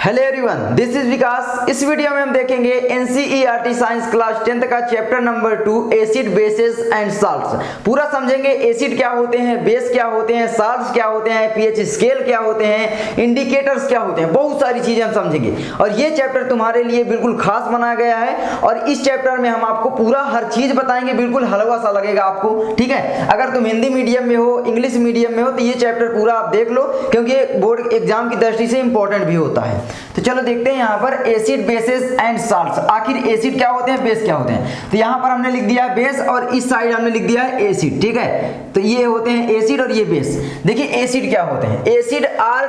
Hello everyone, this is विकास। इस video में हम देखेंगे एनसीईआरटी साइंस क्लास 10th का chapter number 2 acid bases and salts. पूरा समझेंगे एसिड क्या होते हैं, बेस क्या होते हैं, साल्ट्स क्या होते हैं, पीएच स्केल क्या होते हैं, इंडिकेटर्स क्या होते हैं, बहुत सारी चीजें हम समझेंगे। और ये चैप्टर तुम्हारे लिए बिल्कुल खास बनाया गया है और इस चैप्टर में हम आपको पूरा हर चीज बताएंगे, बिल्कुल हलवा सा लगेगा आपको। ठीक है, अगर तुम हिंदी मीडियम में हो, इंग्लिश मीडियम में हो, तो ये चैप्टर पूरा आप देख लो क्योंकि बोर्ड एग्जाम की दृष्टि से इंपॉर्टेंट भी होता है। तो चलो देखते हैं यहाँ पर एसिड बेसेस एंड साल्ट्स। आखिर एसिड क्या होते हैं, बेस क्या होते हैं। तो यहाँ पर हमने लिख दिया है बेस और इस साइड हमने लिख दिया है एसिड। ठीक है, तो ये होते हैं एसिड और ये बेस। देखिए एसिड क्या होते हैं, एसिड आर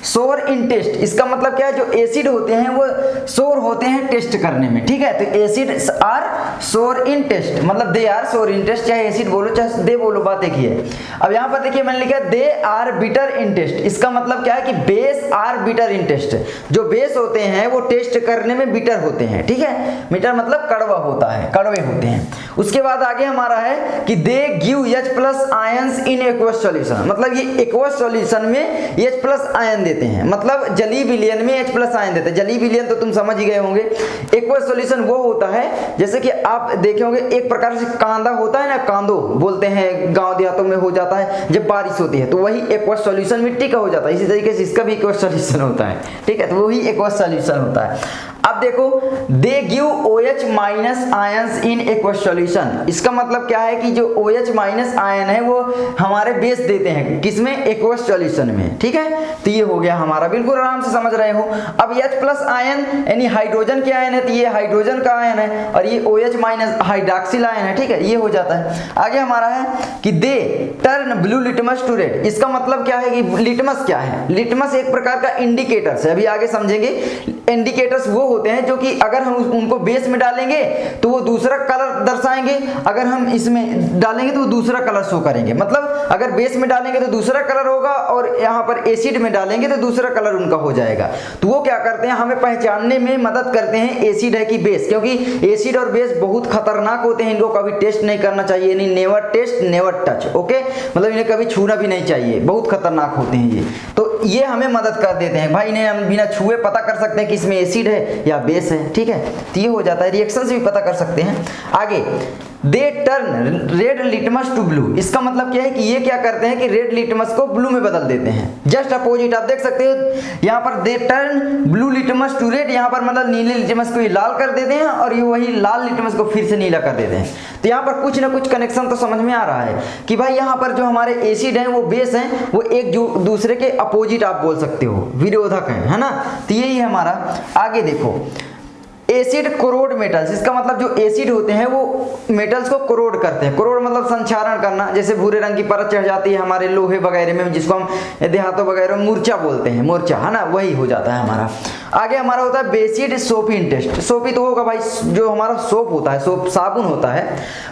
सोर इन टेस्ट। इसका मतलब क्या है, जो एसिड होते हैं वो सोर होते हैं टेस्ट करने में। ठीक है, तो एसिड आर सोर इन टेस्ट, मतलब दे आर सोर इन टेस्ट। चाहे एसिड बोलो चाहे दे बोलो, बात एक ही है। अब यहाँ पर देखिए मैंने लिखा they are bitter in taste. इसका मतलब क्या है कि base are bitter in taste. जो बेस होते हैं वो टेस्ट करने में बिटर होते हैं। ठीक है, बिटर मतलब कड़वा होता है, कड़वे होते हैं। उसके बाद आगे हमारा है कि they give H plus ions in aqueous solution. मतलब ये एक्वस सॉल्यूशन में H प्लस आयन देते हैं, मतलब जलीय विलयन में H प्लस आयन देते हैं। जलीय विलयन तो तुम समझ ही गए होंगे। एक्वस सॉल्यूशन वो होता है जैसे कि आप देखे होंगे एक प्रकार से कांदा होता है ना, कांदो बोलते हैं, गांव देहातों में हो जाता है जब बारिश होती है, तो वही एक्वस सॉल्यूशन मिट्टी का हो जाता है। इसी तरीके से इसका भी एक्वस सॉल्यूशन होता है। ठीक है, तो वही एक्वस सॉल्यूशन होता है। अब देखो they give OH minus ions in aqueous solution. इसका मतलब क्या है कि जो OH माइनस आयन है वो हमारे बेस देते हैं किसमें, एक्वस सॉल्यूशन में। ठीक है, तो ये हो गया हमारा, बिल्कुल आराम से समझ रहे हो। अब H प्लस आयन यानी हाइड्रोजन के आयन है, तो ये हाइड्रोजन का आयन है और ये OH माइनस हाइड्रॉक्सिल आयन है। ठीक है, ये हो जाता है। आगे हमारा है कि they turn blue litmus to red. इसका मतलब क्या है कि लिटमस क्या है, लिटमस एक प्रकार का इंडिकेटर्स है, अभी आगे समझेंगे। इंडिकेटर्स वो होते हैं जो कि अगर हम उनको बेस में डालेंगे तो वो दूसरा कलर दर्शाएंगे, अगर हम इसमें डालेंगे तो वो दूसरा कलर शो करेंगे। मतलब अगर बेस में डालेंगे तो दूसरा कलर होगा और यहाँ पर एसिड में डालेंगे तो दूसरा कलर उनका हो जाएगा। तो वो क्या करते हैं, हमें पहचानने में मदद करते हैं एसिड है कि बेस, क्योंकि एसिड और बेस बहुत खतरनाक होते हैं, इनको कभी टेस्ट नहीं करना चाहिए, यानी never taste never touch. Okay, मतलब इन्हें कभी छूना भी नहीं चाहिए, बहुत खतरनाक होते हैं ये। तो ये हमें मदद कर देते हैं भाई, इन्हें हम बिना छुए पता कर सकते हैं कि इसमें एसिड है या बेस है। ठीक है, तो ये हो जाता है, रिएक्शन से भी पता कर सकते हैं। आगे they turn red litmus to blue. इसका मतलब क्या है कि ये क्या करते हैं कि रेड लिटमस को ब्लू में बदल देते हैं। जस्ट अपोजिट आप देख सकते हो यहाँ पर they turn blue litmus to red, यहाँ पर मतलब नीले लिटमस को ये लाल कर देते हैं और ये वही लाल लिटमस को फिर से नीला कर देते हैं। तो यहाँ पर कुछ ना कुछ कनेक्शन तो समझ में आ रहा है कि भाई यहाँ पर जो हमारे एसिड हैं वो बेस हैं, वो एक दूसरे के अपोजिट आप बोल सकते हो, विरोधक है ना। तो यही है हमारा। आगे देखो एसिड कोरोड मेटल्स। इसका मतलब जो एसिड होते हैं वो मेटल्स को कोरोड करते हैं। कोरोड मतलब संक्षारण करना, जैसे भूरे रंग की परत चढ़ जाती है हमारे लोहे वगैरह में, जिसको हम देहातों वगैरह में मूर्छा बोलते हैं, मूर्छा है ना, वही हो जाता है हमारा। आगे हमारा होता है बेसिड सोपी इन टेस्ट। सोपी तो होगा भाई, जो हमारा सोप होता है, सोप साबुन होता है,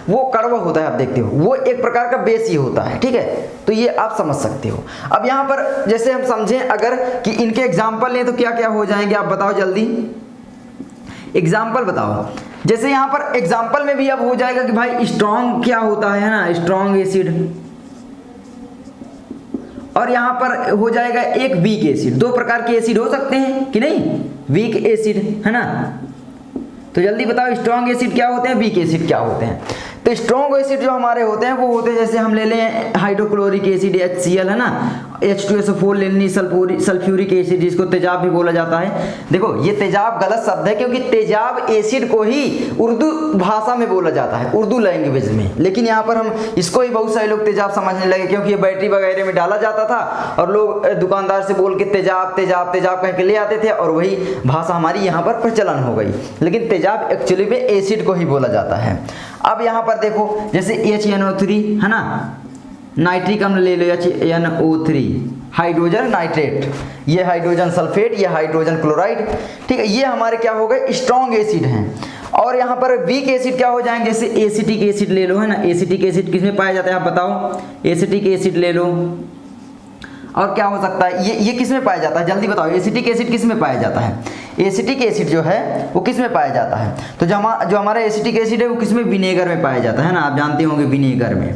वो कड़वा होता है, आप देखते हो, वो एक प्रकार का बेस ही होता है। ठीक है, तो ये आप समझ सकते हो। अब यहाँ पर जैसे हम समझें अगर कि इनके एग्जाम्पल लें तो क्या क्या हो जाएंगे, आप बताओ जल्दी, एग्जाम्पल बताओ। जैसे यहाँ पर एग्जाम्पल में भी अब हो जाएगा कि भाई स्ट्रॉन्ग क्या होता है ना, स्ट्रॉन्ग एसिड, और यहाँ पर हो जाएगा एक वीक एसिड। दो प्रकार के एसिड हो सकते हैं कि नहीं, वीक एसिड है ना। तो जल्दी बताओ स्ट्रॉन्ग एसिड क्या होते हैं, वीक एसिड क्या होते हैं। तो स्ट्रॉन्ग एसिड जो हमारे होते हैं वो होते हैं, जैसे हम ले लें हाइड्रोक्लोरिक एसिड HCl है ना, H2SO4 ले लेनी, सल्फ्यूरिक एसिड जिसको तेजाब भी बोला जाता है। देखो ये तेजाब गलत शब्द है क्योंकि तेजाब एसिड को ही उर्दू भाषा में बोला जाता है, उर्दू लैंग्वेज में, लेकिन यहाँ पर हम इसको ही बहुत सारे लोग तेजाब समझने लगे क्योंकि ये बैटरी वगैरह में डाला जाता था और लोग दुकानदार से बोल के तेजाब तेजाब तेजाब कह के ले आते थे और वही भाषा हमारी यहाँ पर प्रचलन हो गई, लेकिन तेजाब एक्चुअली में एसिड को ही बोला जाता है। अब यहाँ पर देखो जैसे HNO3 है ना, नाइट्रिक अम्ल ले लो HNO3, हाइड्रोजन नाइट्रेट, ये हाइड्रोजन सल्फेट, ये हाइड्रोजन क्लोराइड। ठीक है, ये हमारे क्या हो गए, स्ट्रॉन्ग एसिड हैं। और यहाँ पर वीक एसिड क्या हो जाएंगे, जैसे एसिटिक एसिड ले लो है ना। एसिटिक एसिड किसमें पाया जाता है आप बताओ, एसिटिक एसिड ले लो। और क्या हो सकता है, ये किसमें पाया जाता है, जल्दी बताओ, एसिटिक एसिड किसमें पाया जाता है। एसिटिक एसिड जो है वो किसमें पाया जाता है, तो जो हमारा एसिटिक एसिड है वो किसमें, विनेगर में पाया जाता है ना, आप जानते होंगे विनेगर में।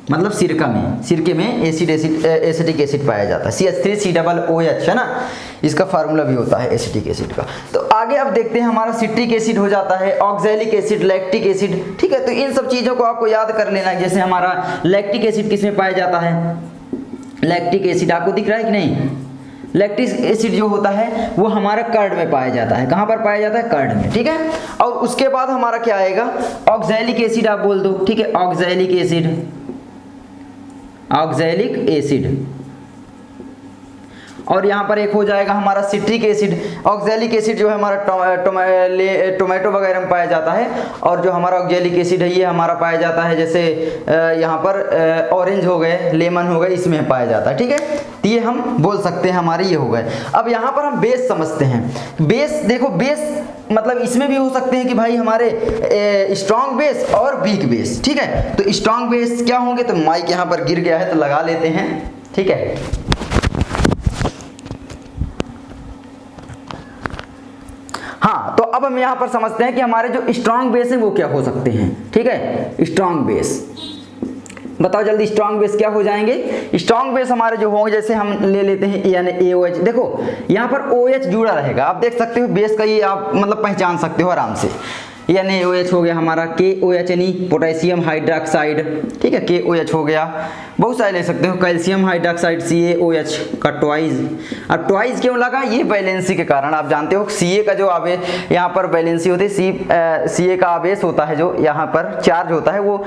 मतलब सिरके में एसिटिक एसिड पाया जाता है, CH3COOH है ना, इसका फार्मूला भी होता है एसिटिक एसिड का। तो आगे अब देखते हैं हमारा सिट्रिक एसिड हो जाता है, ऑक्सैलिक एसिड, लैक्टिक एसिड, ठीक है। तो इन सब चीज़ों को आपको याद कर लेना है। जैसे हमारा लैक्टिक एसिड किस में पाया जाता है, लैक्टिक एसिड आपको दिख रहा है कि नहीं, लैक्टिक एसिड जो होता है वो हमारा कर्ड में पाया जाता है। कहाँ पर पाया जाता है, कर्ड में, ठीक है। और उसके बाद हमारा क्या आएगा, ऑक्सैलिक एसिड आप बोल दो, ठीक है, ऑक्सैलिक एसिड, ऑक्सैलिक एसिड। और यहाँ पर एक हो जाएगा हमारा सिट्रिक एसिड। ऑक्सैलिक एसिड जो है हमारा टोमेटो वगैरह में पाया जाता है, और जो हमारा ऑक्सैलिक एसिड है ये हमारा पाया जाता है जैसे यहाँ पर ऑरेंज हो गए, लेमन हो गए, इसमें पाया जाता है, ठीक है। तो ये हम बोल सकते हैं हमारे ये हो गए। अब यहाँ पर हम बेस समझते हैं। बेस देखो, बेस मतलब इसमें भी हो सकते हैं कि भाई हमारे स्ट्रॉन्ग बेस और वीक बेस, ठीक है। तो स्ट्रॉन्ग बेस क्या होंगे, तो माइक यहाँ पर गिर गया है तो लगा लेते हैं, ठीक है। हाँ, तो अब हम यहाँ पर समझते हैं कि हमारे जो स्ट्रॉन्ग बेस है वो क्या हो सकते हैं, ठीक है। स्ट्रॉन्ग बेस बताओ जल्दी, स्ट्रॉन्ग बेस क्या हो जाएंगे। स्ट्रॉन्ग बेस हमारे जो होंगे, जैसे हम ले लेते हैं यानी AOH। देखो यहाँ पर OH जुड़ा रहेगा, आप देख सकते हो बेस का, ये आप मतलब पहचान सकते हो आराम से। यानी OH हो गया हमारा, KOH यानी पोटेशियम हाइड्रोक्साइड, ठीक है, KOH हो गया। बहुत सारे ले सकते हो, कैल्शियम हाइड्रोक्साइड CaOH का ट्वाइस। अब ट्वाइस क्यों लगा, ये वैलेंसी के कारण। आप जानते हो Ca का जो आवेश यहाँ पर वैलेंसी होती है, Ca का आवेश होता है जो यहाँ पर चार्ज होता है वो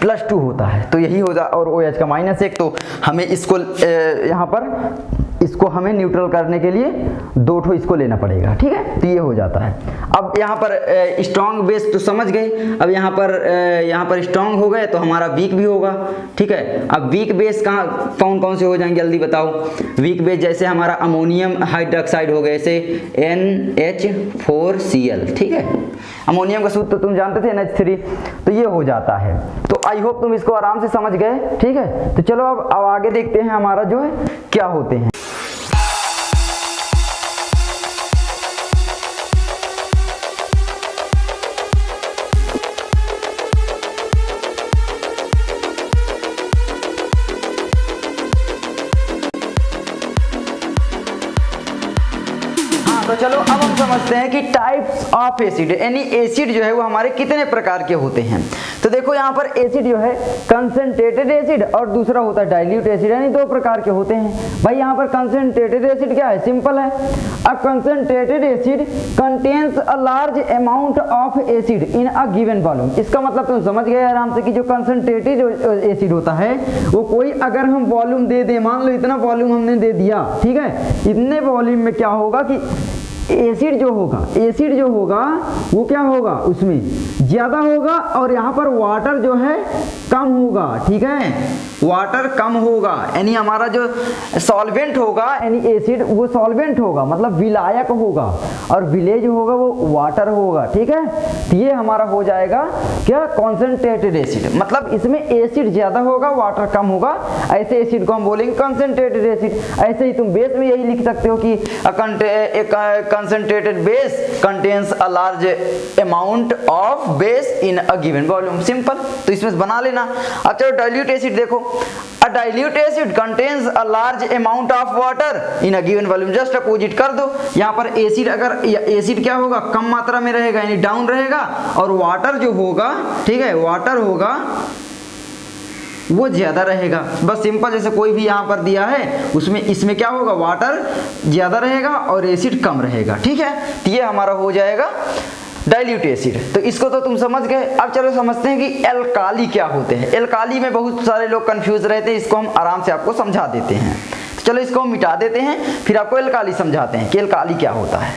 +2 होता है, तो यही हो जा, और OH का -1। तो हमें इसको यहाँ पर इसको हमें न्यूट्रल करने के लिए 2 ठो इसको लेना पड़ेगा, ठीक है। तो ये हो जाता है। अब यहाँ पर स्ट्रॉन्ग बेस तो समझ गए। अब यहाँ पर स्ट्रॉन्ग हो गए तो हमारा वीक भी होगा, ठीक है। अब वीक बेस कहाँ कौन कौन से हो जाएंगे जल्दी बताओ। वीक बेस जैसे हमारा अमोनियम हाइड्रोक्साइड हो गए, जैसे NH4Cl, ठीक है। अमोनियम का सूत्र तो तुम जानते थे, NH3, तो ये हो जाता है। तो आई होप तुम इसको आराम से समझ गए, ठीक है। तो चलो अब आगे देखते हैं हमारा जो है क्या होते हैं। तो चलो अब हम समझते हैं कि टाइप्स ऑफ एसिड, यानी एसिड जो है वो हमारे कितने प्रकार के होते हैं। तो देखो यहाँ पर एसिड जो है कंसंट्रेटेड एसिड और दूसरा होता है डाइल्यूट एसिड, यानी 2 प्रकार के होते हैं। भाई यहाँ पर कंसंट्रेटेड एसिड क्या है, सिंपल है। A concentrated acid contains a large amount of acid in a given volume. इसका मतलब तुम समझ गए आराम से कि जो कंसंट्रेटेड एसिड होता है वो कोई अगर हम वॉल्यूम दे दें, मान लो इतना वॉल्यूम हमने दे दिया, ठीक है। इतने वॉल्यूम में क्या होगा कि एसिड जो होगा वो क्या होगा, उसमें ज़्यादा होगा, और यहाँ पर वाटर जो है कम होगा, ठीक है। वाटर कम होगा, यानी हमारा जो सॉल्वेंट होगा, यानी एसिड वो सॉल्वेंट होगा, मतलब विलायक होगा, और विलेज होगा वो वाटर होगा, ठीक है। तो ये हमारा हो जाएगा क्या, कॉन्सेंट्रेटेड एसिड। मतलब इसमें एसिड ज़्यादा होगा, वाटर कम होगा, ऐसे एसिड को हम बोलेंगे कंसेंट्रेटेड एसिड। ऐसे ही तुम बेस में यही लिख सकते हो कि concentrated base contains a large amount of base in a given volume, simple. तो इसमें बना लेना। अब चलो डाइल्यूट एसिड देखो, a dilute acid contains a large amount of water in a given volume, just opposite कर दो। यहाँ पर एसिड, अगर एसिड क्या होगा, कम मात्रा में रहेगा यानी डाउन रहेगा, और वाटर जो होगा, ठीक है, वाटर होगा वो ज्यादा रहेगा। बस सिंपल, जैसे कोई भी यहाँ पर दिया है उसमें इसमें क्या होगा, वाटर ज्यादा रहेगा और एसिड कम रहेगा, ठीक है। तो ये हमारा हो जाएगा डाइल्यूट एसिड। तो इसको तो तुम समझ गए। अब चलो समझते हैं कि एल्काली क्या होते हैं। एल्काली में बहुत सारे लोग कंफ्यूज रहते हैं, इसको हम आराम से आपको समझा देते हैं। तो चलो इसको हम मिटा देते हैं, फिर आपको एल्काली समझाते हैं कि एल्काली क्या होता है।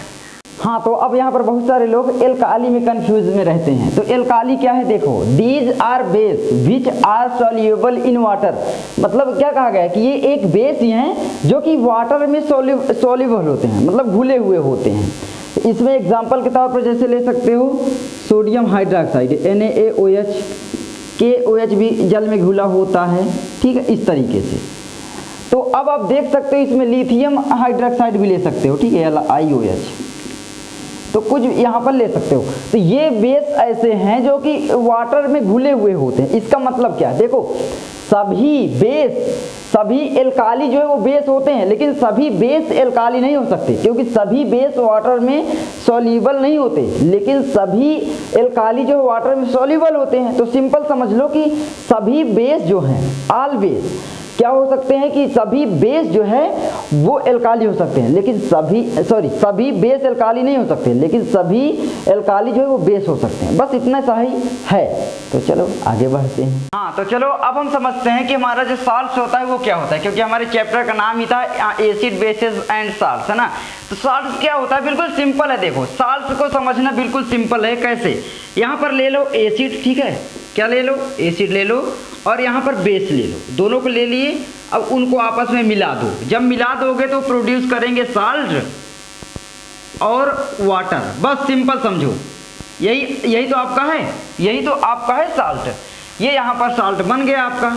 हाँ, तो अब यहाँ पर बहुत सारे लोग एल्काली में कंफ्यूज में रहते हैं। तो एल्काली क्या है, देखो, these are base which are soluble in water. मतलब क्या कहा गया है कि ये एक बेस ही हैं जो कि वाटर में सॉल्युबल होते हैं, मतलब घुले हुए होते हैं। इसमें एग्जाम्पल के तौर पर जैसे ले सकते हो सोडियम हाइड्रोक्साइड NaOH, KOH भी जल में घुला होता है, ठीक है, इस तरीके से। तो अब आप देख सकते हो इसमें लिथियम हाइड्रोक्साइड भी ले सकते हो, ठीक है, LiOH, तो कुछ यहाँ पर ले सकते हो। तो ये बेस ऐसे हैं जो कि वाटर में घुले हुए होते हैं। इसका मतलब क्या है, देखो सभी एल्काली जो है वो बेस होते हैं, लेकिन सभी बेस एल्काली नहीं हो सकते, क्योंकि सभी बेस वाटर में सॉल्यूबल नहीं होते, लेकिन सभी एल्काली जो है वाटर में सॉल्यूबल होते हैं। तो सिंपल समझ लो कि सभी बेस जो हैं, ऑल बेस क्या हो सकते हैं कि सभी बेस जो है वो एल्काली हो सकते हैं, लेकिन सभी बेस एल्काली नहीं हो सकते, लेकिन सभी एल्काली जो है वो बेस हो सकते हैं। बस इतना सा ही है। तो चलो आगे बढ़ते हैं। हाँ, तो चलो अब हम समझते हैं कि हमारा जो साल्ट्स होता है वो क्या होता है, क्योंकि हमारे चैप्टर का नाम ही था एसिड बेसिस एंड साल्ट्स, है ना। तो साल्ट्स क्या होता है, बिल्कुल सिंपल है। देखो साल्ट्स को समझना बिल्कुल सिंपल है। कैसे, यहाँ पर ले लो एसिड, ठीक है, क्या ले लो, एसिड ले लो, और यहाँ पर बेस ले लो, दोनों को ले लिए। अब उनको आपस में मिला दो। जब मिला दोगे तो प्रोड्यूस करेंगे साल्ट और वाटर। बस सिंपल समझो, यही तो आपका है, यही तो आपका है साल्ट। ये यहाँ पर साल्ट बन गया आपका।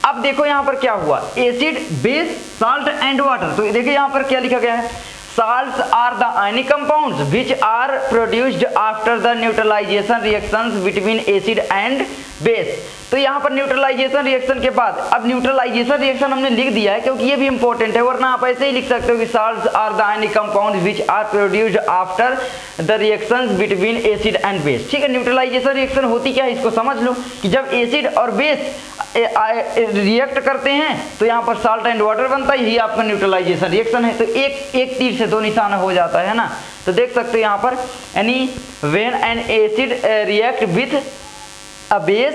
अब देखो यहाँ पर क्या हुआ, acid base salt and water. तो देखिए यहाँ पर क्या लिखा गया है, salts are the ionic compounds which are produced after the neutralization reactions between acid and base। तो यहाँ पर न्यूट्रलाइजेशन रिएक्शन के बाद, अब न्यूट्रलाइजेशन रिएक्शन हमने लिख दिया है क्योंकि ये भी इंपॉर्टेंट है, वरना आप ऐसे ही लिख सकते हो कि salts are the ionic compounds which are produced after the reactions between acid and base। ठीक है, न्यूट्रलाइजेशन रिएक्शन होती क्या है इसको समझ लो, कि जब एसिड और बेस रिएक्ट करते हैं तो यहाँ पर साल्ट एंड वाटर बनता है, यही आपका न्यूट्रलाइजेशन रिएक्शन है। तो एक तीर से दो निशाना हो जाता है ना। तो देख सकते हो यहाँ पर, यानी when an acid react with a base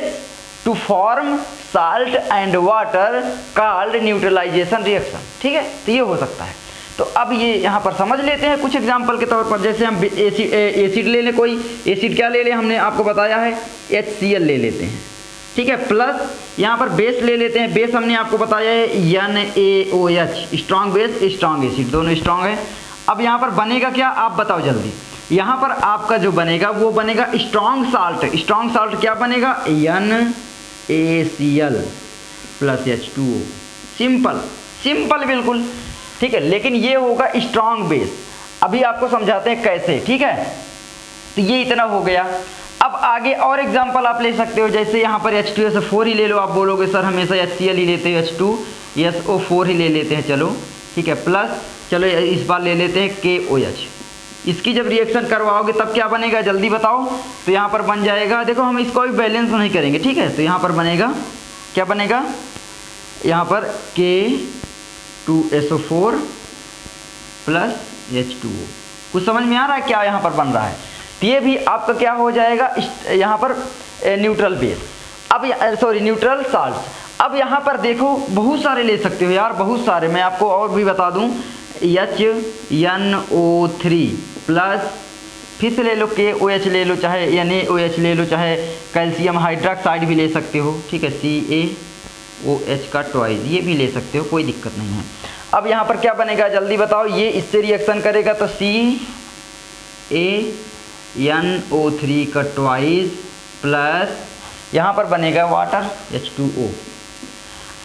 to form salt and water called neutralisation reaction. ठीक है, तो ये हो सकता है। तो अब ये यहाँ पर समझ लेते हैं कुछ एग्जांपल के तौर पर। जैसे हम एसिड ले लें, कोई एसिड क्या ले लें, हमने आपको बताया है HCl ले लेते हैं, ठीक है, प्लस यहाँ पर बेस ले लेते हैं। बेस हमने आपको बताया है NaOH, strong base strong acid, दोनों स्ट्रॉन्ग है। अब यहाँ पर बनेगा क्या, आप बताओ जल्दी। यहाँ पर आपका जो बनेगा वो बनेगा स्ट्रॉन्ग साल्ट। स्ट्रॉन्ग साल्ट क्या बनेगा, NaCl प्लस H2O। सिंपल बिल्कुल, ठीक है। लेकिन ये होगा स्ट्रॉन्ग बेस। अभी आपको समझाते हैं कैसे, ठीक है। तो ये इतना हो गया। अब आगे और एग्जांपल आप ले सकते हो, जैसे यहाँ पर H2SO4 ही ले लो। आप बोलोगे सर हमेशा HCl ही लेते हो, H2SO4 ही ले लेते हैं, चलो ठीक है। प्लस चलो इस बार ले लेते हैं KOH। इसकी जब रिएक्शन करवाओगे तब क्या बनेगा जल्दी बताओ। तो यहाँ पर बन जाएगा, देखो हम इसको भी बैलेंस नहीं करेंगे, ठीक है। तो यहाँ पर बनेगा, क्या बनेगा, यहाँ पर K2SO4 प्लस H2O। कुछ समझ में आ रहा है क्या यहाँ पर बन रहा है। तो ये भी आपका क्या हो जाएगा, यहाँ पर न्यूट्रल बेस, अब न्यूट्रल साल्ट। अब यहाँ पर देखो बहुत सारे ले सकते हो यार, बहुत सारे। मैं आपको और भी बता दूँ, HNO3 प्लस फिर से ले लो KOH ले लो, चाहे NaOH ले लो, चाहे कैल्शियम हाइड्रोक्साइड भी ले सकते हो, ठीक है, CaOH का ट्वाइस, ये भी ले सकते हो, कोई दिक्कत नहीं है। अब यहाँ पर क्या बनेगा जल्दी बताओ, ये इससे रिएक्शन करेगा तो CaNO3 का ट्वाइस प्लस यहाँ पर बनेगा वाटर H2O।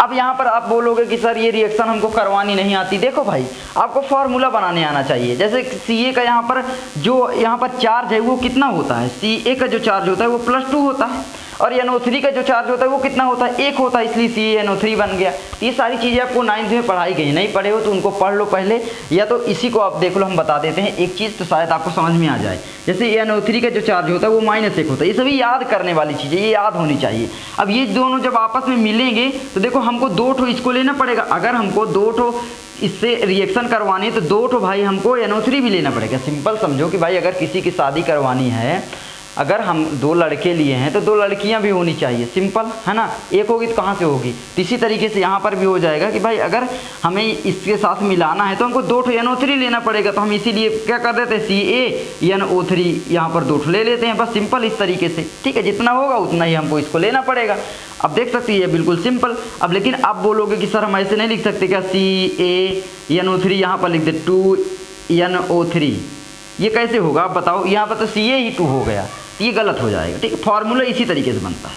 अब यहाँ पर आप बोलोगे कि सर ये रिएक्शन हमको करवानी नहीं आती। देखो भाई, आपको फार्मूला बनाने आना चाहिए। जैसे Ca का यहाँ पर जो यहाँ पर चार्ज है वो कितना होता है, Ca का जो चार्ज होता है वो +2 होता है, और NO3 का जो चार्ज होता है वो कितना होता है, 1 होता है, इसलिए CaNO3 बन गया। तो ये सारी चीज़ें आपको 9th में पढ़ाई गई, नहीं पढ़े हो तो उनको पढ़ लो पहले, या तो इसी को आप देख लो, हम बता देते हैं एक चीज़ तो शायद आपको समझ में आ जाए। जैसे NO3 का जो चार्ज होता है वो -1 होता है, ये सभी याद करने वाली चीज़ें, ये याद होनी चाहिए। अब ये दोनों जब आपस में मिलेंगे तो देखो हमको 2 ठो इसको लेना पड़ेगा। अगर हमको 2 ठो इससे रिएक्शन करवानी है तो 2 ठो भाई हमको NO3 भी लेना पड़ेगा। सिंपल समझो कि भाई अगर किसी की शादी करवानी है, अगर हम 2 लड़के लिए हैं तो 2 लड़कियां भी होनी चाहिए, सिंपल है ना। एक होगी तो कहाँ से होगी। तो इसी तरीके से यहाँ पर भी हो जाएगा कि भाई अगर हमें इसके साथ मिलाना है तो हमको 2 ठो NO3 लेना पड़ेगा। तो हम इसीलिए क्या कर देते हैं, CaNO3 यहाँ पर 2 ठो ले लेते हैं, बस सिंपल इस तरीके से, ठीक है। जितना होगा उतना ही हमको इसको लेना पड़ेगा। अब देख सकते हैं बिल्कुल सिंपल। अब लेकिन आप बोलोगे कि सर हम ऐसे नहीं लिख सकते क्या, CaNO3 यहाँ पर लिख दे 2NO3, ये कैसे होगा आप बताओ। यहाँ पर तो Ca ही 2 हो गया, ये गलत हो जाएगा, ठीक है। फार्मूला इसी तरीके से बनता है।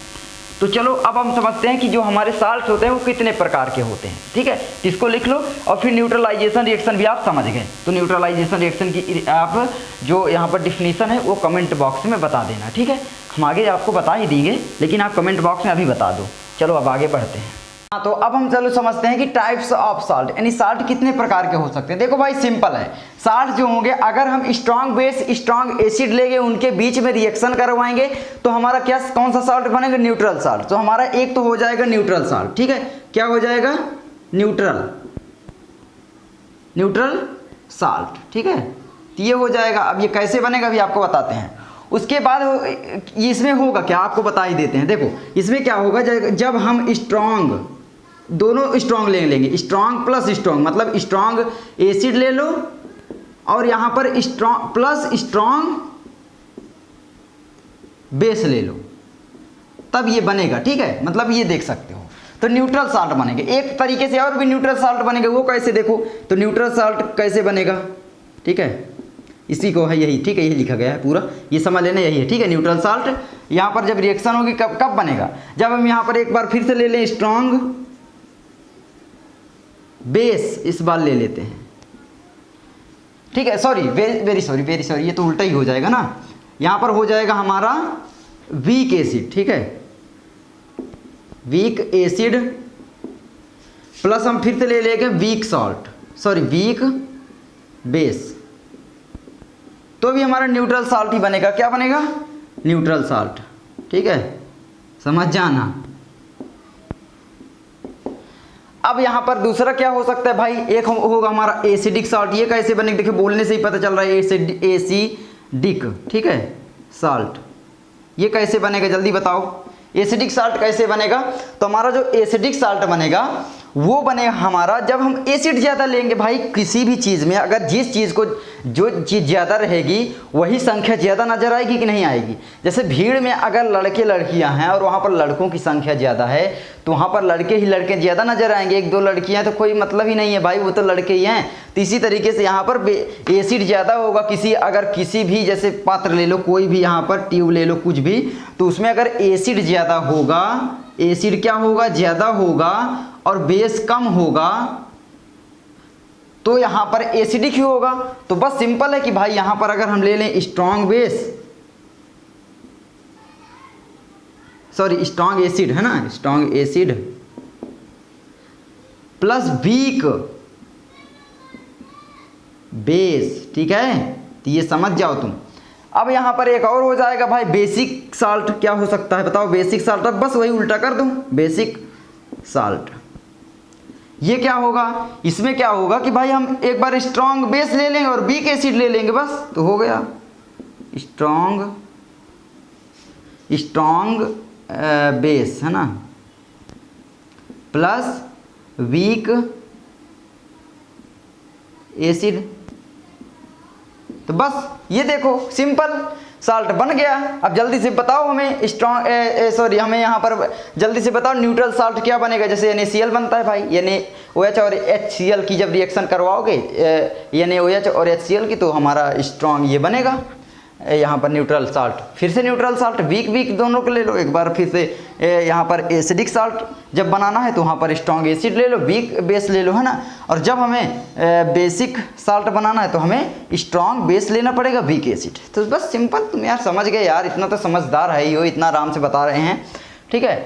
तो चलो अब हम समझते हैं कि जो हमारे साल्ट होते हैं वो कितने प्रकार के होते हैं, ठीक है। इसको लिख लो, और फिर न्यूट्रलाइजेशन रिएक्शन भी आप समझ गए। तो न्यूट्रलाइजेशन रिएक्शन की आप जो यहाँ पर डिफिनीशन है वो कमेंट बॉक्स में बता देना, ठीक है। हम आगे आपको बता ही देंगे, लेकिन आप कमेंट बॉक्स में अभी बता दो। चलो अब आगे बढ़ते हैं। हाँ, तो अब हम चलो समझते हैं कि टाइप्स ऑफ साल्ट, यानी साल्ट कितने प्रकार के हो सकते हैं। देखो भाई सिंपल है, साल्ट जो होंगे अगर हम स्ट्रॉन्ग बेस स्ट्रॉन्ग एसिड लेंगे उनके बीच में रिएक्शन करवाएंगे तो हमारा क्या कौन सा साल्ट बनेगा, न्यूट्रल साल्ट। तो हमारा एक तो हो जाएगा न्यूट्रल साल्ट, ठीक है, क्या हो जाएगा, न्यूट्रल साल्ट, ठीक है, तो ये हो जाएगा। अब ये कैसे बनेगा अभी आपको बताते हैं। उसके बाद इसमें होगा क्या आपको बता ही देते हैं। देखो इसमें क्या होगा, जब हम स्ट्रॉन्ग दोनों स्ट्रॉन्ग लेंगे, स्ट्रॉन्ग प्लस स्ट्रॉन्ग, मतलब स्ट्रॉन्ग एसिड ले लो और यहाँ पर स्ट्रॉन्ग प्लस स्ट्रॉन्ग बेस ले लो, तब ये बनेगा, ठीक है, मतलब ये देख सकते हो। तो न्यूट्रल साल्ट बनेंगे। एक तरीके से और भी न्यूट्रल साल्ट बनेंगे, वो कैसे देखो, तो न्यूट्रल साल्ट कैसे बनेगा, ठीक है, इसी को है यही, ठीक है, यही लिखा गया है पूरा, ये समझ लेना यही है, ठीक है। न्यूट्रल साल्ट यहाँ पर जब रिएक्शन होगी कब बनेगा, जब हम यहाँ पर एक बार फिर से ले लें स्ट्रॉन्ग बेस, इस बार ले लेते हैं, ठीक है, सॉरी वेरी सॉरी, ये तो उल्टा ही हो जाएगा ना, यहाँ पर हो जाएगा हमारा वीक एसिड, ठीक है, वीक एसिड प्लस हम फिर से ले लेंगे weak salt, sorry weak base, तो भी हमारा न्यूट्रल साल्ट ही बनेगा। क्या बनेगा, न्यूट्रल साल्ट, ठीक है, समझ जाना। अब यहां पर दूसरा क्या हो सकता है भाई, एक होगा हमारा एसिडिक साल्ट। ये कैसे बनेगा, देखिए बोलने से ही पता चल रहा है, एसिडिक, ठीक है, साल्ट। ये कैसे बनेगा जल्दी बताओ, एसिडिक साल्ट कैसे बनेगा। तो हमारा जो एसिडिक साल्ट बनेगा वो बनेगा हमारा जब हम एसिड ज़्यादा लेंगे भाई, किसी भी चीज़ में अगर जिस चीज़ को जो चीज़ ज़्यादा रहेगी वही संख्या ज़्यादा नजर आएगी कि नहीं आएगी। जैसे भीड़ में अगर लड़के लड़कियां हैं और वहाँ पर लड़कों की संख्या ज़्यादा है तो वहाँ पर लड़के ही लड़के ज़्यादा नजर आएंगे, एक दो लड़कियाँ तो कोई मतलब ही नहीं है भाई, वो तो लड़के ही हैं। तो इसी तरीके से यहाँ पर एसिड ज़्यादा होगा, अगर किसी भी जैसे पात्र ले लो, कोई भी यहाँ पर ट्यूब ले लो, कुछ भी, तो उसमें अगर एसिड ज़्यादा होगा, एसिड क्या होगा, ज़्यादा होगा और बेस कम होगा तो यहां पर एसिडिक ही होगा। तो बस सिंपल है कि भाई यहां पर अगर हम ले लें strong base, sorry strong acid है ना, strong acid plus weak base, ठीक है, तो ये समझ जाओ तुम। अब यहां पर एक और हो जाएगा भाई बेसिक साल्ट। क्या हो सकता है बताओ, बेसिक साल्ट, बस वही उल्टा कर दूं, बेसिक साल्ट। ये क्या होगा, इसमें क्या होगा कि भाई हम एक बार स्ट्रॉन्ग बेस ले लेंगे और वीक एसिड ले लेंगे, बस तो हो गया स्ट्रॉन्ग बेस है ना प्लस वीक एसिड। तो बस ये देखो सिंपल साल्ट बन गया। अब जल्दी से बताओ हमें सॉरी हमें यहाँ पर जल्दी से बताओ न्यूट्रल साल्ट क्या बनेगा। जैसे NaCl बनता है भाई, NaOH और HCl की जब रिएक्शन करवाओगे NaOH और HCl की, तो हमारा स्ट्रॉन्ग ये बनेगा यहाँ पर न्यूट्रल साल्ट। फिर से न्यूट्रल साल्ट वीक दोनों को ले लो एक बार, फिर से यहाँ पर एसिडिक साल्ट जब बनाना है तो वहाँ पर स्ट्रॉन्ग एसिड ले लो, वीक बेस ले लो, है ना। और जब हमें बेसिक साल्ट बनाना है तो हमें स्ट्रॉन्ग बेस लेना पड़ेगा, वीक एसिड। तो बस सिंपल, तुम यार समझ गए यार, इतना तो समझदार है ही हो, इतना आराम से बता रहे हैं, ठीक है।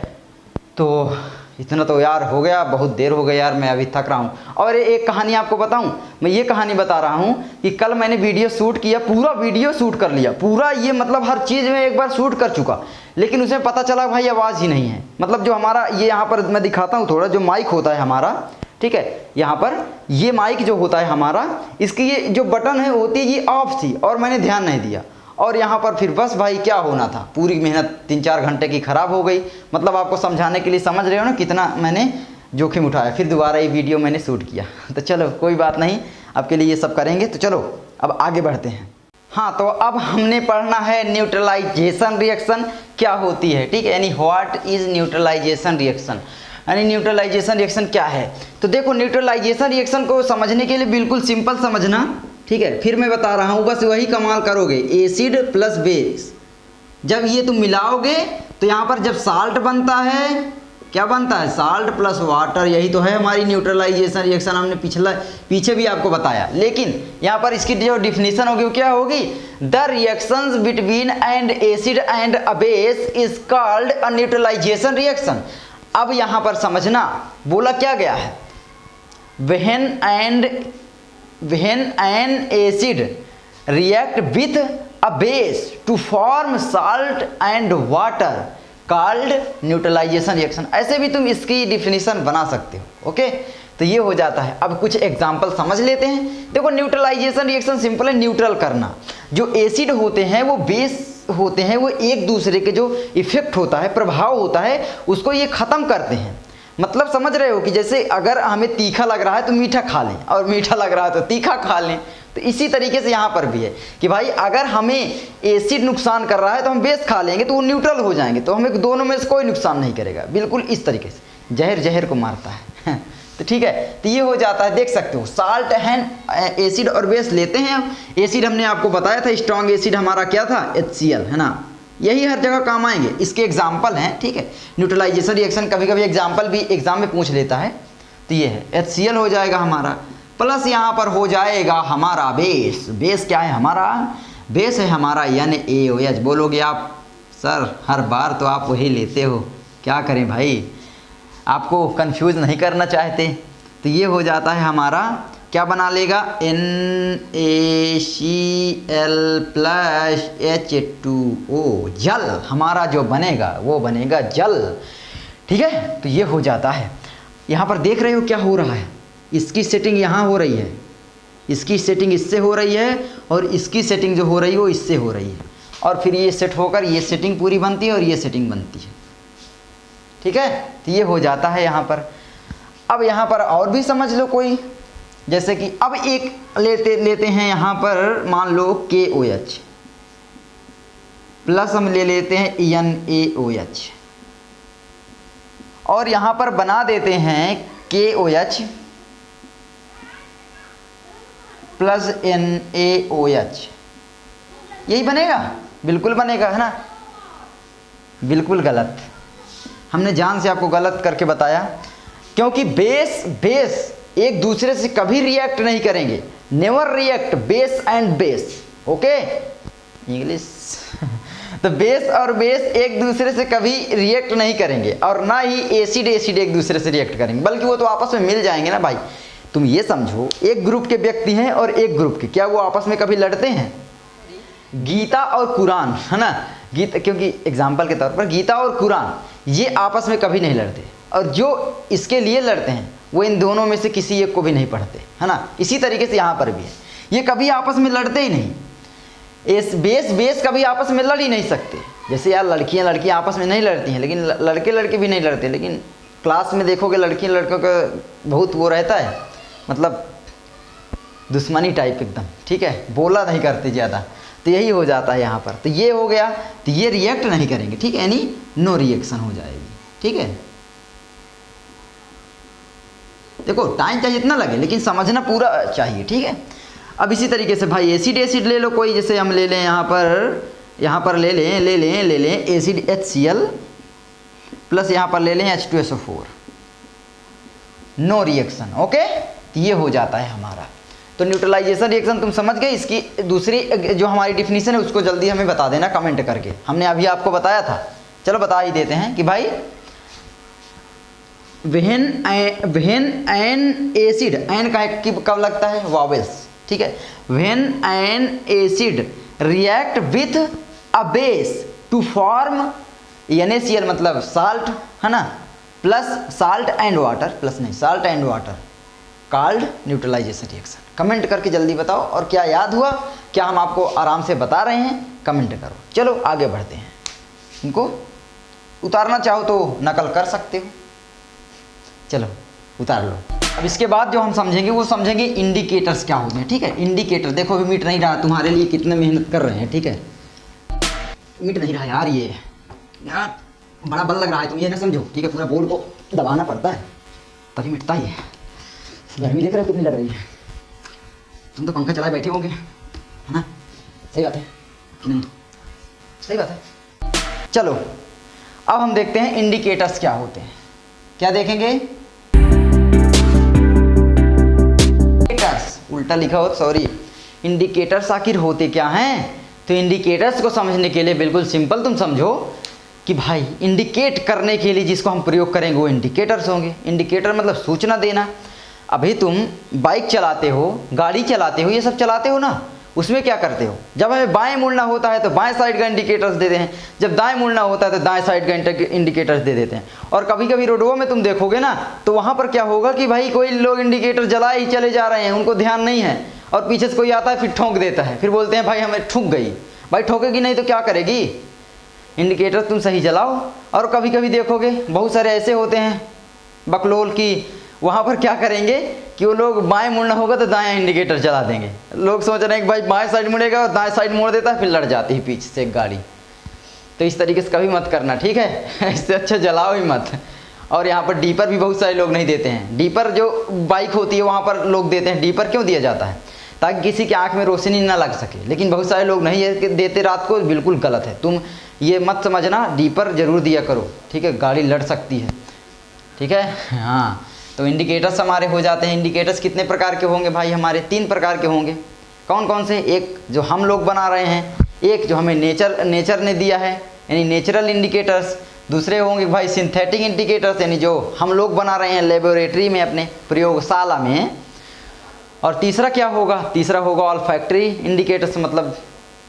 तो इतना तो यार हो गया, बहुत देर हो गई यार, मैं अभी थक रहा हूँ। और एक कहानी आपको बताऊँ, मैं ये कहानी बता रहा हूँ कि कल मैंने वीडियो शूट किया, पूरा वीडियो शूट कर लिया, पूरा ये मतलब हर चीज़ में एक बार शूट कर चुका, लेकिन उसमें पता चला भाई आवाज़ ही नहीं है। मतलब जो हमारा ये यहाँ पर मैं दिखाता हूँ थोड़ा, जो माइक होता है हमारा, ठीक है, यहाँ पर ये माइक जो होता है हमारा, इसकी ये जो बटन है होती है ये ऑफ थी और मैंने ध्यान नहीं दिया, और यहाँ पर फिर बस भाई क्या होना था, पूरी मेहनत 3-4 घंटे की ख़राब हो गई। मतलब आपको समझाने के लिए, समझ रहे हो ना कितना मैंने जोखिम उठाया, फिर दोबारा ये वीडियो मैंने शूट किया। तो चलो कोई बात नहीं, आपके लिए ये सब करेंगे। तो चलो अब आगे बढ़ते हैं। हाँ, तो अब हमने पढ़ना है न्यूट्रलाइजेशन रिएक्शन क्या होती है, ठीक है, यानी व्हाट इज़ न्यूट्रलाइजेशन रिएक्शन, यानी न्यूट्रलाइजेशन रिएक्शन क्या है। तो देखो न्यूट्रलाइजेशन रिएक्शन को समझने के लिए बिल्कुल सिंपल समझना, ठीक है। फिर मैं बता रहा हूँ, बस वही कमाल करोगे। एसिड प्लस बेस जब ये तुम मिलाओगे तो यहाँ पर जब साल्ट बनता है, क्या बनता है, साल्ट प्लस वाटर। यही तो है हमारी न्यूट्रलाइजेशन रिएक्शन, हमने पीछे भी आपको बताया। लेकिन यहाँ पर इसकी जो डिफिनीशन होगी वो क्या होगी, the reactions between and acid and a base is called a neutralization reaction. अब यहां पर समझना बोला क्या गया है, when an acid react with a base to form salt and water called neutralization reaction. ऐसे भी तुम इसकी डिफिनीशन बना सकते हो। ओके, तो ये हो जाता है। अब कुछ एग्जांपल समझ लेते हैं। देखो, न्यूट्रलाइजेशन रिएक्शन सिंपल है, न्यूट्रल करना। जो एसिड होते हैं वो बेस होते हैं, वो एक दूसरे के जो इफेक्ट होता है, प्रभाव होता है, उसको ये ख़त्म करते हैं। मतलब समझ रहे हो कि जैसे अगर हमें तीखा लग रहा है तो मीठा खा लें, और मीठा लग रहा है तो तीखा खा लें। तो इसी तरीके से यहाँ पर भी है कि भाई अगर हमें एसिड नुकसान कर रहा है तो हम बेस खा लेंगे तो वो न्यूट्रल हो जाएंगे, तो हमें दोनों में से कोई नुकसान नहीं करेगा। बिल्कुल इस तरीके से जहर जहर को मारता है तो ठीक है, तो ये हो जाता है। देख सकते हो, साल्ट एंड एसिड और बेस लेते हैं। अब एसिड हमने आपको बताया था, स्ट्रॉन्ग एसिड हमारा क्या था, HCl, है ना। यही हर जगह काम आएंगे, इसके एग्जाम्पल हैं। ठीक है, न्यूट्रलाइजेशन रिएक्शन कभी कभी एग्जाम्पल भी एग्जाम में पूछ लेता है। तो ये है HCl हो जाएगा हमारा, प्लस यहाँ पर हो जाएगा हमारा बेस। बेस क्या है हमारा, बेस है हमारा NaOH। बोलोगे आप सर हर बार तो आप वही लेते हो, क्या करें भाई, आपको कंफ्यूज नहीं करना चाहते। तो ये हो जाता है हमारा, क्या बना लेगा, NaCl प्लस H2O, जल हमारा जो बनेगा वो बनेगा जल। ठीक है, तो ये हो जाता है। यहाँ पर देख रहे हो क्या हो रहा है, इसकी सेटिंग यहाँ हो रही है, इसकी सेटिंग इससे हो रही है, और इसकी सेटिंग जो हो रही है वो इससे हो रही है, और फिर ये सेट होकर ये सेटिंग पूरी बनती है और ये सेटिंग बनती है। ठीक है, तो ये हो जाता है यहाँ पर। अब यहाँ पर और भी समझ लो कोई, जैसे कि अब एक लेते हैं यहाँ पर, मान लो KOH प्लस हम ले लेते हैं NaOH, और यहाँ पर बना देते हैं KOH प्लस NaOH। यही बनेगा, बिल्कुल बनेगा, है ना। बिल्कुल गलत, हमने जान से आपको गलत करके बताया, क्योंकि बेस एक दूसरे से कभी रिएक्ट नहीं करेंगे। Never react base and base. Okay, English तो बेस और बेस एक दूसरे से कभी रिएक्ट नहीं करेंगे, और ना ही एसिड एक दूसरे से रिएक्ट करेंगे, बल्कि वो तो आपस में मिल जाएंगे ना भाई। तुम ये समझो, एक ग्रुप के व्यक्ति हैं और एक ग्रुप के, क्या वो आपस में कभी लड़ते हैं? गीता और कुरान, है ना, गीता, क्योंकि एग्जाम्पल के तौर पर गीता और कुरान ये आपस में कभी नहीं लड़ते, और जो इसके लिए लड़ते हैं वो इन दोनों में से किसी एक को भी नहीं पढ़ते, है ना। इसी तरीके से यहाँ पर भी है, ये कभी आपस में लड़ते ही नहीं। इस बेस कभी आपस में लड़ ही नहीं सकते। जैसे यार लड़कियाँ आपस में नहीं लड़ती हैं, लेकिन लड़के भी नहीं लड़ते, लेकिन क्लास में देखोगे लड़कियाँ लड़कों का बहुत वो रहता है, मतलब दुश्मनी टाइप एकदम। ठीक है, बोला नहीं करते ज़्यादा, तो यही हो जाता है यहाँ पर। तो ये हो गया, तो ये रिएक्ट नहीं करेंगे, ठीक है, यानी नो रिएक्शन हो जाएगी। ठीक है, देखो टाइम चाहिए इतना लगे, लेकिन समझना पूरा चाहिए। ठीक है, अब इसी तरीके से भाई एसिड ले लो कोई, जैसे हम ले लें यहाँ पर ले लें एसिड HCl प्लस यहाँ पर ले लें H2SO4, नो रिएक्शन। ओके, तो ये हो जाता है हमारा। तो न्यूट्रलाइजेशन रिएक्शन तुम समझ गए। इसकी दूसरी जो हमारी डिफिनीशन है उसको जल्दी हमें बता देना कमेंट करके, हमने अभी आपको बताया था, चलो बता ही देते हैं कि भाई when an acid, एन का कब लगता है, वावेल्स। ठीक है, when an acid react with a base to form NaCl मतलब साल्ट, है ना, plus salt and water, plus नहीं salt and water, called neutralisation reaction. Comment करके जल्दी बताओ, और क्या याद हुआ, क्या हम आपको आराम से बता रहे हैं, कमेंट करो। चलो आगे बढ़ते हैं, इनको उतारना चाहो तो नकल कर सकते हो, चलो उतार लो। अब इसके बाद जो हम समझेंगे वो समझेंगे इंडिकेटर्स क्या होते हैं। ठीक है, इंडिकेटर देखो अभी मिट नहीं रहा, तुम्हारे लिए कितने मेहनत कर रहे हैं। ठीक है, मिट नहीं रहा यार, ये यार बड़ा बल लग रहा है, तुम ये ना समझो। ठीक है, पूरा बोर्ड को दबाना पड़ता है तभी मिटता ही है। गर्मी देख रहे हो कितनी लग रही है, तुम तो पंखा चलाए बैठे होंगे, है ना, सही बात है कि नहीं, सही बात है। चलो अब हम देखते हैं इंडिकेटर्स क्या होते हैं। क्या देखेंगे, उल्टा लिखा हो, सॉरी। इंडिकेटर्स आखिर होते क्या हैं? तो इंडिकेटर्स को समझने के लिए बिल्कुल सिंपल तुम समझो कि भाई इंडिकेट करने के लिए जिसको हम प्रयोग करेंगे वो इंडिकेटर्स होंगे। इंडिकेटर मतलब सूचना देना। अभी तुम बाइक चलाते हो, गाड़ी चलाते हो, ये सब चलाते हो ना, उसमें क्या करते हो, जब हमें बाएं मुड़ना होता है तो बाएं साइड का इंडिकेटर्स देते हैं, जब दाएं मुड़ना होता है तो दाएं साइड का इंडिकेटर्स दे देते हैं। और कभी कभी रोडों में तुम देखोगे ना तो वहाँ पर क्या होगा कि भाई कोई लोग इंडिकेटर जलाए ही चले जा रहे हैं, उनको ध्यान नहीं है, और पीछे से कोई आता है फिर ठोक देता है, फिर बोलते हैं भाई हमें ठुक गई। भाई ठोकेगी नहीं तो क्या करेगी, इंडिकेटर तुम सही जलाओ। और कभी कभी देखोगे बहुत सारे ऐसे होते हैं बकलोल की, वहाँ पर क्या करेंगे कि वो लोग बाएं मुड़ना होगा तो दाएं इंडिकेटर जला देंगे। लोग सोच रहे हैं कि भाई बाएं साइड मुड़ेगा और दाएं साइड मोड़ देता है, फिर लड़ जाती है पीछे से एक गाड़ी। तो इस तरीके से कभी मत करना, ठीक है। इससे अच्छा जलाओ ही मत। और यहाँ पर डीपर भी बहुत सारे लोग नहीं देते हैं। डीपर जो बाइक होती है वहाँ पर लोग देते हैं। डीपर क्यों दिया जाता है, ताकि किसी की आँख में रोशनी ना लग सके, लेकिन बहुत सारे लोग नहीं देते रात को, बिल्कुल गलत है। तुम ये मत समझना, डीपर जरूर दिया करो, ठीक है, गाड़ी लड़ सकती है, ठीक है। हाँ, तो इंडिकेटर्स हमारे हो जाते हैं। इंडिकेटर्स कितने प्रकार के होंगे भाई, हमारे 3 प्रकार के होंगे। कौन कौन से, एक जो हम लोग बना रहे हैं, एक जो हमें नेचर ने दिया है यानी नेचुरल इंडिकेटर्स, दूसरे होंगे भाई सिंथेटिक इंडिकेटर्स यानी जो हम लोग बना रहे हैं लेबोरेटरी में अपने प्रयोगशाला में, और तीसरा क्या होगा, तीसरा होगा ऑल्फैक्टरी इंडिकेटर्स, मतलब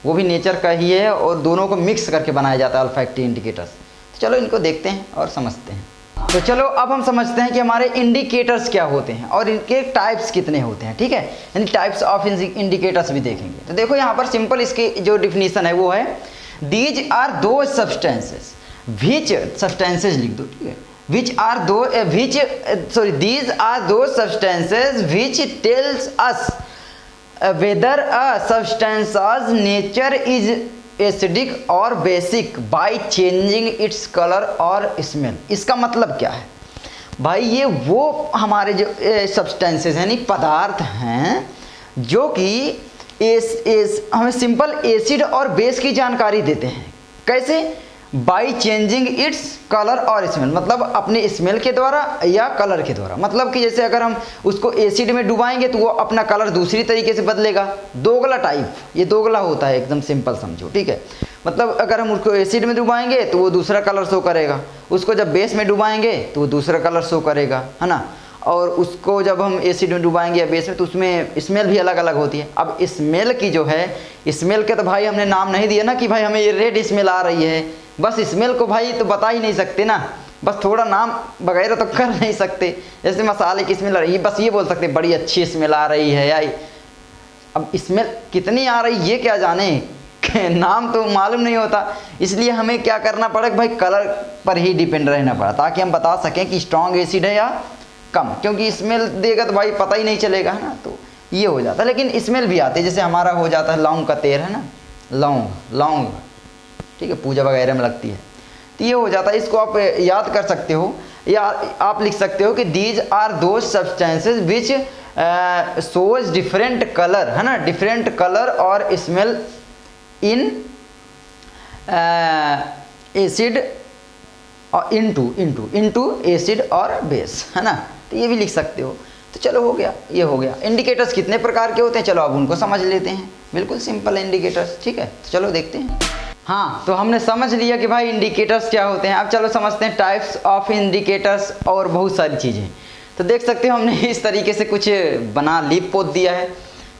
वो भी नेचर का ही है और दोनों को मिक्स करके बनाया जाता है ऑल्फैक्टरी इंडिकेटर्स। तो चलो इनको देखते हैं और समझते हैं। तो चलो अब हम समझते हैं कि हमारे इंडिकेटर्स क्या होते हैं और इनके टाइप्स कितने होते हैं, ठीक है, यानी टाइप्स ऑफ इंडिकेटर्स भी देखेंगे। तो देखो यहाँ पर सिंपल इसकी जो डिफिनीशन है वो है, दीज आर दो सब्सटेंसेस विच, सब्सटेंसेस लिख दो, ठीक है, which are those these are those substances which tells us whether a substance's nature is acidic or basic by changing its color or smell। इसका मतलब क्या है भाई, ये वो हमारे जो सब्सटेंसेस यानी पदार्थ हैं जो कि हमें सिंपल एसिड और बेस की जानकारी देते हैं। कैसे, बाई चेंजिंग इट्स कलर और स्मेल, मतलब अपने स्मेल के द्वारा या कलर के द्वारा। मतलब कि जैसे अगर हम उसको एसिड में डुबाएंगे तो वो अपना कलर दूसरी तरीके से बदलेगा, दोगला टाइप, ये दोगला होता है, एकदम सिंपल समझो, ठीक है। मतलब अगर हम उसको एसिड में डुबाएंगे तो वो दूसरा कलर शो करेगा, उसको जब बेस में डुबाएंगे तो वो दूसरा कलर शो करेगा, है ना। और उसको जब हम एसिड में डुबाएंगे या बेस में तो उसमें स्मेल भी अलग अलग होती है। अब स्मेल की जो है, स्मेल के तो भाई हमने नाम नहीं दिया ना कि भाई हमें ये रेड स्मेल आ रही है, बस स्मेल को भाई तो बता ही नहीं सकते ना, बस थोड़ा नाम वगैरह तो कर नहीं सकते। जैसे मसाले की स्मेल आ रही है, बस ये बोल सकते बड़ी अच्छी स्मेल आ रही है यार। अब स्मेल कितनी आ रही ये क्या जाने, नाम तो मालूम नहीं होता, इसलिए हमें क्या करना पड़ेगा भाई, कलर पर ही डिपेंड रहना पड़ा, ताकि हम बता सकें कि स्ट्रॉन्ग एसिड है या कम, क्योंकि स्मेल देगा तो भाई पता ही नहीं चलेगा, है ना। तो ये हो जाता है, लेकिन स्मेल भी आती है, जैसे हमारा हो जाता है लौंग का तेल, है ना, लौंग, ठीक है, पूजा वगैरह में लगती है, तो ये हो जाता है। इसको आप याद कर सकते हो या आप लिख सकते हो कि these are those substances which shows different colour, है ना, डिफरेंट कलर और स्मेल इन एसिड और इनटू एसिड और बेस, है ना। तो ये भी लिख सकते हो। तो चलो हो गया, ये हो गया। इंडिकेटर्स कितने प्रकार के होते हैं, चलो अब उनको समझ लेते हैं। बिल्कुल सिंपल है इंडिकेटर्स, ठीक है, तो चलो देखते हैं। हाँ, तो हमने समझ लिया कि भाई इंडिकेटर्स क्या होते हैं। अब चलो समझते हैं टाइप्स ऑफ इंडिकेटर्स और बहुत सारी चीज़ें। तो देख सकते हो हमने इस तरीके से कुछ बना लीप पोत दिया है।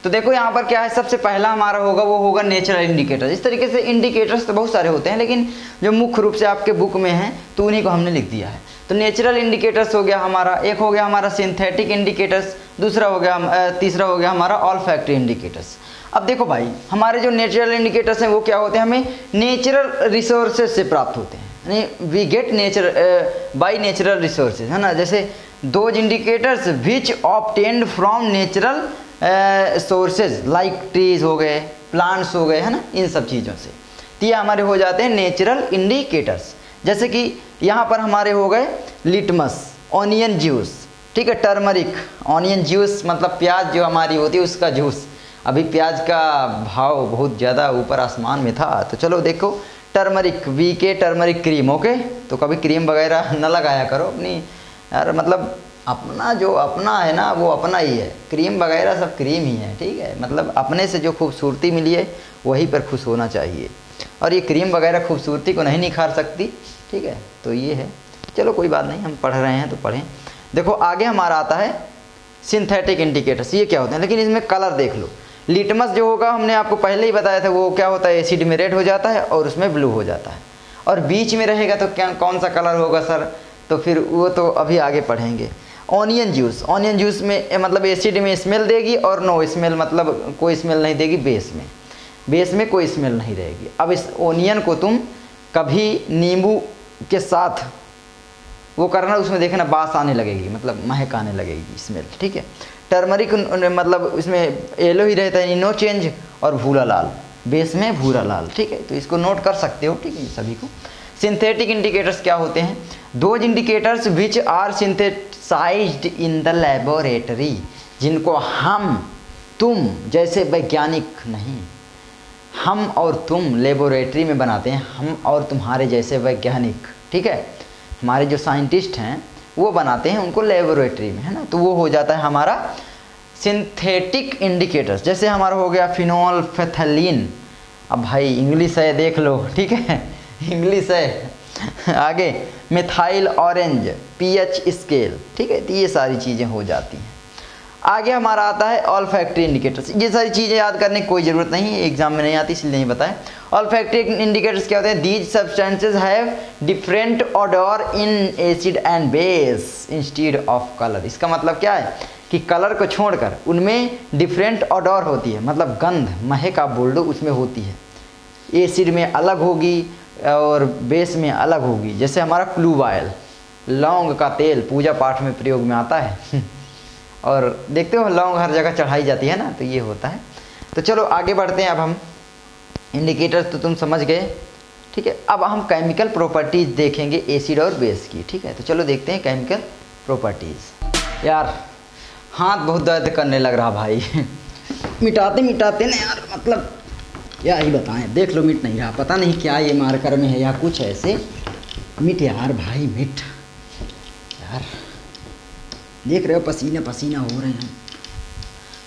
तो देखो यहाँ पर क्या है, सबसे पहला हमारा होगा वो होगा नेचुरल इंडिकेटर। इस तरीके से इंडिकेटर्स तो बहुत सारे होते हैं, लेकिन जो मुख्य रूप से आपके बुक में हैं तो उन्हीं को हमने लिख दिया है। तो नेचुरल इंडिकेटर्स हो गया हमारा, एक हो गया हमारा सिंथेटिक इंडिकेटर्स, दूसरा हो गया, तीसरा हो गया हमारा ऑल्फैक्टरी इंडिकेटर्स। अब देखो भाई, हमारे जो नेचुरल इंडिकेटर्स हैं वो क्या होते हैं, हमें नेचुरल रिसोर्सेज से प्राप्त होते हैं, यानी we get by natural resources, है ना। जैसे those indicators which obtained from natural sources like trees हो गए, प्लांट्स हो गए, है ना, इन सब चीज़ों से। तो ये हमारे हो जाते हैं नेचुरल इंडिकेटर्स। जैसे कि यहाँ पर हमारे हो गए लिटमस, ऑनियन जूस, ठीक है, टर्मरिक, ऑनियन जूस मतलब प्याज जो हमारी होती है उसका जूस। अभी प्याज का भाव बहुत ज़्यादा ऊपर आसमान में था, तो चलो देखो टर्मरिक, वी के टर्मरिक क्रीम, ओके। तो कभी क्रीम वगैरह न लगाया करो अपनी यार, मतलब अपना जो अपना है ना वो अपना ही है, क्रीम वगैरह सब क्रीम ही है, ठीक है। मतलब अपने से जो खूबसूरती मिली है वहीं पर खुश होना चाहिए। और ये क्रीम वगैरह खूबसूरती को नहीं निखार सकती, ठीक है। तो ये है, चलो कोई बात नहीं, हम पढ़ रहे हैं तो पढ़ें। देखो आगे हमारा आता है सिंथेटिक इंडिकेटर्स। ये क्या होते हैं, लेकिन इसमें कलर देख लो। लिटमस जो होगा हमने आपको पहले ही बताया था, वो क्या होता है, एसिड में रेड हो जाता है और उसमें ब्लू हो जाता है। और बीच में रहेगा तो क्या कौन सा कलर होगा सर, तो फिर वो तो अभी आगे पढ़ेंगे। ऑनियन जूस, ऑनियन जूस में मतलब एसिड में स्मेल देगी और नो स्मेल मतलब कोई स्मेल नहीं देगी बेस में कोई स्मेल नहीं रहेगी। अब इस ओनियन को तुम कभी नींबू के साथ वो करना, उसमें देखना बास आने लगेगी, मतलब महक आने लगेगी स्मेल, ठीक है। टर्मरिक मतलब उसमें येलो ही रहता है, नो चेंज, और भूरा लाल, बेस में भूरा लाल, ठीक है। तो इसको नोट कर सकते हो, ठीक है सभी को। सिंथेटिक इंडिकेटर्स क्या होते हैं, those indicators which are synthesized in the laboratory, जिनको हम तुम जैसे वैज्ञानिक नहीं, हम और तुम लेबोरेटरी में बनाते हैं, हम और तुम्हारे जैसे वैज्ञानिक, ठीक है, हमारे जो साइंटिस्ट हैं वो बनाते हैं उनको लेबोरेटरी में, है ना। तो वो हो जाता है हमारा सिंथेटिक इंडिकेटर्स। जैसे हमारा हो गया फिनोल फेथलीन, अब भाई इंग्लिश है देख लो, ठीक है, इंग्लिश है। आगे मिथाइल ऑरेंज, पीएच स्केल, ठीक है। तो ये सारी चीज़ें हो जाती हैं। आगे हमारा आता है ऑल्फैक्टरी इंडिकेटर्स। ये सारी चीज़ें याद करने की कोई ज़रूरत नहीं है, एग्जाम में नहीं आती इसलिए नहीं बताएं। ऑल्फैक्टरी इंडिकेटर्स क्या होते हैं, these substances have different order in acid and base instead of colour. इसका मतलब क्या है कि कलर को छोड़कर उनमें डिफरेंट ऑडर होती है, मतलब गंध, महक आप बोल दो, उसमें होती है। एसिड में अलग होगी और बेस में अलग होगी। जैसे हमारा क्लूव ऑयल, लौंग का तेल पूजा पाठ में प्रयोग में आता है और देखते हो लौंग हर जगह चढ़ाई जाती है ना, तो ये होता है। तो चलो आगे बढ़ते हैं। अब हम इंडिकेटर्स तो तुम समझ गए, ठीक है। अब हम केमिकल प्रॉपर्टीज़ देखेंगे एसिड और बेस की, ठीक है। तो चलो देखते हैं केमिकल प्रॉपर्टीज़। यार हाथ बहुत दर्द करने लग रहा भाई मिटाते मिटाते ना यार, मतलब क्या ही बताएं, देख लो मिट नहीं रहा, पता नहीं क्या ये मार्कर में है या कुछ ऐसे। मिट यार भाई मिट यार, देख रहे हो पसीना पसीना हो रहे हैं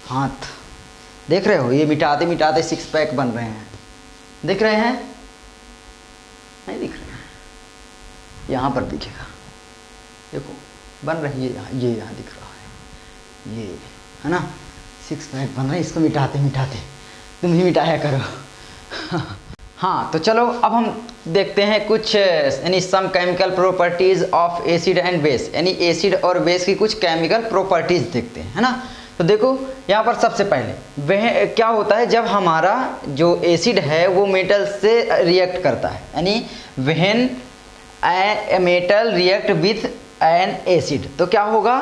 हाथ, देख रहे हो, ये मिटाते मिटाते 6 पैक बन रहे हैं, दिख रहे हैं, नहीं दिख रहे हैं, यहाँ पर दिखेगा, देखो बन रही है यहाँ, ये यहाँ दिख रहा है, ये है ना, 6 पैक बन रहे हैं। इसको मिटाते मिटाते तुम ही मिटाया करो हाँ तो चलो अब हम देखते हैं कुछ यानी some chemical properties of acid and base, यानी एसिड और बेस की कुछ केमिकल प्रॉपर्टीज़ देखते हैं, है ना। तो देखो यहाँ पर सबसे पहले वह क्या होता है, जब हमारा जो एसिड है वो मेटल से रिएक्ट करता है, यानी when a metal react with an acid, तो क्या होगा,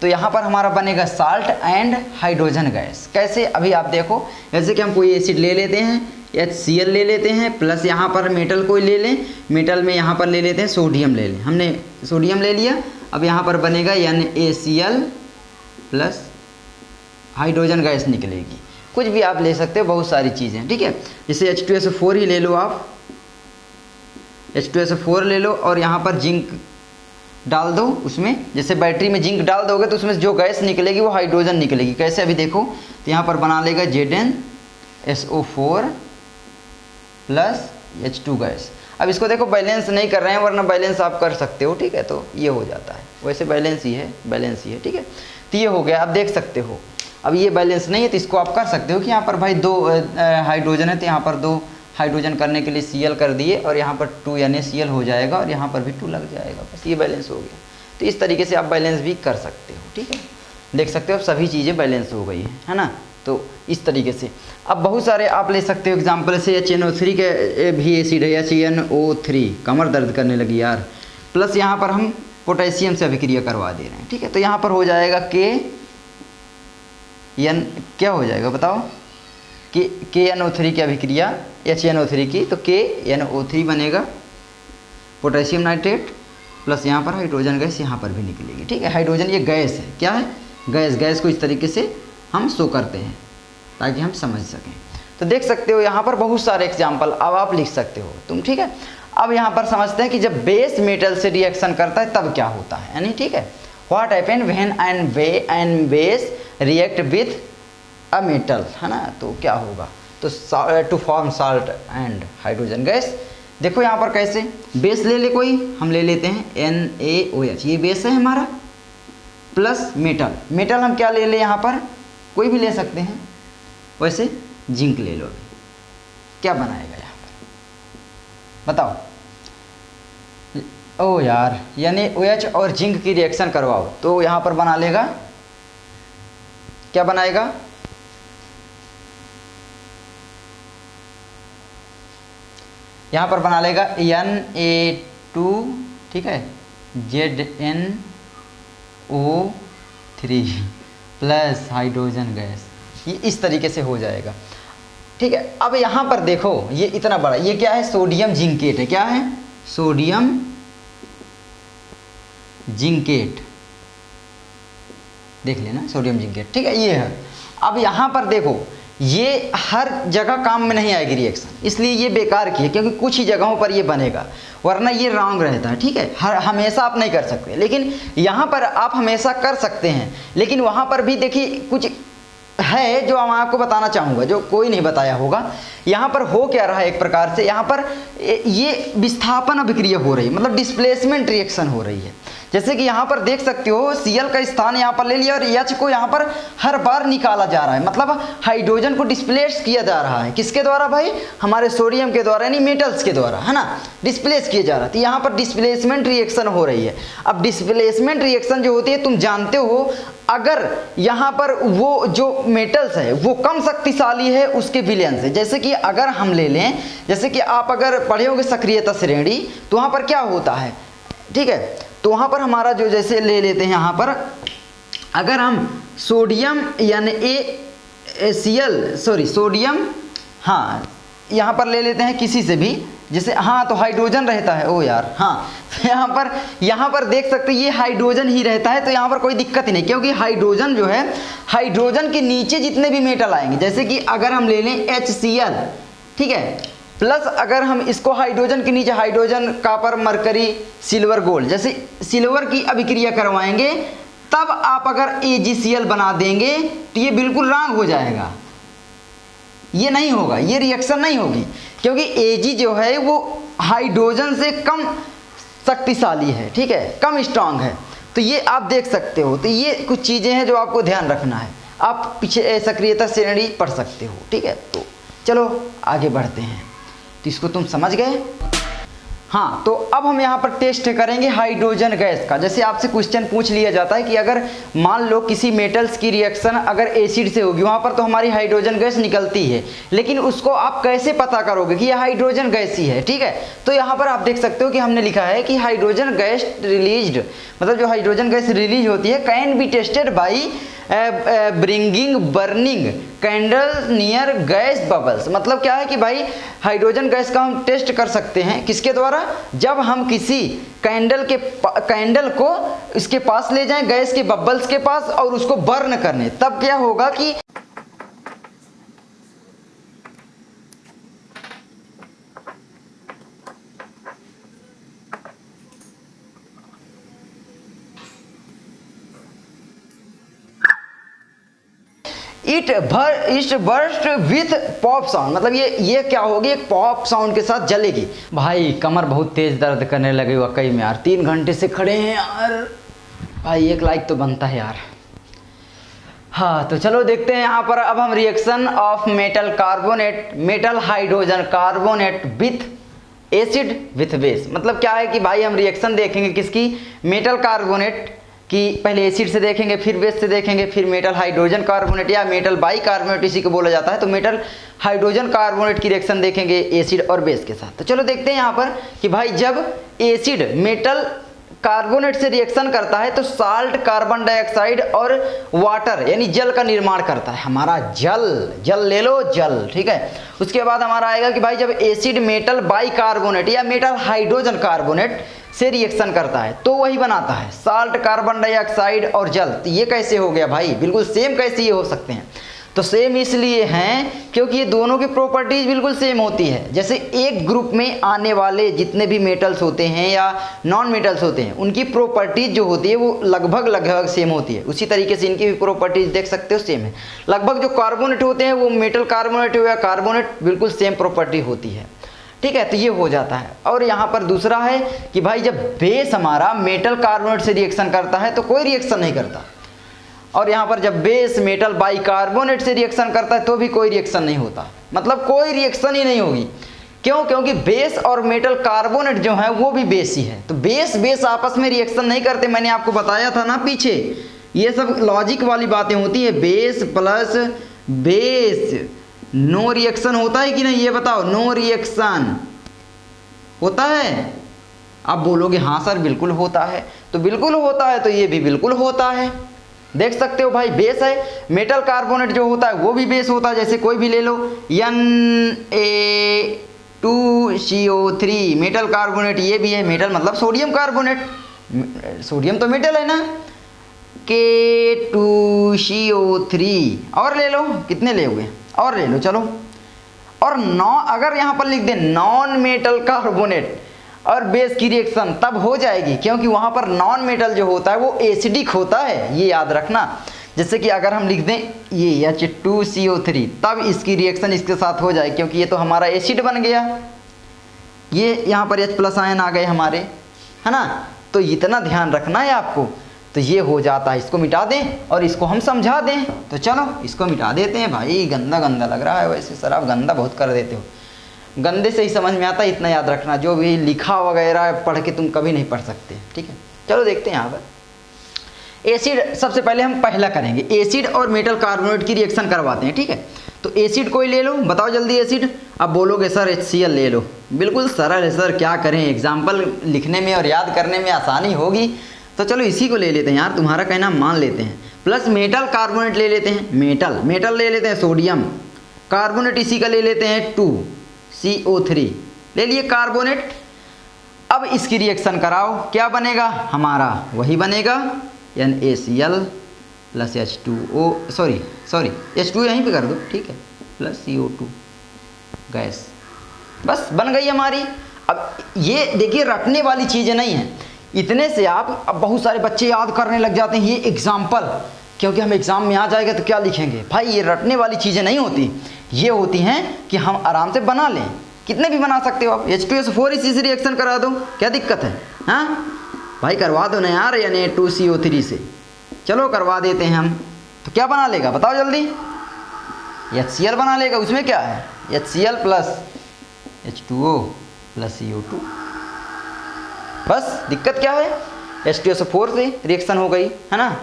तो यहाँ पर हमारा बनेगा साल्ट एंड हाइड्रोजन गैस। कैसे, अभी आप देखो, जैसे कि हम कोई एसिड ले लेते हैं, HCl ले लेते हैं, प्लस यहाँ पर मेटल कोई ले लें, मेटल में यहाँ पर ले लेते हैं सोडियम ले लें, हमने सोडियम ले लिया, अब यहाँ पर बनेगा NaCl प्लस हाइड्रोजन गैस निकलेगी। कुछ भी आप ले सकते हो, बहुत सारी चीज़ें, ठीक है। जैसे H2SO4 ही ले लो आप, H2SO4 ले लो और यहाँ पर जिंक डाल दो उसमें, जैसे बैटरी में जिंक डाल दोगे तो उसमें जो गैस निकलेगी वो हाइड्रोजन निकलेगी। कैसे, अभी देखो, तो यहाँ पर बना लेगा ZnSO4 प्लस H2 गैस। अब इसको देखो बैलेंस नहीं कर रहे हैं, वरना बैलेंस आप कर सकते हो, ठीक है। तो ये हो जाता है, वैसे बैलेंस ही है, ठीक है। तो ये हो गया, आप देख सकते हो। अब ये बैलेंस नहीं है तो इसको आप कर सकते हो कि यहाँ पर भाई 2 हाइड्रोजन है तो यहाँ पर 2 हाइड्रोजन करने के लिए Cl कर दिए और यहाँ पर 2 NaCl हो जाएगा और यहाँ पर भी 2 लग जाएगा, बस ये बैलेंस हो गया। तो इस तरीके से आप बैलेंस भी कर सकते हो, ठीक है। देख सकते हो अब सभी चीज़ें बैलेंस हो गई है ना। तो इस तरीके से अब बहुत सारे आप ले सकते हो एग्जाम्पल से, HNO3 के भी एसिड है, HNO3, कमर दर्द करने लगी यार, प्लस यहाँ पर हम पोटेशियम से अभिक्रिया करवा दे रहे हैं, ठीक है। तो यहाँ पर हो जाएगा KN, क्या हो जाएगा बताओ, KNO3 की अभिक्रिया HNO3 की, तो KNO3 बनेगा पोटेशियम नाइट्रेट प्लस यहाँ पर हाइड्रोजन गैस यहाँ पर भी निकलेगी, ठीक है। हाइड्रोजन ये गैस है, क्या है, गैस को इस तरीके से हम शो करते हैं ताकि हम समझ सकें। तो देख सकते हो यहाँ पर बहुत सारे एग्जाम्पल अब आप लिख सकते हो तुम, ठीक है। अब यहाँ पर समझते हैं कि जब बेस मेटल से रिएक्शन करता है तब क्या होता है, यानी ठीक है, what happen when an base react with a metal, है ना। तो क्या होगा, तो तो to form salt and hydrogen gas. देखो यहाँ पर कैसे, बेस ले ले कोई, हम ले लेते हैं NaOH, ये बेस है हमारा, प्लस मेटल। मेटल हम क्या ले ले यहाँ पर, कोई भी ले सकते हैं, वैसे जिंक ले लो। क्या बनाएगा यहाँ पर बताओ। ओ यार, यानी OH और जिंक की रिएक्शन करवाओ तो यहाँ पर बना लेगा, क्या बनाएगा, यहाँ पर बना लेगा Na2, ठीक है, ZnO3 प्लस हाइड्रोजन गैस, ये इस तरीके से हो जाएगा। ठीक है, अब यहाँ पर देखो ये इतना बड़ा, ये क्या है, सोडियम जिंकेट है, क्या है, सोडियम जिंकेट, देख लेना सोडियम जिंकेट, ठीक है, ये है। अब यहाँ पर देखो ये हर जगह काम में नहीं आएगी रिएक्शन, इसलिए ये बेकार की है, क्योंकि कुछ ही जगहों पर ये बनेगा, वरना ये रॉन्ग रहता है। ठीक है, हर हमेशा आप नहीं कर सकते, लेकिन यहाँ पर आप हमेशा कर सकते हैं। लेकिन वहाँ पर भी देखिए कुछ है जो मैं आपको बताना चाहूँगा, जो कोई नहीं बताया होगा। यहाँ पर हो क्या रहा है, एक प्रकार से यहाँ पर ये विस्थापन अभिक्रिया हो रही है, मतलब डिस्प्लेसमेंट रिएक्शन हो रही है। जैसे कि यहाँ पर देख सकते हो Cl का स्थान यहाँ पर ले लिया और H को यहाँ पर हर बार निकाला जा रहा है, मतलब हाइड्रोजन को डिस्प्लेस किया जा रहा है। किसके द्वारा भाई, हमारे सोडियम के द्वारा, यानी मेटल्स के द्वारा, है ना, डिस्प्लेस किया जा रहा है। तो यहाँ पर डिस्प्लेसमेंट रिएक्शन हो रही है। अब डिस्प्लेसमेंट रिएक्शन जो होती है, तुम जानते हो, अगर यहाँ पर वो जो मेटल्स है वो कम शक्तिशाली है उसके विलयन से। जैसे कि अगर हम ले लें, जैसे कि आप अगर पढ़े होंगे सक्रियता श्रेणी, तो वहाँ पर क्या होता है, ठीक है, तो वहाँ पर हमारा जो, जैसे ले लेते हैं यहाँ पर, अगर हम सोडियम यानी सोडियम, हाँ, यहाँ पर ले लेते हैं किसी से भी, जैसे, हाँ, तो हाइड्रोजन रहता है, ओ यार, हाँ, तो यहाँ पर देख सकते हैं ये हाइड्रोजन ही रहता है, तो यहाँ पर कोई दिक्कत ही नहीं, क्योंकि हाइड्रोजन जो है, हाइड्रोजन के नीचे जितने भी मेटल आएंगे, जैसे कि अगर हम ले लें HCl, ठीक है, प्लस अगर हम इसको हाइड्रोजन के नीचे hydrogen, copper, mercury, silver, gold, जैसे सिल्वर की अभिक्रिया करवाएंगे, तब आप अगर AgCl बना देंगे तो ये बिल्कुल रॉन्ग हो जाएगा, ये नहीं होगा, ये रिएक्शन नहीं होगी, क्योंकि Ag जो है वो हाइड्रोजन से कम शक्तिशाली है, ठीक है, कम स्ट्रांग है। तो ये आप देख सकते हो। तो ये कुछ चीज़ें हैं जो आपको ध्यान रखना है, आप पीछे सक्रियता श्रेणी पढ़ सकते हो। ठीक है, तो चलो आगे बढ़ते हैं। तो इसको तुम समझ गए। हाँ, तो अब हम यहाँ पर टेस्ट करेंगे हाइड्रोजन गैस का। जैसे आपसे क्वेश्चन पूछ लिया जाता है कि अगर मान लो किसी मेटल्स की रिएक्शन अगर एसिड से होगी, वहाँ पर तो हमारी हाइड्रोजन गैस निकलती है, लेकिन उसको आप कैसे पता करोगे कि यह हाइड्रोजन गैस ही है। ठीक है, तो यहाँ पर आप देख सकते हो कि हमने लिखा है कि हाइड्रोजन गैस रिलीज्ड, मतलब जो हाइड्रोजन गैस रिलीज होती है, can be tested by bringing burning candle near gas bubbles. मतलब क्या है कि भाई हाइड्रोजन गैस का हम टेस्ट कर सकते हैं किसके द्वारा, जब हम किसी कैंडल को इसके पास ले जाएं, गैस के बबल्स के पास, और उसको बर्न करने, तब क्या होगा कि it burst with pop sound. मतलब ये क्या होगी, एक पॉप साउंड के साथ जलेगी। भाई कमर बहुत तेज दर्द करने लगे वाकई में यार, 3 घंटे से खड़े हैं यार। भाई 1 लाइक तो बनता है यार। हाँ, तो चलो देखते हैं यहाँ पर। अब हम reaction of metal carbonate, metal hydrogen carbonate with acid with base. मतलब क्या है कि भाई हम रिएक्शन देखेंगे किसकी, मेटल कार्बोनेट कि पहले एसिड से देखेंगे, फिर बेस से देखेंगे, फिर मेटल हाइड्रोजन कार्बोनेट या मेटल बाइकार्बोनेट इसी को बोला जाता है। तो मेटल हाइड्रोजन कार्बोनेट की रिएक्शन देखेंगे एसिड और बेस के साथ। तो चलो देखते हैं यहाँ पर कि भाई जब एसिड मेटल कार्बोनेट से रिएक्शन करता है तो साल्ट, कार्बन डाइऑक्साइड और वाटर यानी जल का निर्माण करता है। हमारा जल ले लो, जल। ठीक है, उसके बाद हमारा आएगा कि भाई जब एसिड मेटल बाइकार्बोनेट या मेटल हाइड्रोजन कार्बोनेट से रिएक्शन करता है तो वही बनाता है साल्ट, कार्बन डाइऑक्साइड और जल। तो ये कैसे हो गया भाई, बिल्कुल सेम कैसे ये हो सकते हैं। तो सेम इसलिए हैं क्योंकि ये दोनों की प्रॉपर्टीज बिल्कुल सेम होती है। जैसे एक ग्रुप में आने वाले जितने भी मेटल्स होते हैं या नॉन मेटल्स होते हैं उनकी प्रॉपर्टीज जो होती है वो लगभग सेम होती है, उसी तरीके से इनकी भी प्रॉपर्टीज देख सकते हो सेम है। लगभग जो कार्बोनेट होते हैं वो मेटल कार्बोनेट हो या कार्बोनेट बिल्कुल सेम प्रॉपर्टी होती है, ठीक है। तो ये हो जाता है। और यहाँ पर दूसरा है कि भाई जब बेस हमारा मेटल कार्बोनेट से रिएक्शन करता है तो कोई रिएक्शन नहीं करता, और यहाँ पर जब बेस मेटल बाइकार्बोनेट से रिएक्शन करता है तो भी कोई रिएक्शन नहीं होता, मतलब कोई रिएक्शन ही नहीं होगी। क्यों? क्योंकि बेस और मेटल कार्बोनेट जो है वो भी बेस ही है, तो बेस आपस में रिएक्शन नहीं करते। मैंने आपको बताया था ना पीछे, ये सब लॉजिक वाली बातें होती है। Base plus base no reaction होता है कि नहीं, ये बताओ। नो रिएक्शन होता है? आप बोलोगे हाँ सर बिल्कुल होता है, तो बिल्कुल होता है तो ये भी बिल्कुल होता है। देख सकते हो भाई, बेस है। मेटल कार्बोनेट जो होता है वो भी बेस होता है, जैसे कोई भी ले लो Na2CO3 मेटल कार्बोनेट, ये भी है। मेटल मतलब सोडियम कार्बोनेट, सोडियम तो मेटल है ना। K2CO3 और ले लो, कितने ले हुए और ले लो चलो। और अगर यहाँ पर लिख दें नॉन मेटल कार्बोनेट और बेस की रिएक्शन, तब हो जाएगी, क्योंकि वहाँ पर नॉन मेटल जो होता है वो एसिडिक होता है, ये याद रखना। जैसे कि अगर हम लिख दें ये H2CO3, तब इसकी रिएक्शन इसके साथ हो जाए, क्योंकि ये तो हमारा एसिड बन गया। ये यहाँ पर H+ आयन आ गए हमारे, है ना। तो इतना ध्यान रखना है आपको। तो ये हो जाता है, इसको मिटा दें और इसको हम समझा दें। तो चलो इसको मिटा देते हैं। भाई गंदा गंदा लग रहा है, वैसे सर आप गंदा बहुत कर देते हो। गंदे से ही समझ में आता है, इतना याद रखना। जो भी लिखा वगैरह पढ़ के तुम कभी नहीं पढ़ सकते, ठीक है। चलो देखते हैं यहाँ पर एसिड। सबसे पहले हम पहला करेंगे, एसिड और मेटल कार्बोनेट की रिएक्शन करवाते हैं, ठीक है। तो एसिड कोई ले लो, बताओ जल्दी एसिड। अब बोलोगे सर HCl ले लो, बिल्कुल सरल है सर, क्या करें, एग्जाम्पल लिखने में और याद करने में आसानी होगी, तो चलो इसी को ले लेते हैं यार, तुम्हारा कहना मान लेते हैं। प्लस मेटल कार्बोनेट ले लेते हैं, मेटल ले लेते हैं सोडियम कार्बोनेट, इसी का ले लेते हैं 2CO3 ले लिए कार्बोनेट। अब इसकी रिएक्शन कराओ, क्या बनेगा हमारा, वही बनेगा NaCl plus H2O, sorry H2 यहीं पे कर दो, ठीक है, प्लस CO2 गैस, बस बन गई हमारी। अब ये देखिए रटने वाली चीज़ें नहीं है, इतने से आप, अब बहुत सारे बच्चे याद करने लग जाते हैं ये एग्जाम्पल, क्योंकि हम एग्जाम में आ जाएगा तो क्या लिखेंगे। भाई ये रटने वाली चीज़ें नहीं होती, ये होती हैं कि हम आराम से बना लें। कितने भी बना सकते हो आप, H2SO4 इसी से रिएक्शन करा दो, क्या दिक्कत है, हाँ भाई करवा दो ना यार, Na2CO3 से, चलो करवा देते हैं हम। तो क्या बना लेगा बताओ जल्दी, HCl बना लेगा। उसमें क्या है, HCl plus H2O plus CO2, बस दिक्कत क्या है, H2SO4 से रिएक्शन हो गई, है ना।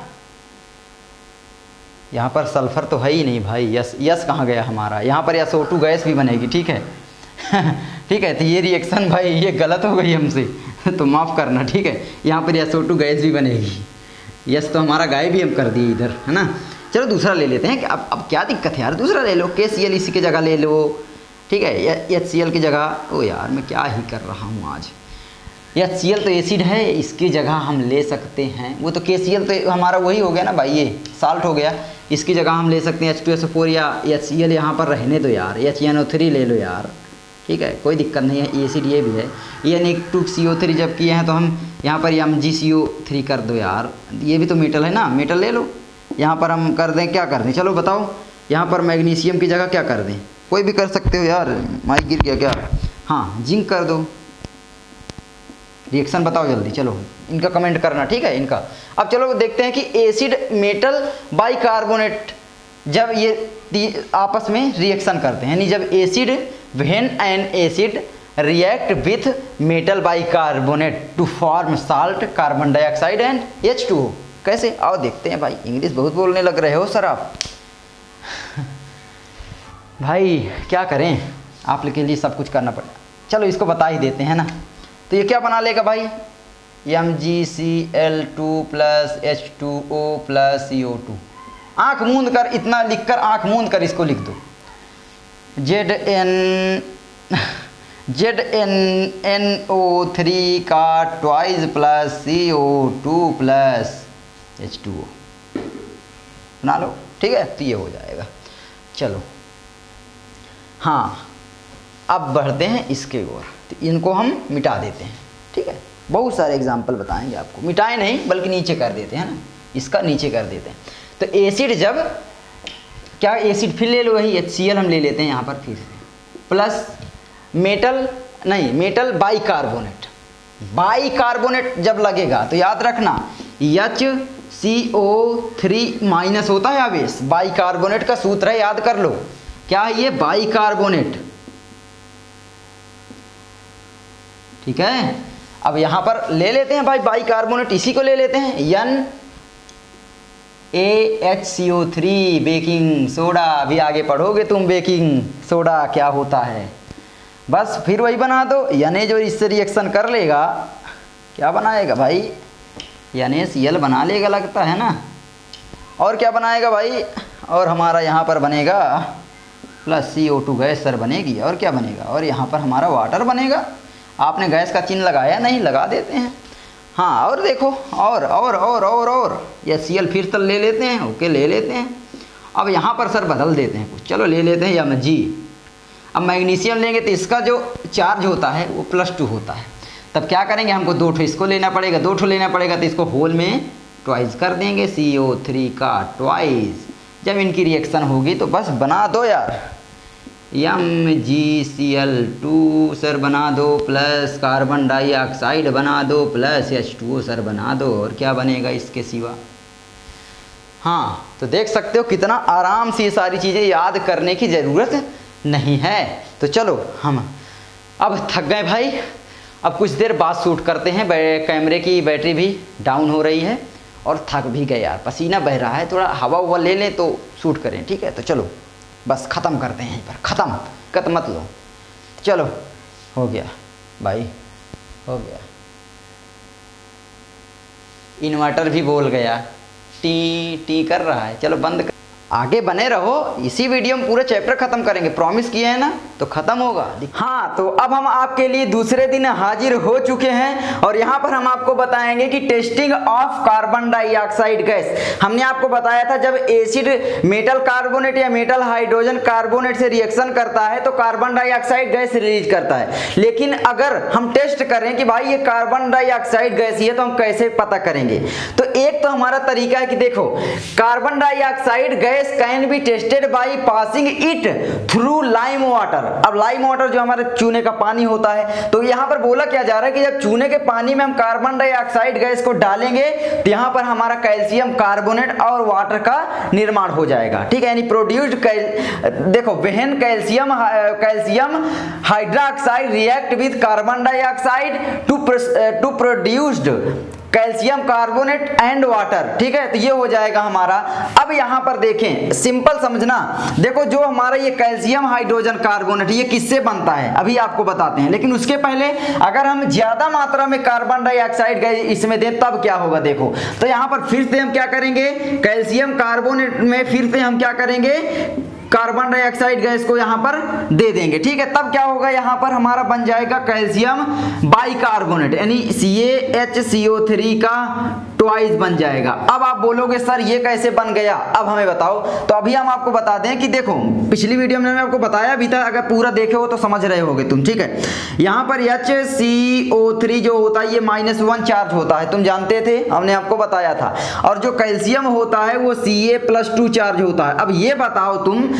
यहाँ पर सल्फर तो है ही नहीं भाई, यस कहाँ गया हमारा, यहाँ पर SO2 गैस भी बनेगी, ठीक है ठीक है। तो ये रिएक्शन भाई ये गलत हो गई हमसे तो माफ़ करना, ठीक है। यहाँ पर SO2 गैस भी बनेगी, यस तो हमारा गायब भी हम कर दिए इधर, है ना। चलो दूसरा ले लेते हैं कि अब क्या दिक्कत है यार, दूसरा ले लो, KCl इसी की जगह ले लो, ठीक है। HCl की जगह, ओ यार मैं क्या ही कर रहा हूँ आज, HCl तो एसिड है, इसकी जगह हम ले सकते हैं, वो तो KCl तो हमारा वही हो गया ना भाई, ये साल्ट हो गया, इसकी जगह हम ले सकते हैं H2SO4 या HCl यहाँ पर रहने दो यार, HNO3 ले लो यार, ठीक है, कोई दिक्कत नहीं है, एसिड ये भी है। Na2CO3 जब किए हैं तो हम यहाँ पर MgCO3 कर दो यार, ये भी तो मेटल है ना, मेटल ले लो। यहाँ पर हम कर दें, क्या कर दें, चलो बताओ, यहाँ पर मैग्नीशियम की जगह क्या कर दें, कोई भी कर सकते हो यार, माइक गिर गया क्या, हाँ जिंक कर दो। रिएक्शन बताओ जल्दी, चलो इनका कमेंट करना, ठीक है इनका। अब चलो देखते हैं कि एसिड मेटल बाइकार्बोनेट जब ये आपस में रिएक्शन करते हैं, यानी जब acid when an acid react with metal bicarbonate to form salt carbon dioxide and H2O, कैसे, आओ देखते हैं। भाई इंग्लिश बहुत बोलने लग रहे हो सर आप भाई क्या करें, आप के लिए सब कुछ करना पड़ेगा। चलो इसको बता ही देते हैं ना। तो ये क्या बना लेगा भाई, MgCl2 plus H2O plus CO2। आँख मूंद कर, इतना लिखकर आँख मूंद कर इसको लिख दो, ZnNO3 का twice plus CO2 plus H2O बना लो, ठीक है। तो ये हो जाएगा। चलो हाँ, अब बढ़ते हैं इसके ओर, तो इनको हम मिटा देते हैं, ठीक है। बहुत सारे एग्जाम्पल बताएंगे आपको, मिटाए नहीं बल्कि नीचे कर देते हैं ना, इसका नीचे कर देते हैं। तो एसिड जब क्या, एसिड फिर ले लो, वही HCl हम ले लेते हैं यहाँ पर फिर से, प्लस मेटल नहीं, मेटल बाइकार्बोनेट, बाइकार्बोनेट जब लगेगा तो याद रखना HCO3 माइनस होता है आवेश, बाइकार्बोनेट का सूत्र है, याद कर लो क्या है ये, बाइकार्बोनेट, ठीक है। अब यहां पर ले लेते हैं भाई बाइकार्बोनेट, इसी को ले लेते हैं NaHCO3, बेकिंग सोडा, अभी आगे पढ़ोगे तुम बेकिंग सोडा क्या होता है, बस फिर वही बना दो। Na जो इससे रिएक्शन कर लेगा क्या बनाएगा भाई, NaCl बना लेगा लगता है ना, और क्या बनाएगा भाई, और हमारा यहाँ पर बनेगा प्लस CO2 गैस सर बनेगी, और क्या बनेगा, और यहाँ पर हमारा वाटर बनेगा। आपने गैस का चिन्ह लगाया नहीं, लगा देते हैं। हाँ और देखो और या Cl फिर तल ले लेते हैं, ओके ले लेते हैं। अब यहाँ पर सर बदल देते हैं कुछ, चलो ले लेते हैं या G। अब मैग्नीशियम लेंगे तो इसका जो चार्ज होता है वो +2 होता है, तब क्या करेंगे, हमको 2 ठो इसको लेना पड़ेगा, 2 ठो लेना पड़ेगा तो इसको होल में ट्वाइस कर देंगे, CO3 का ट्वाइस। जब इनकी रिएक्शन होगी तो बस बना दो यार, MgCl2 सर बना दो, प्लस कार्बन डाइऑक्साइड बना दो, प्लस H2O सर बना दो, और क्या बनेगा इसके सिवा। हाँ तो देख सकते हो कितना आराम से ये सारी चीज़ें याद करने की ज़रूरत नहीं है। तो चलो हम अब थक गए भाई, अब कुछ देर बाद शूट करते हैं, कैमरे की बैटरी भी डाउन हो रही है और थक भी गए यार, पसीना बह रहा है, थोड़ा हवा हुआ ले लें तो शूट करें, ठीक है। तो चलो बस ख़त्म करते हैं यहीं पर, ख़त्म कत मत लो, चलो हो गया भाई, हो गया। इन्वर्टर भी बोल गया, टी टी कर रहा है, चलो बंद कर। आगे बने रहो, इसी वीडियो में पूरे चैप्टर खत्म करेंगे, प्रॉमिस किए हैं ना, तो खत्म होगा। हाँ तो अब हम आपके लिए दूसरे दिन हाजिर हो चुके हैं और यहाँ पर हम आपको बताएंगे कि testing of carbon dioxide gas. हमने आपको बताया था जब एसिड मेटल कार्बोनेट या मेटल हाइड्रोजन कार्बोनेट से रिएक्शन करता है तो कार्बन डाइऑक्साइड गैस रिलीज करता है, लेकिन अगर हम टेस्ट करें कि भाई ये कार्बन डाइऑक्साइड गैस ही है तो हम कैसे पता करेंगे। तो एक तो हमारा तरीका है कि देखो carbon dioxide gas can be tested by passing it through lime water. अब लाइम वाटर जो हमारे चूने का पानी होता है, तो यहाँ पर बोला क्या जा रहा है कि जब चूने के पानी में हम कार्बन डाइऑक्साइड गैस को डालेंगे तो यहाँ पर हमारा कैल्शियम कार्बोनेट और वाटर का निर्माण हो जाएगा, ठीक है। यानी प्रोड्यूस्ड देखो when calcium hydroxide react with carbon dioxide to produced calcium carbonate and water, ठीक है। तो ये हो जाएगा हमारा। अब यहाँ पर देखें, सिंपल समझना, देखो जो हमारा ये कैल्शियम हाइड्रोजन कार्बोनेट ये किससे बनता है अभी आपको बताते हैं, लेकिन उसके पहले अगर हम ज्यादा मात्रा में कार्बन डाइऑक्साइड गैस इसमें दें तब क्या होगा। देखो तो यहाँ पर फिर से हम क्या करेंगे, कैल्शियम कार्बोनेट में फिर से हम क्या करेंगे, कार्बन डाइऑक्साइड गैस को यहाँ पर दे देंगे, ठीक है। तब क्या होगा, यहाँ पर हमारा बन जाएगा कैल्शियम बाइकार्बोनेट यानी CaHCO3 का ट्वाइस बन जाएगा। अब आप बोलोगे सर ये कैसे बन गया, अब हमें बताओ। तो अभी हम आपको बता दें कि देखो पिछली वीडियो में मैंने आपको बताया भी था, अगर पूरा देखे हो तो समझ रहे होगे तुम, ठीक है। यहाँ पर HCO3 जो होता है ये -1 चार्ज होता है, तुम जानते थे, हमने आपको बताया था। और जो कैल्शियम होता है वो Ca+2 चार्ज होता है। अब ये बताओ तुम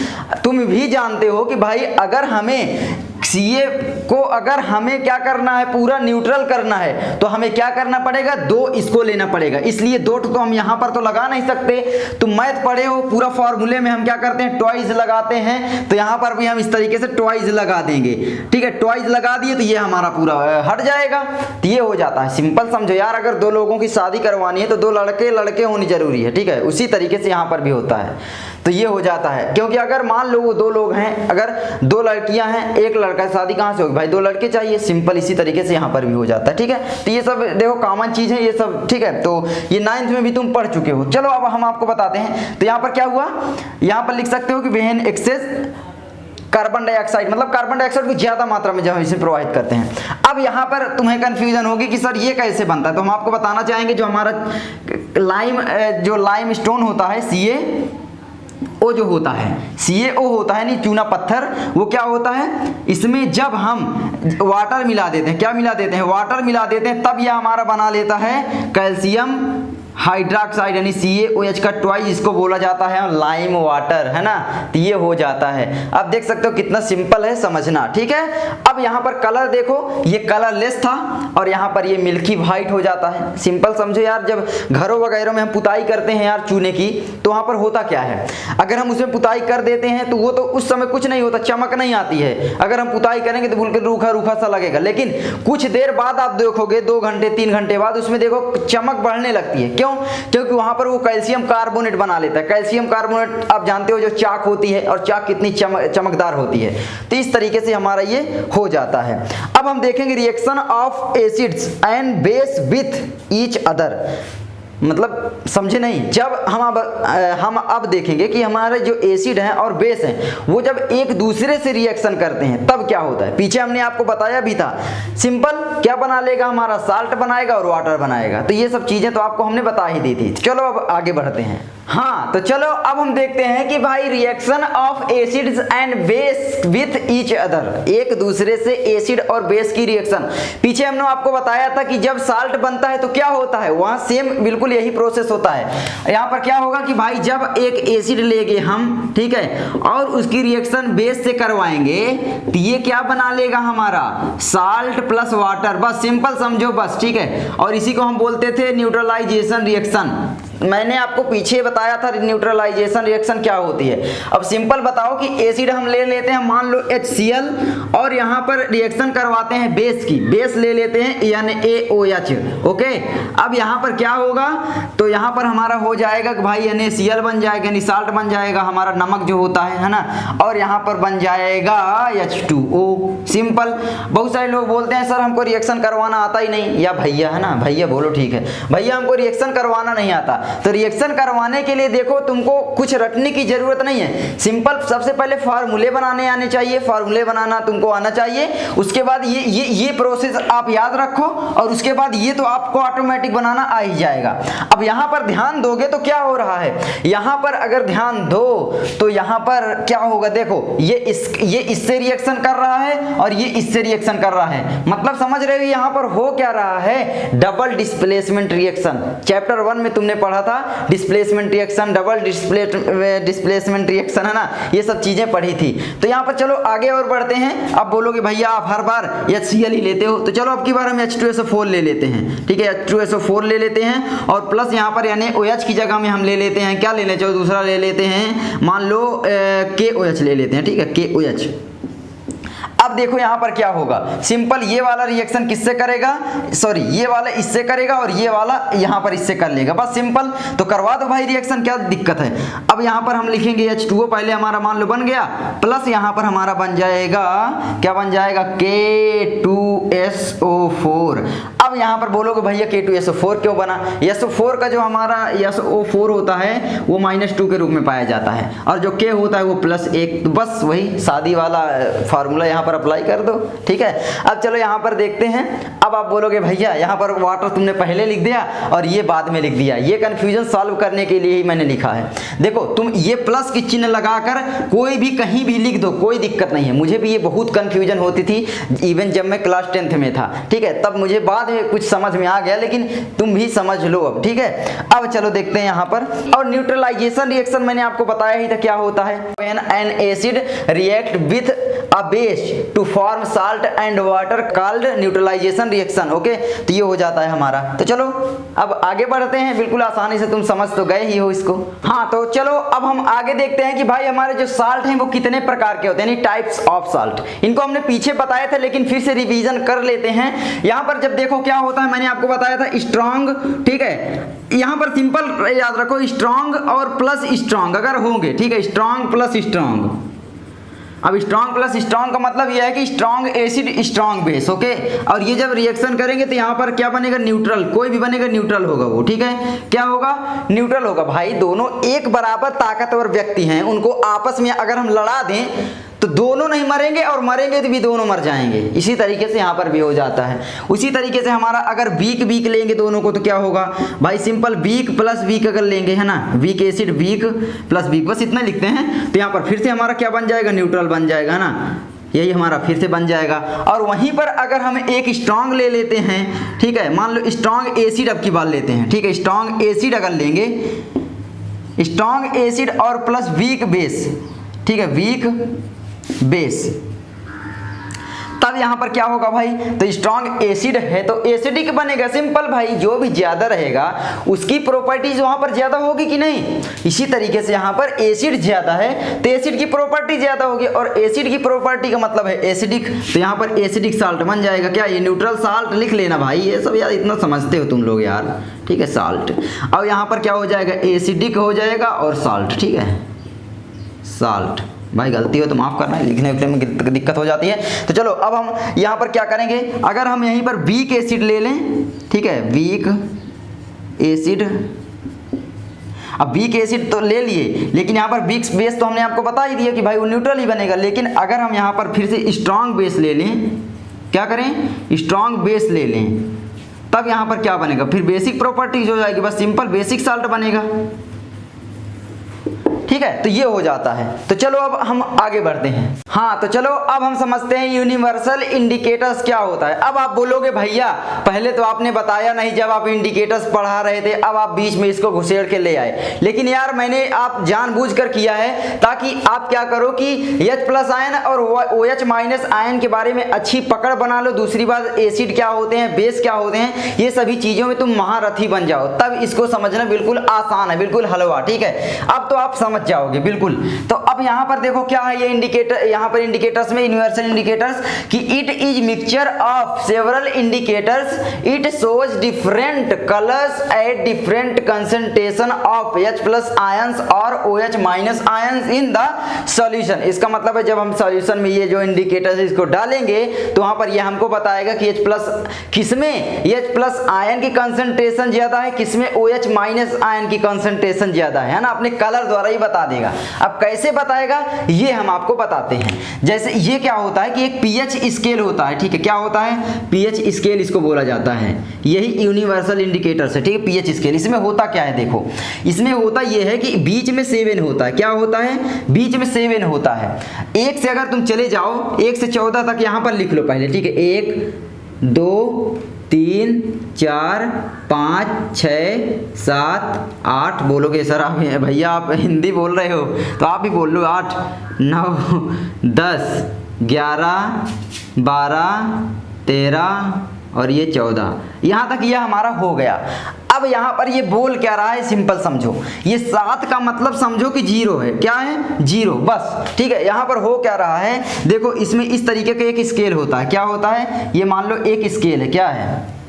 भी जानते हो कि भाई अगर हमें Ca को अगर हमें क्या करना है, पूरा न्यूट्रल करना है, तो हमें क्या करना पड़ेगा, 2 इसको लेना पड़ेगा। इसलिए 2 तो हम यहाँ पर तो लगा नहीं सकते, तुम मैथ पढ़े हो, पूरा फॉर्मूले में हम क्या करते हैं, ट्वाइस लगाते हैं। तो यहाँ पर भी हम इस तरीके से ट्वाइस लगा देंगे, ठीक है। ट्वाइस लगा दिए तो ये हमारा पूरा हट जाएगा, तो ये हो जाता है। सिंपल समझो यार, अगर 2 लोगों की शादी करवानी है तो 2 लड़के होनी जरूरी है, ठीक है। उसी तरीके से यहाँ पर भी होता है, तो ये हो जाता है। क्योंकि अगर मान लो वो 2 लोग हैं, अगर 2 लड़कियां हैं, 1 लड़का, शादी कहाँ से होगी भाई, 2 लड़के चाहिए, सिंपल इसी तरीके से यहाँ पर भी हो जाता है, ठीक है। तो ये सब देखो कॉमन चीज है ये सब, ठीक है। तो ये 9th में भी तुम पढ़ चुके हो। चलो अब हम आपको बताते हैं। तो यहाँ पर क्या हुआ, यहाँ पर लिख सकते हो कि व्हेन एक्सेस कार्बन डाइऑक्साइड, मतलब कार्बन डाइऑक्साइड को ज्यादा मात्रा में जब इसे प्रोवाइड करते हैं। अब यहाँ पर तुम्हें कंफ्यूजन होगी कि सर ये कैसे बनता है, तो हम आपको बताना चाहेंगे जो हमारा लाइम स्टोन होता है CaO जो होता है, CaO होता है नहीं चूना पत्थर, वो क्या होता है, इसमें जब हम वाटर मिला देते हैं, क्या मिला देते हैं, वाटर मिला देते हैं, तब यह हमारा बना लेता है कैल्शियम हाइड्रोक्साइड यानी CaOH का ट्वाइस, जिसको बोला जाता है लाइम वाटर, है ना। तो ये हो जाता है। अब देख सकते हो कितना सिंपल है समझना, ठीक है। अब यहाँ पर कलर देखो, ये कलरलेस था और यहाँ पर ये मिल्की वाइट हो जाता है। सिंपल समझो यार, जब घरों वगैरह में हम पुताई करते हैं यार चूने की, तो वहाँ पर होता क्या है, अगर हम उसमें पुताई कर देते हैं तो वो तो उस समय कुछ नहीं होता, चमक नहीं आती है। अगर हम पुताई करेंगे तो बिल्कुल रूखा रूखा सा लगेगा, लेकिन कुछ देर बाद आप देखोगे 2 घंटे 3 घंटे बाद उसमें देखो चमक बढ़ने लगती है। क्यों? क्योंकि वहां पर वो कैल्शियम कार्बोनेट बना लेता है। कैल्शियम कार्बोनेट आप जानते हो जो चाक होती है, और चाक कितनी चमकदार होती है। तो इस तरीके से हमारा ये हो जाता है। अब हम देखेंगे reaction of acids and base with each other, मतलब समझे नहीं। जब हम अब देखेंगे कि हमारे जो एसिड हैं और बेस हैं वो जब एक दूसरे से रिएक्शन करते हैं तब क्या होता है। पीछे हमने आपको बताया भी था, सिंपल क्या बना लेगा हमारा, साल्ट बनाएगा और वाटर बनाएगा। तो ये सब चीजें तो आपको हमने बता ही दी थी। चलो अब आगे बढ़ते हैं। हाँ तो चलो अब हम देखते हैं कि भाई reaction of acids and base with each other, एक दूसरे से एसिड और बेस की रिएक्शन। पीछे हमने आपको बताया था कि जब साल्ट बनता है तो क्या होता है, वहां सेम बिल्कुल यही प्रोसेस होता है। यहाँ पर क्या होगा कि भाई जब एक एसिड लेंगे हम, ठीक है, और उसकी रिएक्शन बेस से करवाएंगे तो ये क्या बना लेगा हमारा, साल्ट प्लस वाटर। बस सिंपल समझो बस, ठीक है। और इसी को हम बोलते थे न्यूट्रलाइजेशन रिएक्शन। मैंने आपको पीछे बताया था न्यूट्रलाइजेशन रिएक्शन क्या होती है। अब सिंपल बताओ कि एसिड हम ले लेते हैं, मान लो HCl, और यहाँ पर रिएक्शन करवाते हैं बेस की, बेस ले लेते हैं NaOH, ओके। अब यहाँ पर क्या होगा, तो यहाँ पर हमारा हो जाएगा कि भाई NaCl बन जाएगा, यानी साल्ट बन जाएगा हमारा, नमक जो होता है ना, और यहाँ पर बन जाएगा H2O। सिंपल। बहुत सारे लोग बोलते हैं सर हमको रिएक्शन करवाना आता ही नहीं, या भैया, है ना, भैया बोलो, ठीक है, भैया हमको रिएक्शन करवाना नहीं आता। तो रिएक्शन करवाने के लिए देखो तुमको कुछ रटने की जरूरत नहीं है। सिंपल सबसे पहले फार्मूले बनाने आने चाहिए, फार्मूले बनाना तुमको आना चाहिए। उसके बाद ये प्रोसेस आप याद रखो, और उसके बाद ये तो आपको ऑटोमेटिक बनाना आ ही जाएगा। अब यहाँ पर ध्यान दोगे तो क्या हो रहा है, यहाँ पर अगर ध्यान दो तो यहाँ पर क्या होगा, देखो ये इससे रिएक्शन कर रहा है और ये इससे रिएक्शन कर रहा है। मतलब समझ रहे हो यहाँ पर हो क्या रहा है, डबल डिस्प्लेसमेंट रिएक्शन। चैप्टर 1 में तुमने पढ़ा था displacement reaction, double displacement reaction, है ना, ये सब चीजें पढ़ी थी। तो यहाँ पर चलो आगे और बढ़ते हैं। अब बोलोगे भैया आप हर बार HCl ही लेते हो, तो चलो अब की बार हम H2SO4 ले लेते हैं, ठीक है। H2SO4 ले लेते हैं और प्लस यहाँ पर यानी OH की जगह में हम ले लेते हैं, क्या ले लेते हैं, दूसरा ले लेते हैं, मान लो KOH ले लेते हैं, ठीक है, KOH। अब देखो यहाँ पर क्या होगा, सिंपल ये वाला रिएक्शन किससे करेगा, सॉरी ये वाला इससे करेगा और ये वाला यहाँ पर इससे कर लेगा, बस सिंपल। तो करवा दो भाई रिएक्शन, क्या दिक्कत है। अब यहाँ पर हम लिखेंगे H2O, पहले हमारा मान लो बन गया, प्लस यहाँ पर हमारा बन जाएगा, क्या बन जाएगा, K2SO4। अब यहाँ पर बोलोगे भैया K2SO4 क्यों बना, SO4 का जो हमारा SO4 होता है वो -2 के रूप में पाया जाता है, और जो K होता है वो +1। तो बस वही शादी वाला फार्मूला यहाँ पर अप्लाई कर दो, ठीक है। अब चलो यहाँ पर देखते हैं। अब आप बोलोगे भैया यहाँ पर वाटर तुमने पहले लिख दिया और ये बाद में लिख दिया, ये कंफ्यूजन सॉल्व करने के लिए ही मैंने लिखा है। देखो तुम ये प्लस की चिन्ह लगाकर कोई भी कहीं भी लिख दो, कोई दिक्कत नहीं है। मुझे भी ये बहुत कंफ्यूजन होती थी इवन जब मैं क्लास 10th में था, ठीक है, तब मुझे बाद में कुछ समझ में आ गया, लेकिन तुम भी समझ लो अब, ठीक है। अब चलो देखते हैं यहाँ पर। और न्यूट्रलाइजेशन रिएक्शन मैंने आपको बताया ही था क्या होता है, when an acid react with a base to form salt and water called neutralisation reaction, okay. तो ये हो जाता है हमारा। तो चलो अब आगे बढ़ते हैं, बिल्कुल आसानी से तुम समझ तो गए ही हो इसको। हाँ तो चलो अब हम आगे देखते हैं कि भाई हमारे जो साल्ट हैं वो कितने प्रकार के होते हैं, यानी टाइप्स ऑफ साल्ट। इनको हमने पीछे बताया था लेकिन फिर से रिवीजन कर लेते हैं। यहाँ पर जब देखो क्या होता है, मैंने आपको बताया था स्ट्रॉन्ग, ठीक है। यहाँ पर सिंपल याद रखो स्ट्रॉन्ग और प्लस स्ट्रॉन्ग अगर होंगे, ठीक है, स्ट्रॉन्ग प्लस स्ट्रॉन्ग। अब स्ट्रॉन्ग प्लस स्ट्रॉन्ग का मतलब यह है कि strong acid strong base, okay. और ये जब रिएक्शन करेंगे तो यहाँ पर क्या बनेगा, न्यूट्रल, कोई भी बनेगा न्यूट्रल होगा वो, ठीक है। क्या होगा, न्यूट्रल होगा। भाई दोनों एक बराबर ताकतवर व्यक्ति हैं, उनको आपस में अगर हम लड़ा दें तो दोनों नहीं मरेंगे और मरेंगे तो भी दोनों मर जाएंगे। इसी तरीके से यहाँ पर भी हो जाता है। उसी तरीके से हमारा अगर वीक वीक लेंगे दोनों को तो क्या होगा भाई, सिंपल वीक प्लस वीक अगर लेंगे है ना, weak acid weak plus week, बस इतना लिखते हैं। तो यहाँ पर फिर से हमारा क्या बन जाएगा, न्यूट्रल बन जाएगा ना, यही हमारा फिर से बन जाएगा। और वहीं पर अगर हम एक स्ट्रॉन्ग ले लेते हैं, ठीक है, मान लो स्ट्रॉन्ग एसिड अब की बात लेते हैं, ठीक है, स्ट्रॉन्ग एसिड अगर लेंगे, स्ट्रॉन्ग एसिड और प्लस वीक बेस, ठीक है, वीक बेस, तब यहां पर क्या होगा भाई, तो स्ट्रॉन्ग एसिड है तो एसिडिक बनेगा, सिंपल भाई, जो भी ज्यादा रहेगा उसकी प्रॉपर्टीज वहां पर ज्यादा होगी कि नहीं। इसी तरीके से यहां पर एसिड ज्यादा है तो एसिड की प्रॉपर्टी ज्यादा होगी, और एसिड की प्रॉपर्टी का मतलब है एसिडिक, तो यहां पर एसिडिक साल्ट बन जाएगा। क्या ये न्यूट्रल साल्ट लिख लेना भाई, ये सब यार इतना समझते हो तुम लोग यार, ठीक है, साल्ट। अब यहां पर क्या हो जाएगा, एसिडिक हो जाएगा और साल्ट, ठीक है, साल्ट। भाई गलती हो तो माफ़ करना, लिखने उखने में दिक्कत हो जाती है। तो चलो अब हम यहाँ पर क्या करेंगे, अगर हम यहीं पर वीक एसिड ले लें, ठीक है, वीक एसिड, अब वीक एसिड तो ले लिए, लेकिन यहाँ पर वीक बेस तो हमने आपको बता ही दिया कि भाई वो न्यूट्रल ही बनेगा। लेकिन अगर हम यहाँ पर फिर से स्ट्रॉन्ग बेस ले लें, क्या करें, स्ट्रॉन्ग बेस ले लें, तब यहाँ पर क्या बनेगा, फिर बेसिक प्रॉपर्टीज हो जाएगी, बस सिंपल बेसिक साल्ट बनेगा, ठीक है। तो ये हो जाता है। तो चलो अब हम आगे बढ़ते हैं। हाँ, तो चलो अब हम समझते हैं यूनिवर्सल इंडिकेटर्स क्या होता है। अब आप बोलोगे भैया पहले तो आपने बताया नहीं जब आप इंडिकेटर्स पढ़ा रहे थे, अब आप बीच में इसको घुसेड़ के ले आए। लेकिन यार मैंने आप जानबूझकर किया है ताकि आप क्या करो कि H+ आयन और OH- आयन के बारे में अच्छी पकड़ बना लो। दूसरी बात, एसिड क्या होते हैं, बेस क्या होते हैं, ये सभी चीजों में तुम महारथी बन जाओ, तब इसको समझना बिल्कुल आसान है, बिल्कुल हलवा, ठीक है। अब तो आप समझ जाओगे बिल्कुल। तो अब यहाँ पर देखो क्या है ये इंडिकेटर, यहाँ पर इंडिकेटर्स में यूनिवर्सल इंडिकेटर्स कि it is mixture of several indicators, it shows different colours at different concentration of H+ ions और OH- ions in the solution. इसका मतलब है जब हम सॉल्यूशन में ये जो इंडिकेटर्स इसको डालेंगे तो वहां पर ये हमको बताएगा कि H+ किसमें H+ आयन की कंसंट्रेशन ज्यादा है, किसमें OH- आयन की कंसंट्रेशन ज्यादा है ना, अपने कलर द्वारा ही बता देगा। अब कैसे बताएगा ये हम आपको बताते हैं। जैसे ये क्या होता है कि एक pH स्केल होता है, ठीक है, क्या होता है, pH स्केल इसको बोला जाता है, यही यूनिवर्सल इंडिकेटर है, ठीक है, pH स्केल। इसमें होता क्या है, देखो इसमें होता ये है कि बीच में 7 होता है, क्या होता है, बीच में 7 होता है। 1 से अगर तुम चले जाओ 1 से 14 तक यहां पर लिख लो पहले, ठीक है, 1 2 3 4 5 6 7 8 बोलोगे सर आप, भैया आप हिंदी बोल रहे हो तो आप भी बोल लो, 8 9 10 11 12 13 और ये 14, यहाँ तक यह हमारा हो गया। अब यहाँ पर ये बोल क्या रहा है, सिंपल समझो, ये 7 का मतलब समझो कि 0 है, क्या है, 0, बस, ठीक है। यहाँ पर हो क्या रहा है, देखो इसमें इस तरीके का एक स्केल होता है, क्या होता है, ये मान लो एक स्केल है, क्या है,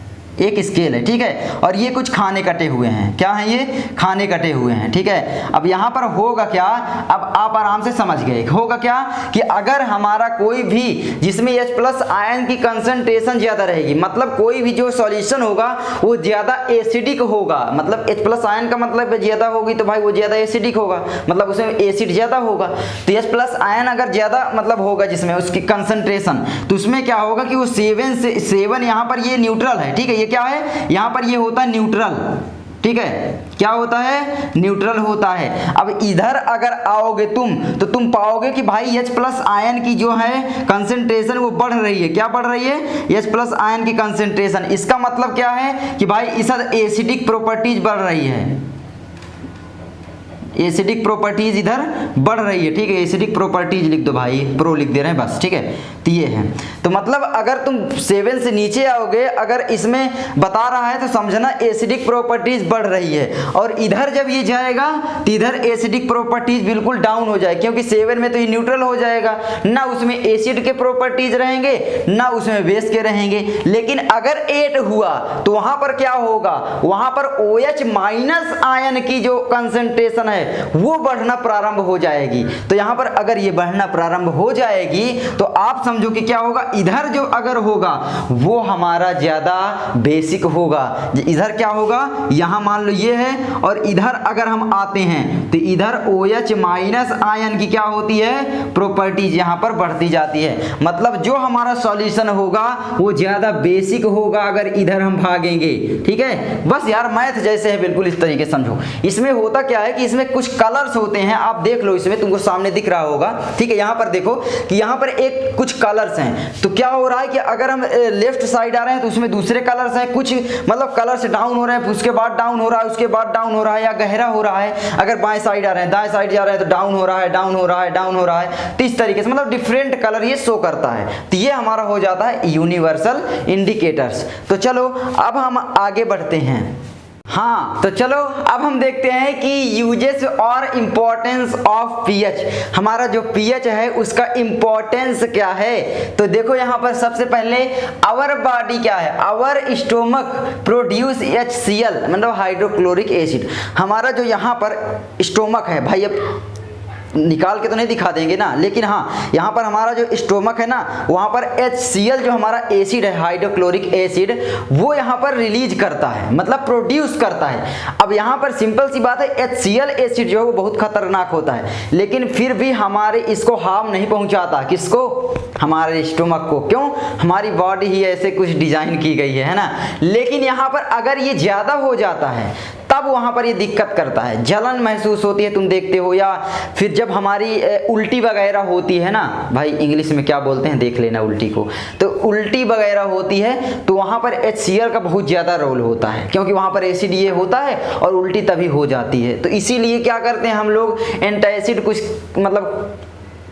एक स्केल है, ठीक है, और ये कुछ खाने कटे हुए हैं, क्या है, ये खाने कटे हुए हैं, ठीक है। अब यहाँ पर होगा क्या, अब आप आराम से समझ गए, होगा क्या कि अगर हमारा कोई भी जिसमें H+ आयन की कंसंट्रेशन ज्यादा रहेगी, मतलब कोई भी जो सॉल्यूशन होगा वो ज्यादा एसिडिक होगा, मतलब H+ आयन का मतलब ज्यादा होगी तो भाई वो ज्यादा एसिडिक होगा, मतलब उसमें एसिड ज्यादा होगा। तो H+ आयन अगर ज्यादा मतलब होगा जिसमें उसकी कंसंट्रेशन, तो उसमें क्या होगा कि वो 7 यहाँ पर ये न्यूट्रल है, ठीक है, क्या है, यहां पर ये होता है न्यूट्रल, ठीक है, क्या होता है, न्यूट्रल होता है। अब इधर अगर आओगे तो तुम पाओगे कि भाई H+ आयन की जो है कंसंट्रेशन वो बढ़ रही है, क्या बढ़ रही है, H+ आयन की कंसंट्रेशन। इसका मतलब क्या है कि भाई इस एसिडिक प्रॉपर्टीज बढ़ रही है, एसिडिक प्रॉपर्टीज इधर बढ़ रही है, ठीक है, एसिडिक प्रॉपर्टीज लिख दो भाई, प्रो लिख दे रहे हैं बस, ठीक है। तो ये है, तो मतलब अगर तुम 7 से नीचे आओगे, अगर इसमें बता रहा है तो समझना एसिडिक प्रॉपर्टीज बढ़ रही है, और इधर जब ये जाएगा तो इधर एसिडिक प्रॉपर्टीज बिल्कुल डाउन हो जाए, क्योंकि 7 में तो ये न्यूट्रल हो जाएगा, ना उसमें एसिड के प्रॉपर्टीज रहेंगे ना उसमें बेस के रहेंगे। लेकिन अगर 8 हुआ तो वहां पर क्या होगा, वहां पर OH- आयन की जो कंसंट्रेशन है है वो बढ़ना प्रारंभ हो जाएगी। तो यहाँ पर अगर ये बढ़ना प्रारंभ हो जाएगी तो आप समझो कि क्या होगा, इधर जो अगर होगा वो हमारा ज्यादा बेसिक होगा। इधर क्या होगा, यहाँ मान लो ये है और इधर अगर हम आते हैं तो इधर OH माइनस आयन की क्या होती है, प्रॉपर्टीज यहाँ पर बढ़ती जाती है। मतलब जो हमारा सॉल्यूशन होगा वो ज्यादा बेसिक होगा अगर इधर हम भागेंगे। ठीक है, बस यार मैथ जैसे है बिल्कुल इस तरीके समझो। इसमें होता क्या है कि इसमें कुछ कलर्स होते हैं, आप देख लो इसमें तुमको सामने दिख रहा होगा। ठीक है, यहाँ पर देखो कि यहाँ पर एक कुछ कलर्स हैं, तो क्या हो रहा है कि अगर हम लेफ्ट साइड आ रहे हैं तो उसमें दूसरे कलर्स हैं, कुछ मतलब कलर्स डाउन हो रहे हैं, उसके बाद डाउन हो रहा है, उसके बाद डाउन हो रहा है या गहरा हो रहा है। अगर बाएं साइड आ रहे हैं, दाएं साइड जा रहे हैं तो डाउन हो रहा है, डाउन हो रहा है, डाउन हो रहा है। तो इस तरीके से मतलब डिफरेंट कलर ये शो करता है। तो ये हमारा हो जाता है यूनिवर्सल इंडिकेटर्स। तो चलो अब हम आगे बढ़ते हैं। हाँ, तो चलो अब हम देखते हैं कि यूजेस और इम्पोर्टेंस ऑफ पीएच। हमारा जो पीएच है उसका इम्पोर्टेंस क्या है। तो देखो यहाँ पर सबसे पहले आवर बॉडी क्या है, आवर स्टोमक प्रोड्यूस HCl मतलब हाइड्रोक्लोरिक एसिड। हमारा जो यहाँ पर स्टोमक है भाई, अब निकाल के तो नहीं दिखा देंगे ना, लेकिन हाँ यहाँ पर हमारा जो स्टोमक है ना वहाँ पर HCl जो हमारा एसिड है हाइड्रोक्लोरिक एसिड वो यहाँ पर रिलीज करता है, मतलब प्रोड्यूस करता है। अब यहाँ पर सिंपल सी बात है, HCl एसिड जो है वो बहुत खतरनाक होता है, लेकिन फिर भी हमारे इसको हार्म नहीं पहुँचाता। किसको, हमारे स्टोमक को। क्यों, हमारी बॉडी ही ऐसे कुछ डिजाइन की गई है ना। लेकिन यहाँ पर अगर ये ज्यादा हो जाता है तब वहाँ पर ये दिक्कत करता है, जलन महसूस होती है, तुम देखते हो। या फिर जब हमारी उल्टी वगैरह होती है ना, भाई इंग्लिश में क्या बोलते हैं देख लेना उल्टी को, तो उल्टी वगैरह होती है तो वहाँ पर HCl का बहुत ज़्यादा रोल होता है, क्योंकि वहाँ पर एसिड ये होता है और उल्टी तभी हो जाती है। तो इसीलिए क्या करते हैं हम लोग, एंटासिड कुछ मतलब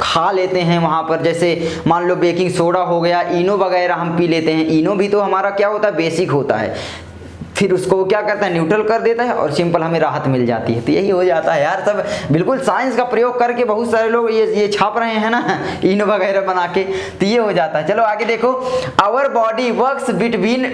खा लेते हैं वहाँ पर, जैसे मान लो बेकिंग सोडा हो गया, इनो वगैरह हम पी लेते हैं। इनो भी तो हमारा क्या होता है, बेसिक होता है, फिर उसको क्या करता है, न्यूट्रल कर देता है और सिंपल हमें राहत मिल जाती है। तो यही हो जाता है यार, सब बिल्कुल साइंस का प्रयोग करके बहुत सारे लोग ये छाप रहे हैं ना इनो वगैरह बना के, तो ये हो जाता है। चलो आगे देखो, our body works between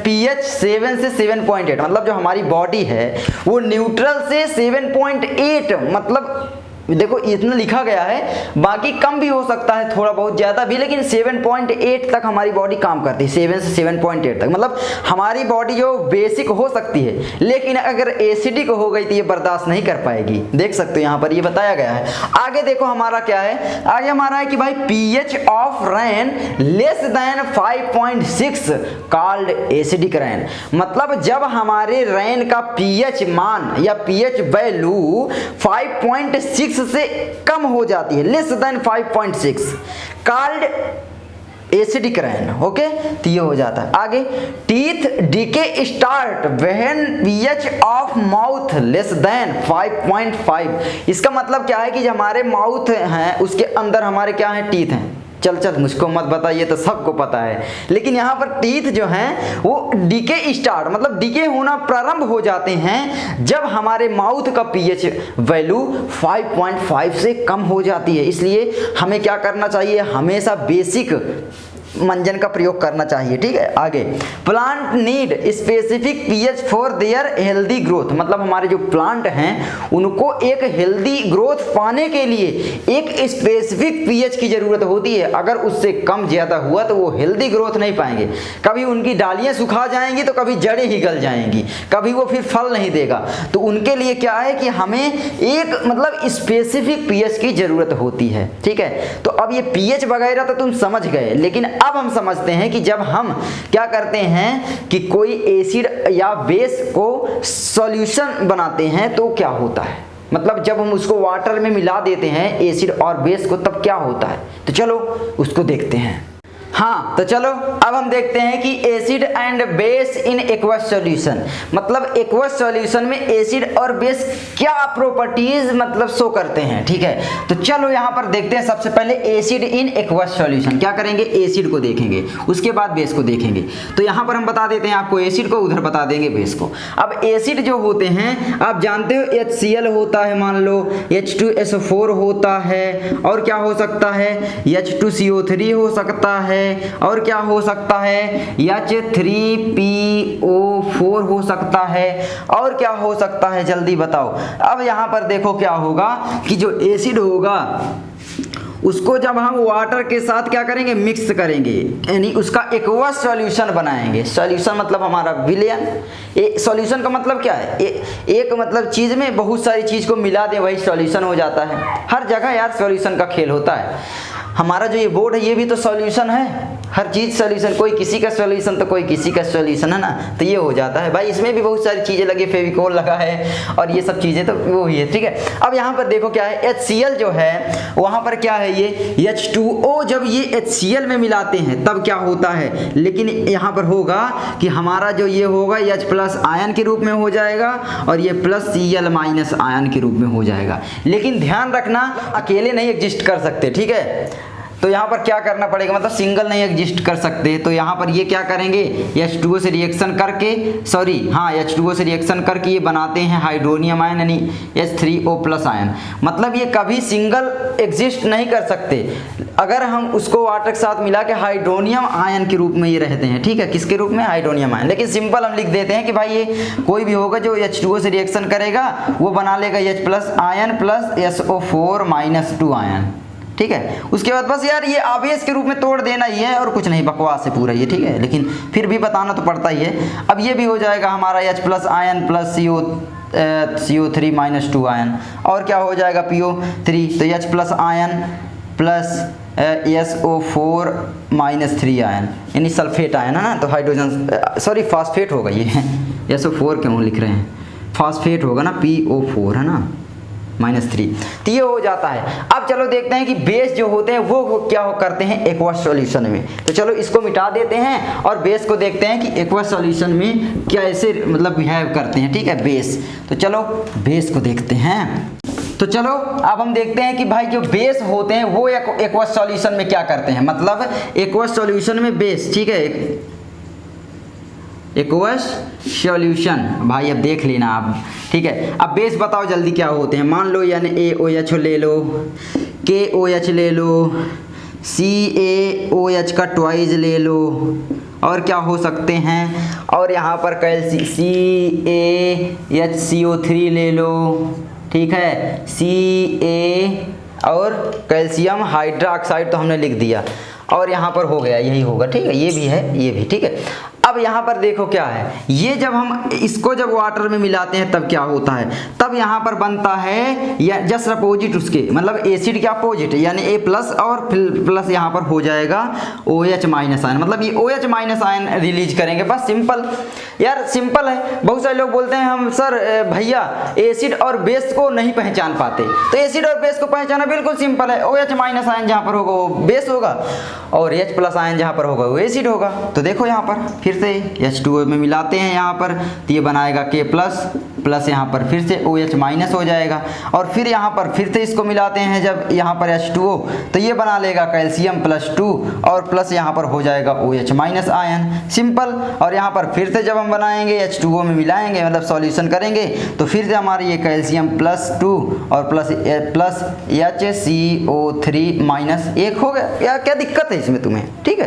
pH 7 से 7.8 मतलब जो हमारी बॉडी है वो न्यूट्रल से 7.8 मतलब देखो इतना लिखा गया है, बाकी कम भी हो सकता है, थोड़ा बहुत ज़्यादा भी, लेकिन 7.8 तक हमारी बॉडी काम करती है। 7 से 7.8 तक मतलब हमारी बॉडी जो बेसिक हो सकती है, लेकिन अगर एसिडिक हो गई तो ये बर्दाश्त नहीं कर पाएगी। देख सकते हो यहाँ पर ये बताया गया है। आगे देखो हमारा क्या है, आगे हमारा है कि भाई pH of rain less than 5.6 called acidic rain. मतलब जब हमारे रेन का pH मान या pH वैल्यू 5.6 से कम हो जाती है, less than 5.6 called acidic rain. Okay, तो ये हो जाता है। आगे teeth decay start when pH of mouth less than 5.5। इसका मतलब क्या है कि जो हमारे माउथ हैं उसके अंदर हमारे क्या है, टीथ हैं। चल मुझको मत बताइए, तो सबको पता है, लेकिन यहाँ पर टीथ जो हैं वो डीके स्टार्ट मतलब डीके होना प्रारंभ हो जाते हैं जब हमारे माउथ का pH वैल्यू 5.5 से कम हो जाती है। इसलिए हमें क्या करना चाहिए, हमेशा बेसिक मंजन का प्रयोग करना चाहिए। ठीक है, आगे plant need specific pH for their healthy growth. मतलब हमारे जो प्लांट हैं उनको एक हेल्दी ग्रोथ पाने के लिए एक स्पेसिफिक pH की जरूरत होती है। अगर उससे कम ज्यादा हुआ तो वो हेल्दी ग्रोथ नहीं पाएंगे, कभी उनकी डालियां सुखा जाएंगी तो कभी जड़ें ही गल जाएंगी, कभी वो फिर फल नहीं देगा। तो उनके लिए क्या है कि हमें एक मतलब स्पेसिफिक pH की जरूरत होती है। ठीक है, तो अब ये pH वगैरह तो तुम समझ गए, लेकिन अब हम समझते हैं कि जब हम क्या करते हैं कि कोई एसिड या बेस को सॉल्यूशन बनाते हैं तो क्या होता है, मतलब जब हम उसको वाटर में मिला देते हैं एसिड और बेस को तब क्या होता है। तो चलो उसको देखते हैं। हाँ, तो चलो अब हम देखते हैं कि acid and base in aqueous solution. मतलब एक्वस सॉल्यूशन में एसिड और बेस क्या प्रॉपर्टीज मतलब शो करते हैं। ठीक है, तो चलो यहाँ पर देखते हैं। सबसे पहले एसिड इन एक्वस सॉल्यूशन क्या करेंगे, एसिड को देखेंगे, उसके बाद बेस को देखेंगे। तो यहाँ पर हम बता देते हैं आपको एसिड को, उधर बता देंगे बेस को। अब एसिड जो होते हैं आप जानते हो HCl होता है, मान लो H2SO4 होता है, और क्या हो सकता है H2CO3 हो सकता है, और क्या हो सकता है, H3PO4 हो सकता है, और क्या हो सकता है जल्दी बताओ। अब यहाँ पर देखो क्या होगा कि जो एसिड होगा उसको जब हम वाटर के साथ क्या करेंगे, मिक्स करेंगे, यानी उसका एक्वस सॉल्यूशन बनाएंगे। सॉल्यूशन मतलब हमारा विलयन। सॉल्यूशन का मतलब क्या है, एक मतलब चीज़ में बहुत सारी चीज़ को मिला दे वही सॉल्यूशन हो जाता है। हर जगह यार सॉल्यूशन का खेल होता है। हमारा जो ये बोर्ड है ये भी तो सॉल्यूशन है, हर चीज़ सॉल्यूशन, कोई किसी का सॉल्यूशन तो कोई किसी का सॉल्यूशन है ना, तो ये हो जाता है भाई। इसमें भी बहुत सारी चीज़ें लगी, फेविकोल लगा है और ये सब चीज़ें तो वो ही है, ठीक है। अब यहाँ पर देखो क्या है, HCl जो है वहाँ पर क्या है, ये H2O जब ये HCl में मिलाते हैं तब क्या होता है, लेकिन यहाँ पर होगा कि हमारा जो ये होगा H प्लस आयन के रूप में हो जाएगा और ये प्लस Cl माइनस आयन के रूप में हो जाएगा। लेकिन ध्यान रखना अकेले नहीं एग्जिस्ट कर सकते, ठीक है। तो यहाँ पर क्या करना पड़ेगा, मतलब सिंगल नहीं एग्जिस्ट कर सकते, तो यहाँ पर ये क्या करेंगे, H2O से रिएक्शन करके, सॉरी हाँ H2O से रिएक्शन करके ये बनाते हैं हाइड्रोनियम आयन यानी H3O प्लस आयन। मतलब ये कभी सिंगल एग्जिस्ट नहीं कर सकते, अगर हम उसको वाटर के साथ मिला के हाइड्रोनियम आयन के रूप में ये रहते हैं, ठीक है। किसके रूप में, हाइड्रोनियम आयन। लेकिन सिंपल हम लिख देते हैं कि भाई ये कोई भी होगा जो H2O से रिएक्शन करेगा वो बना लेगा H plus ion plus SO4 minus 2 ion, ठीक है। उसके बाद बस यार ये आवेश के रूप में तोड़ देना ही है और कुछ नहीं, बकवास है पूरा ये, ठीक है। लेकिन फिर भी बताना तो पड़ता ही है। अब ये भी हो जाएगा हमारा H plus ion plus CO3 minus 2 ion, और क्या हो जाएगा PO3, तो H plus ion plus SO4 minus 3 ion यानी सल्फेट आयन है ना, तो हाइड्रोजन सॉरी फास्फेट होगा ये SO4 क्यों लिख रहे हैं, फास्फेट होगा ना, PO4 है ना -3, तो ये हो जाता है। अब चलो देखते हैं कि बेस जो होते हैं वो क्या करते हैं एक्वस सॉल्यूशन में। तो चलो इसको मिटा देते हैं और बेस को देखते हैं कि एक्वस सॉल्यूशन में कैसे मतलब बिहेव करते हैं, ठीक है बेस। तो चलो बेस को देखते हैं। तो चलो अब हम देखते हैं कि भाई जो बेस होते हैं वो एक्वस सॉल्यूशन में क्या करते हैं, मतलब एक्वस सॉल्यूशन में बेस, ठीक है, एक्वस सॉल्यूशन भाई अब देख लेना आप, ठीक है। अब बेस बताओ जल्दी क्या होते हैं। मान लो NaOH ले लो, KOH ले लो, CaOH का ट्वाइस ले लो, और क्या हो सकते हैं, और यहाँ पर CaHCO3 ले लो, ठीक है, Ca और कैल्शियम हाइड्रोक्साइड तो हमने लिख दिया, और यहाँ पर हो गया, यही होगा, ठीक है। ये भी है, ये भी, ठीक है। अब यहाँ पर देखो क्या है, ये जब हम इसको जब वाटर में मिलाते हैं तब क्या होता है, तब यहाँ पर बनता है या जस्ट अपोजिट उसके, मतलब एसिड के अपोजिट यानी A प्लस और प्लस यहाँ पर हो जाएगा OH माइनस आयन, मतलब ये OH माइनस आयन रिलीज करेंगे, बस सिंपल यार, सिंपल है। बहुत सारे लोग बोलते हैं हम सर भैया एसिड और बेस को नहीं पहचान पाते, तो एसिड और बेस को पहचाना बिल्कुल सिंपल है। OH माइनस आयन जहाँ पर होगा वो बेस होगा और H प्लस आयन जहाँ पर होगा वो एसिड होगा। तो देखो यहाँ पर फिर से H2O में मिलाते हैं यहाँ पर, तो ये बनाएगा K प्लस प्लस यहाँ पर फिर से OH माइनस हो जाएगा, और फिर यहाँ पर फिर से इसको मिलाते हैं जब यहाँ पर H2O, तो ये बना लेगा कैल्शियम प्लस 2 और प्लस यहाँ पर हो जाएगा OH माइनस आयन, सिंपल। और यहाँ पर फिर से जब हम बनाएंगे H2O में मिलाएंगे मतलब सॉल्यूशन करेंगे, तो फिर से हमारी ये कैल्शियम प्लस 2 और प्लस HCO3 माइनस 1 हो गया। क्या दिक्कत है इसमें तुम्हें, ठीक है।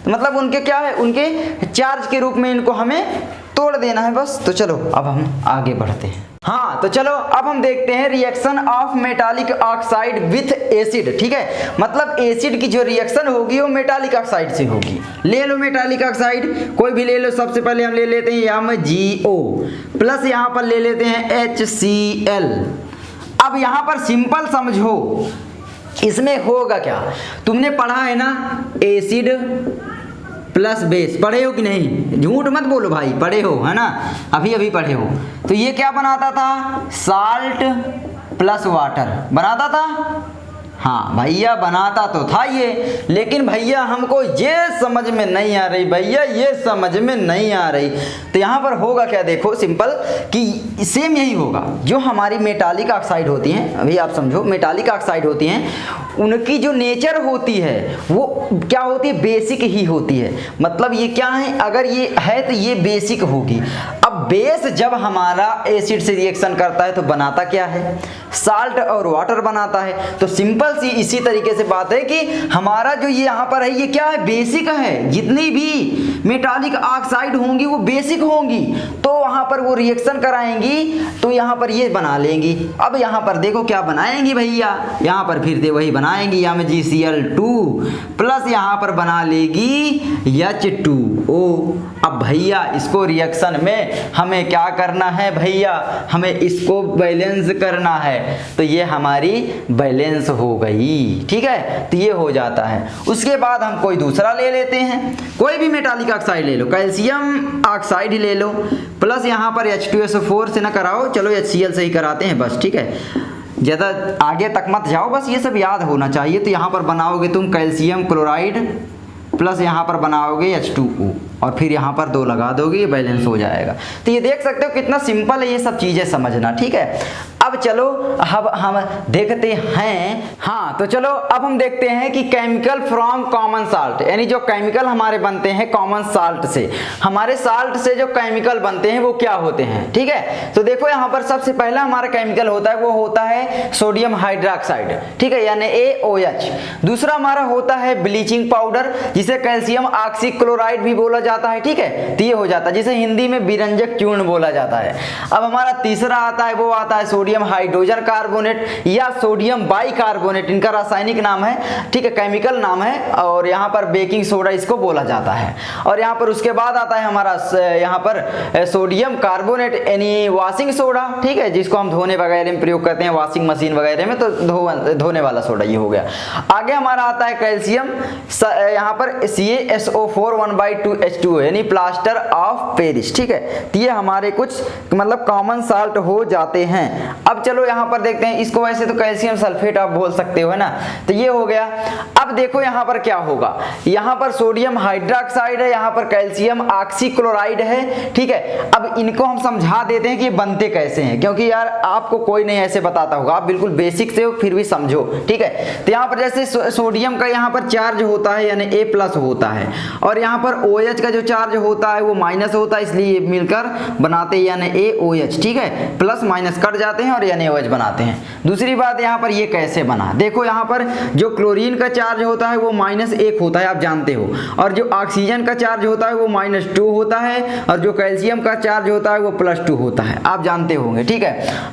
तो मतलब उनके क्या है, उनके चार्ज के रूप में इनको हमें तोड़ देना है बस। तो चलो अब हम आगे बढ़ते हैं। हाँ तो चलो अब हम देखते हैं reaction of metallic oxide with acid, ठीक है। मतलब एसिड की जो रिएक्शन होगी वो मेटालिक ऑक्साइड से होगी। ले लो मेटालिक ऑक्साइड कोई भी ले लो, सबसे पहले हम ले लेते हैं MgO प्लस यहाँ पर ले लेते हैं HCl। अब यहाँ पर सिंपल समझो इसमें होगा क्या, तुमने पढ़ा है ना एसिड प्लस बेस, पढ़े हो कि नहीं, झूठ मत बोलो भाई, पढ़े हो है ना, अभी अभी पढ़े हो। तो ये क्या बनाता था, साल्ट प्लस वाटर बनाता था, हाँ भैया बनाता तो था ये, लेकिन भैया हमको ये समझ में नहीं आ रही, भैया ये समझ में नहीं आ रही। तो यहाँ पर होगा क्या, देखो सिंपल कि सेम यही होगा। जो हमारी मेटालिक ऑक्साइड होती हैं, अभी आप समझो मेटालिक ऑक्साइड होती हैं, उनकी जो नेचर होती है वो क्या होती है, बेसिक ही होती है। मतलब ये क्या है, अगर ये है तो ये बेसिक होगी। अब बेस जब हमारा एसिड से रिएक्शन करता है तो बनाता क्या है, साल्ट और वाटर बनाता है। तो सिंपल सी इसी तरीके से बात है कि हमारा जो ये यहाँ पर है ये क्या है, बेसिक है। जितनी भी मेटालिक ऑक्साइड होंगी वो बेसिक होंगी, तो वहां पर वो रिएक्शन कराएंगी तो यहाँ पर ये बना लेंगी। अब यहाँ पर देखो क्या बनाएंगी भैया, यहाँ पर फिर से वही बनाएंगी, या में GCl2 प्लस यहाँ पर बना लेगी H2O। अब भैया इसको रिएक्शन में हमें क्या करना है भैया, हमें इसको बैलेंस करना है, तो ये हमारी बैलेंस हो गई। ठीक है, तो ये हो जाता है। उसके बाद हम कोई दूसरा ले लेते हैं, कोई भी मेटालिक ऑक्साइड ले लो, कैल्शियम ऑक्साइड ही ले लो, प्लस यहाँ पर H2SO4 से ना कराओ, चलो HCl से ही कराते हैं बस। ठीक है, ज़्यादा आगे तक मत जाओ, बस ये सब याद होना चाहिए। तो यहाँ पर बनाओगे तुम कैल्शियम क्लोराइड प्लस यहाँ पर बनाओगे H2O और फिर यहाँ पर 2 लगा दोगे, ये बैलेंस हो जाएगा। तो ये देख सकते हो कितना सिंपल है ये सब चीज़ें समझना। ठीक है, अब चलो अब हम देखते हैं, हाँ तो चलो अब हम देखते हैं कि केमिकल फ्रॉम कॉमन साल्ट, यानी जो केमिकल हमारे बनते हैं कॉमन साल्ट से, हमारे साल्ट से जो केमिकल बनते हैं वो क्या होते हैं। ठीक है, तो देखो यहाँ पर सबसे पहला हमारा केमिकल होता है वो होता है सोडियम हाइड्रोक्साइड। ठीक है, यानी AOH। दूसरा हमारा होता है ब्लीचिंग पाउडर, जिसे कैल्शियम ऑक्सीक्लोराइड भी बोला जाता है। ठीक है, तो ये हो जाता है, जिसे हिंदी में बिरंजक चूर्ण बोला जाता है। अब हमारा तीसरा आता है वो आता है सोडियम हाइड्रोजन कार्बोनेट या सोडियम बाइकार्बोनेट, इनका रासायनिक नाम है। ठीक है, केमिकल नाम है, और यहाँ पर बेकिंग सोडा इसको बोला जाता है। और यहाँ पर उसके बाद आता है हमारा यहाँ पर सोडियम कार्बोनेट यानी वॉशिंग सोडा। ठीक है, जिसको हम धोने वगैरह में प्रयोग करते हैं, वॉशिंग मशीन वगैरह में, तो धोने वाला सोडा ये हो गया। आगे हमारा आता है कैल्शियम, यहाँ पर CaSO4 1/2H2O यानी प्लास्टर ऑफ पेरिस। ठीक है, तो ये हमारे कुछ मतलब कॉमन साल्ट हो जाते हैं। अब चलो यहाँ पर देखते हैं, इसको वैसे तो कैल्शियम सल्फेट आप बोल सकते हो, है ना, तो ये हो गया। अब देखो यहाँ पर क्या होगा, यहाँ पर सोडियम हाइड्रोक्साइड है, यहाँ पर कैल्शियम ऑक्सीक्लोराइड है। ठीक है, अब इनको हम समझा देते हैं कि ये बनते कैसे हैं, क्योंकि यार आपको कोई नहीं ऐसे बताता होगा, आप बिल्कुल बेसिक से हो फिर भी समझो। ठीक है, तो यहाँ पर जैसे सोडियम का यहाँ पर चार्ज होता है यानी A+ होता है, और यहाँ पर OH का जो चार्ज होता है वो माइनस होता है, इसलिए मिलकर बनाते हैं यानी AOH। ठीक है, प्लस माइनस कट जाते हैं और NaOH बनाते हैं। दूसरी बात यहाँ पर ये कैसे बना, देखो यहाँ पर जो क्लोरीन का चार्ज होता है वो -1 होता है, आप जानते हो, और जो ऑक्सीजन का चार्ज होता है वो -2 होता है, और जो कैल्शियम का चार्ज होता है वो +2 होता है, आप जानते होंगे। ठीक है,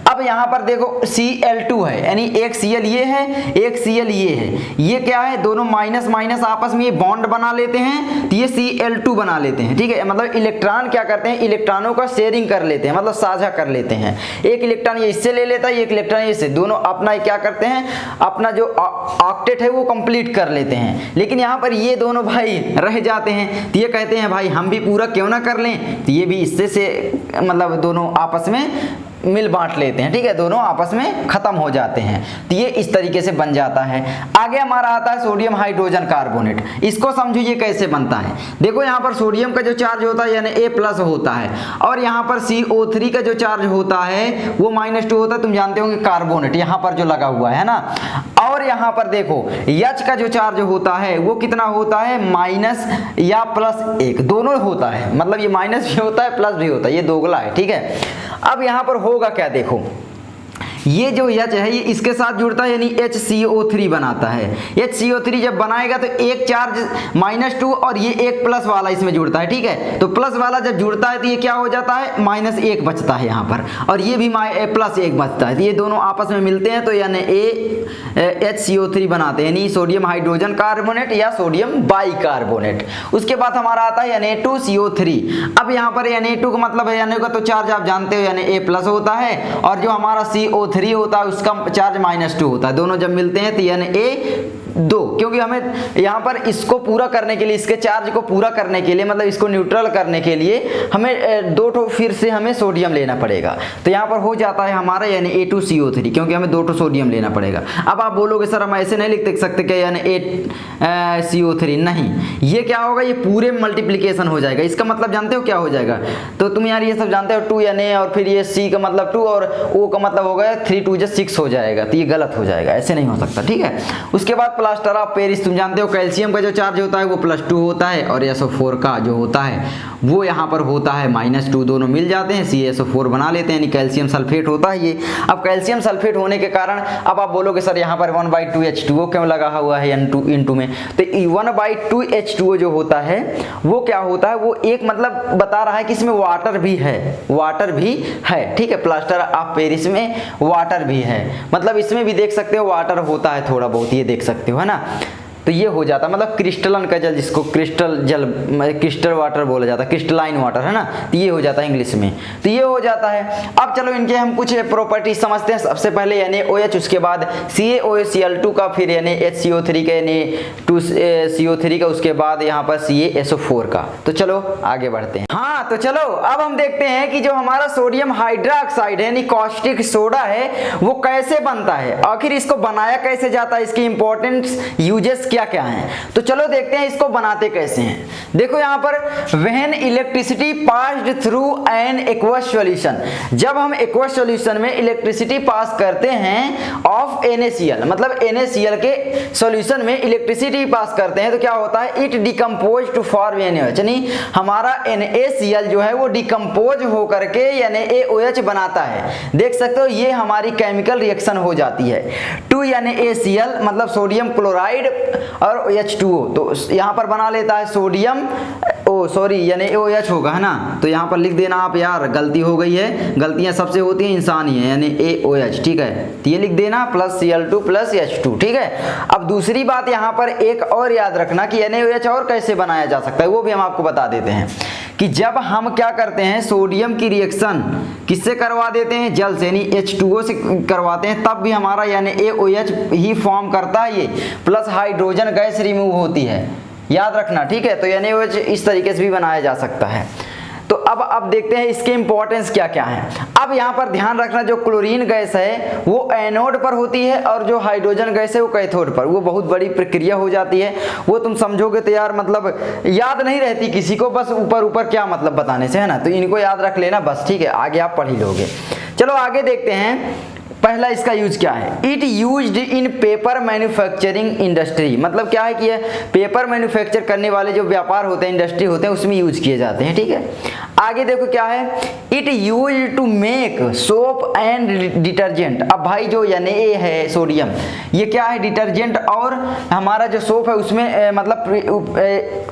अब यहाँ पर देखो Cl2 है, यानी एक Cl ये है, एक Cl ये है, ये क्या है, दोनों माइनस माइनस आपस में ये बॉन्ड बना लेते हैं, तो ये Cl2 बना लेते हैं। ठीक है, मतलब इलेक्ट्रॉन क्या करते हैं, इलेक्ट्रॉनों का शेयरिंग कर लेते हैं, मतलब साझा कर लेते हैं। एक इलेक्ट्रॉन ये इससे ले लेता है, एक इलेक्ट्रॉन इससे, दोनों अपना क्या करते हैं, अपना जो ऑक्टेट है वो कंप्लीट कर लेते हैं। लेकिन यहाँ पर ये दोनों भाई रह जाते हैं, तो ये कहते हैं भाई हम भी पूरा क्यों ना कर लें, तो ये भी इससे से मतलब दोनों आपस में मिल बांट लेते हैं। ठीक है, दोनों आपस में खत्म हो जाते हैं, तो ये इस तरीके से बन जाता है। आगे हमारा आता है सोडियम हाइड्रोजन कार्बोनेट, इसको समझो ये कैसे बनता है। देखो यहाँ पर सोडियम का जो चार्ज होता है यानी A+ होता है, और यहाँ पर CO3 का जो चार्ज होता है वो -2 होता है, तुम जानते होंगे कार्बोनेट यहाँ पर जो लगा हुआ है ना। और यहाँ पर देखो H का जो चार्ज होता है वो कितना होता है, माइनस या +1 दोनों होता है, मतलब ये माइनस भी होता है प्लस भी होता है, ये दोगला है। ठीक है, अब यहाँ पर होगा क्या, देखो ये जो H है ये इसके साथ जुड़ता है यानी HCO3 बनाता है। HCO3 जब बनाएगा तो एक चार्ज -2 और ये एक प्लस वाला इसमें जुड़ता है। ठीक है, तो प्लस वाला जब जुड़ता है तो ये क्या हो जाता है, -1 बचता है यहाँ पर, और ये भी +1 बचता है, तो ये दोनों आपस में मिलते हैं तो यानी HCO3 बनाते हैं, यानी सोडियम हाइड्रोजन कार्बोनेट या सोडियम बाइकार्बोनेट। उसके बाद हमारा आता है Na2CO3। अब यहाँ पर Na2 का मतलब है, Na का तो चार्ज आप जानते हो यानी A+ होता है, और जो हमारा CO3 होता है उसका चार्ज -2 होता है, दोनों जब मिलते हैं तो यानी A2, क्योंकि हमें यहाँ पर इसको पूरा करने के लिए, इसके चार्ज को पूरा करने के लिए, मतलब इसको न्यूट्रल करने के लिए हमें 2 फिर से हमें सोडियम लेना पड़ेगा, तो यहाँ पर हो जाता है हमारा यानी A2CO3, क्योंकि हमें 2 सोडियम लेना पड़ेगा। अब आप बोलोगे सर हम ऐसे नहीं लिख सकते क्या, यानी CO3 नहीं, ये क्या होगा, ये पूरे मल्टीप्लीकेशन हो जाएगा। इसका मतलब जानते हो क्या हो जाएगा, तो तुम यार ये सब जानते हो, 2 Na और फिर ये C का मतलब 2 और O का मतलब होगा 3 2 6 हो जाएगा, तो ये गलत हो जाएगा, ऐसे नहीं हो सकता। ठीक है, उसके बाद प्लास्टर ऑफ पेरिस, तुम जानते हो कैल्शियम का जो चार्ज होता है वो +2 होता है और SO4 का जो होता है वो यहाँ पर होता है -2, दोनों मिल जाते हैं CaSO4 बना लेते हैं, यानी कैल्शियम सल्फेट होता है ये। अब कैल्शियम सल्फेट होने के कारण अब आप बोलोगे सर यहाँ पर 1/2 H2O क्यों लगा हुआ है N2 में, तो 1/2 H2O जो होता है वो क्या होता है, वो एक मतलब बता रहा है कि इसमें वाटर भी है, ठीक है। प्लास्टर ऑफ पेरिस में वाटर भी है, मतलब इसमें भी देख सकते हो वाटर होता है थोड़ा बहुत, ये देख सकते हो, है ना। तो ये हो जाता मतलब क्रिस्टलन का जल, जिसको क्रिस्टल वाटर बोला जाता है, क्रिस्टलाइन वाटर, है ना, तो ये हो जाता है इंग्लिश में, तो ये हो जाता है। अब चलो इनके हम कुछ प्रॉपर्टीज समझते हैं। सबसे पहले NaOH, उसके बाद CaOHCl2 का, फिर HCO3 का, Na2CO3 का, उसके बाद यहाँ पर CaSO4 का। तो चलो आगे बढ़ते हैं। हाँ तो चलो अब हम देखते हैं कि जो हमारा सोडियम हाइड्रोक्साइड है यानी कॉस्टिक सोडा है वो कैसे बनता है, आखिर इसको बनाया कैसे जाता है, इसकी इंपॉर्टेंस यूजेस क्या क्या है। तो चलो देखते हैं इसको बनाते कैसे हैं। देखो यहाँ पर when electricity passed through an aqueous solution, जब हम एक्वस सॉल्यूशन में इलेक्ट्रिसिटी पास करते हैं ऑफ NaCl, मतलब NaCl के सॉल्यूशन में इलेक्ट्रिसिटी पास करते हैं तो क्या होता है, it decompose to form NaOH, यानी हमारा NaCl जो है वो डिकम्पोज होकर के NaOH बनाता है। देख सकते हो ये हमारी केमिकल रिएक्शन हो जाती है। 2 NaCl मतलब सोडियम क्लोराइड और H2O, तो यहाँ पर बना लेता है सोडियम NaOH होगा, है ना। तो यहाँ पर लिख देना आप, यार गलती हो गई है, गलतियां सबसे होती हैं, इंसान ही है, यानी AOH, ठीक है। तो ये लिख देना +Cl2 + H2, ठीक है। अब दूसरी बात यहाँ पर एक और याद रखना कि NaOH और कैसे बनाया जा सकता है वो भी हम आपको बता देते हैं कि जब हम क्या करते हैं सोडियम की रिएक्शन किससे करवा देते हैं, जल से, यानी H2O से करवाते हैं, तब भी हमारा NaOH ही फॉर्म करता है ये, प्लस हाइड्रोजन गैस रिमूव होती है, याद रखना, ठीक है। तो NaOH इस तरीके से भी बनाया जा सकता है। तो अब देखते हैं इसके इंपॉर्टेंस क्या क्या है। अब यहाँ पर ध्यान रखना जो क्लोरीन गैस है वो एनोड पर होती है और जो हाइड्रोजन गैस है वो कैथोड पर। वो बहुत बड़ी प्रक्रिया हो जाती है, वो तुम समझोगे तो यार मतलब याद नहीं रहती किसी को, बस ऊपर ऊपर क्या मतलब बताने से, है ना। तो इनको याद रख लेना बस, ठीक है, आगे आप पढ़ ही लोगे। चलो आगे देखते हैं। पहला इसका यूज क्या है, it used in paper manufacturing industry, मतलब क्या है कि ये पेपर मैन्युफैक्चर करने वाले जो व्यापार होते हैं, इंडस्ट्री होते हैं, उसमें यूज किए जाते हैं, ठीक है। आगे देखो क्या है, it use to make soap and detergent. अब भाई जो Na है सोडियम, ये क्या है, डिटर्जेंट, और हमारा जो सोप है उसमें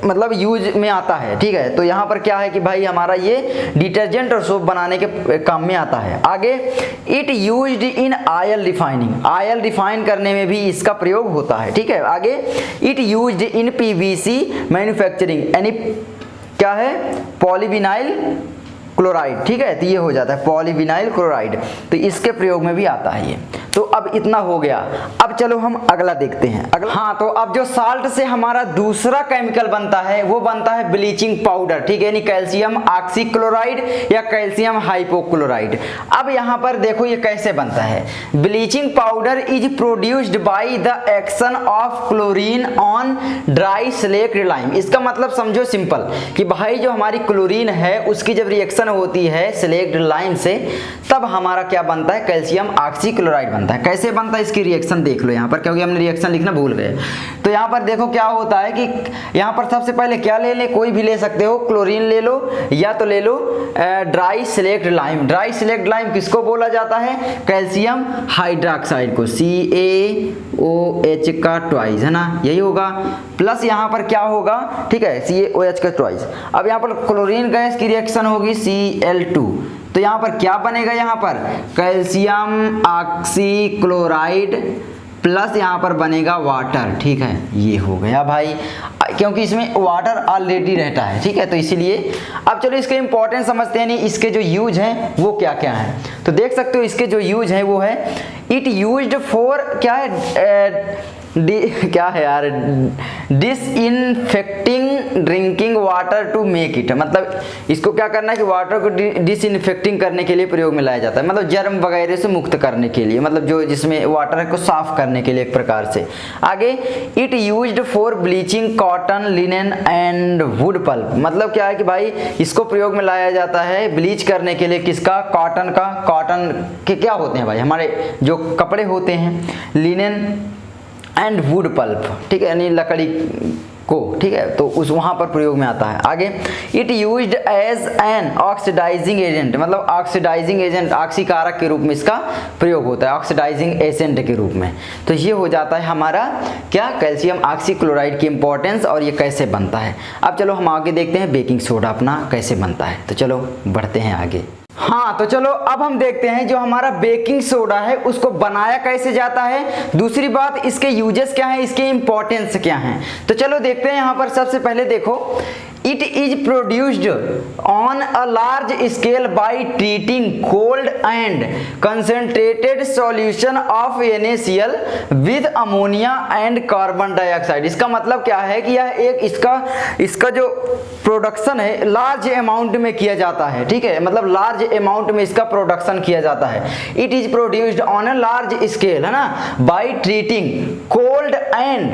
मतलब यूज में आता है, ठीक है। तो यहाँ पर क्या है कि भाई हमारा ये डिटर्जेंट और सोप बनाने के काम में आता है। आगे it used in oil refining, oil refine करने में भी इसका प्रयोग होता है, ठीक है। आगे it used in PVC manufacturing, यानी क्या है, पॉलीविनाइल क्लोराइड, ठीक है। तो ये हो जाता है पॉलीविनाइल क्लोराइड, तो इसके प्रयोग में भी आता है ये। तो अब इतना हो गया। अब चलो हम अगला देखते हैं। अगला, हाँ, तो अब जो साल्ट से हमारा दूसरा केमिकल बनता है वो बनता है ब्लीचिंग पाउडर, ठीक है, यानी कैल्शियम ऑक्सीक्लोराइड या कैल्शियम हाइपोक्लोराइड। अब यहाँ पर देखो ये कैसे बनता है। Bleaching powder is produced by the action of chlorine on dry slaked lime. इसका मतलब समझो सिंपल कि भाई जो हमारी क्लोरीन है उसकी जब रिएक्शन होती है स्लेक्ट लाइम से, तब हमारा क्या बनता है, कैल्शियम ऑक्सीक्लोराइड बनता है। कैसे बनता है इसकी रिएक्शन देख लो यहाँ पर, क्योंकि हमने रिएक्शन लिखना भूल गए। तो यहाँ पर देखो क्या होता है कि यहाँ पर सबसे पहले क्या ले कोई भी ले सकते हो, क्लोरीन ले लो या तो ले लो dry slaked lime. Dry slaked lime किसको बोला जाता है, कैल्शियम हाइड्रोक्साइड को, CaOH का ट्वाइस, है ना, यही होगा। प्लस यहाँ पर क्या होगा, ठीक है, CaOH का ट्वाइस। अब यहाँ पर क्लोरीन गैस की रिएक्शन होगी Cl2, तो यहाँ पर क्या बनेगा, यहाँ पर कैल्शियम ऑक्सीक्लोराइड प्लस यहाँ पर बनेगा वाटर, ठीक है, ये हो गया भाई, क्योंकि इसमें वाटर ऑलरेडी रहता है, ठीक है, तो इसीलिए। अब चलो इसके इंपॉर्टेंस समझते हैं, नहीं इसके जो यूज हैं वो क्या क्या है। तो देख सकते हो इसके जो यूज है वो है, इट यूज्ड फॉर क्या है, क्या है यार, disinfecting drinking water to make it, मतलब इसको क्या करना है कि वाटर को डिसइंफेक्टिंग करने के लिए प्रयोग में लाया जाता है, मतलब जर्म वगैरह से मुक्त करने के लिए, मतलब जो जिसमें वाटर को साफ करने के लिए एक प्रकार से। आगे it used for bleaching cotton linen and wood pulp, मतलब क्या है कि भाई इसको प्रयोग में लाया जाता है ब्लीच करने के लिए, किसका, कॉटन का। कॉटन के क्या होते हैं भाई, हमारे जो कपड़े होते हैं, लिनेन एंड वुड पल्प, ठीक है, यानी लकड़ी को, ठीक है, तो उस वहाँ पर प्रयोग में आता है। आगे, it used as an oxidizing agent, मतलब ऑक्सीडाइजिंग एजेंट, ऑक्सीकारक के रूप में इसका प्रयोग होता है, ऑक्सीडाइजिंग एजेंट के रूप में। तो ये हो जाता है हमारा क्या, कैल्शियम ऑक्सीक्लोराइड की इंपॉर्टेंस और ये कैसे बनता है। अब चलो हम आगे देखते हैं बेकिंग सोडा अपना कैसे बनता है। तो चलो बढ़ते हैं आगे। हाँ, तो चलो अब हम देखते हैं जो हमारा बेकिंग सोडा है उसको बनाया कैसे जाता है, दूसरी बात इसके यूजेस क्या है, इसके इंपॉर्टेंस क्या है। तो चलो देखते हैं। यहाँ पर सबसे पहले देखो, it is produced on a large scale by treating cold and concentrated solution of NaCl with ammonia and carbon dioxide. इसका मतलब क्या है कि यह एक इसका जो प्रोडक्शन है लार्ज अमाउंट में किया जाता है, ठीक है, मतलब लार्ज अमाउंट में इसका प्रोडक्शन किया जाता है। It is produced on a large scale, है ना, by treating cold and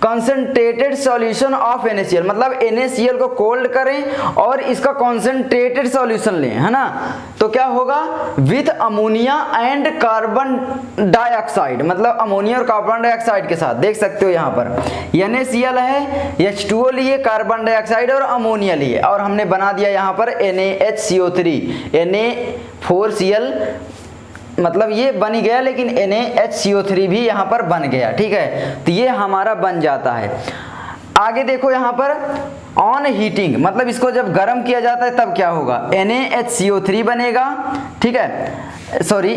concentrated solution of NaCl, मतलब NaCl को कोल्ड करें और इसका कंसंट्रेटेड सॉल्यूशन लें, है ना, तो क्या होगा, with ammonia and carbon dioxide, मतलब अमोनिया और कार्बन डाइऑक्साइड के साथ। देख सकते हो यहाँ पर NaCl है, H2O लिए, कार्बन डाइऑक्साइड और अमोनिया लिए, और हमने बना दिया यहाँ पर NaHCO3, Na4Cl, मतलब ये बन गया, लेकिन NaHCO3 भी यहाँ पर बन गया, ठीक है, तो ये हमारा बन जाता है। आगे देखो यहाँ पर ऑन हीटिंग, मतलब इसको जब गर्म किया जाता है तब क्या होगा, NaHCO3 बनेगा, ठीक है, सॉरी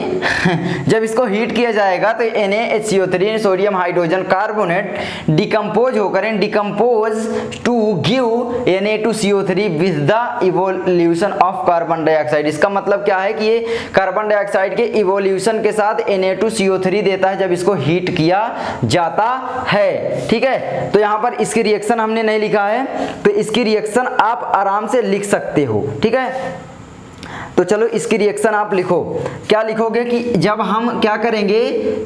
जब इसको हीट किया जाएगा तो NaHCO3 sodium hydrogen carbonate decompose होकर decompose to give Na2CO3 with the evolution of carbon dioxide. इसका मतलब क्या है कि ये कार्बन डाइऑक्साइड के इवोल्यूशन के साथ Na2CO3 देता है जब इसको हीट किया जाता है, ठीक है। तो यहाँ पर इसकी रिएक्शन हमने नहीं लिखा है, तो इसकी रिएक्शन आप आराम से लिख सकते हो, ठीक है। तो चलो इसकी रिएक्शन आप लिखो, क्या लिखोगे कि जब हम क्या करेंगे,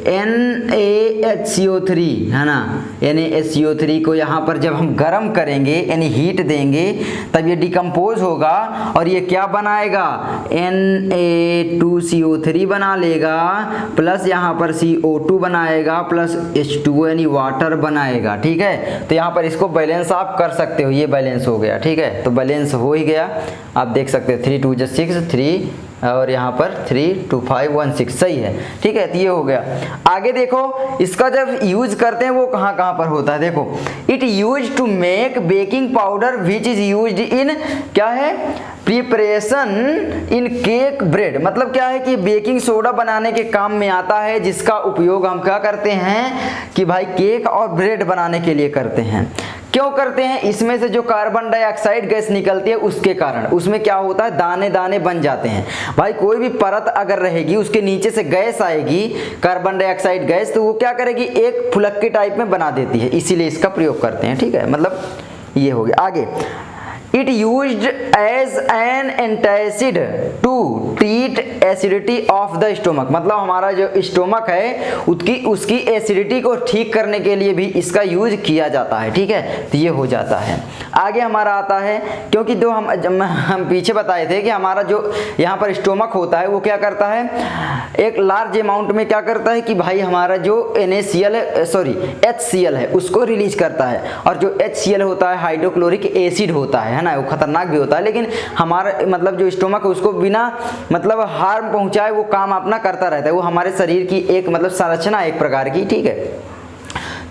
NaHCO3, है ना, NaHCO3 को यहाँ पर जब हम गर्म करेंगे यानी हीट देंगे तब ये डिकम्पोज होगा और ये क्या बनाएगा, Na2CO3 बना लेगा, प्लस यहाँ पर CO2 बनाएगा, प्लस H2O यानी वाटर बनाएगा, ठीक है। तो यहाँ पर इसको बैलेंस आप कर सकते हो, ये बैलेंस हो गया, ठीक है, तो बैलेंस हो ही गया, आप देख सकते हो 3 2 6 3 और यहाँ पर 3 2 5 1 6, सही है, ठीक है, तो ये हो गया। आगे देखो इसका जब यूज करते हैं वो कहाँ कहाँ पर होता है, देखो, it use to make baking powder which is used in, क्या है, प्रिपरेशन इन केक ब्रेड, मतलब क्या है कि बेकिंग सोडा बनाने के काम में आता है, जिसका उपयोग हम क्या करते हैं कि भाई केक और ब्रेड बनाने के लिए करते हैं। क्यों करते हैं, इसमें से जो कार्बन डाइऑक्साइड गैस निकलती है उसके कारण उसमें क्या होता है, दाने दाने बन जाते हैं। भाई कोई भी परत अगर रहेगी उसके नीचे से गैस आएगी, कार्बन डाइऑक्साइड गैस, तो वो क्या करेगी, एक फुलक्की टाइप में बना देती है, इसीलिए इसका प्रयोग करते हैं, ठीक है, मतलब ये हो गया। आगे, it used as an antacid to treat acidity of the stomach, मतलब हमारा जो स्टोमक है उसकी एसिडिटी को ठीक करने के लिए भी इसका यूज किया जाता है, ठीक है, तो ये हो जाता है। आगे हमारा आता है, क्योंकि जो हम पीछे बताए थे कि हमारा जो यहाँ पर स्टोमक होता है वो क्या करता है, एक लार्ज अमाउंट में क्या करता है कि भाई हमारा जो NaCl है, सॉरी HCl है, उसको रिलीज करता है, और जो HCl होता है हाइड्रोक्लोरिक एसिड होता है ना, वो खतरनाक भी होता है, लेकिन हमारा मतलब जो स्टोमक है उसको बिना मतलब हार्म पहुंचाए वो काम अपना करता रहता है, वो हमारे शरीर की एक मतलब संरचना एक प्रकार की, ठीक है।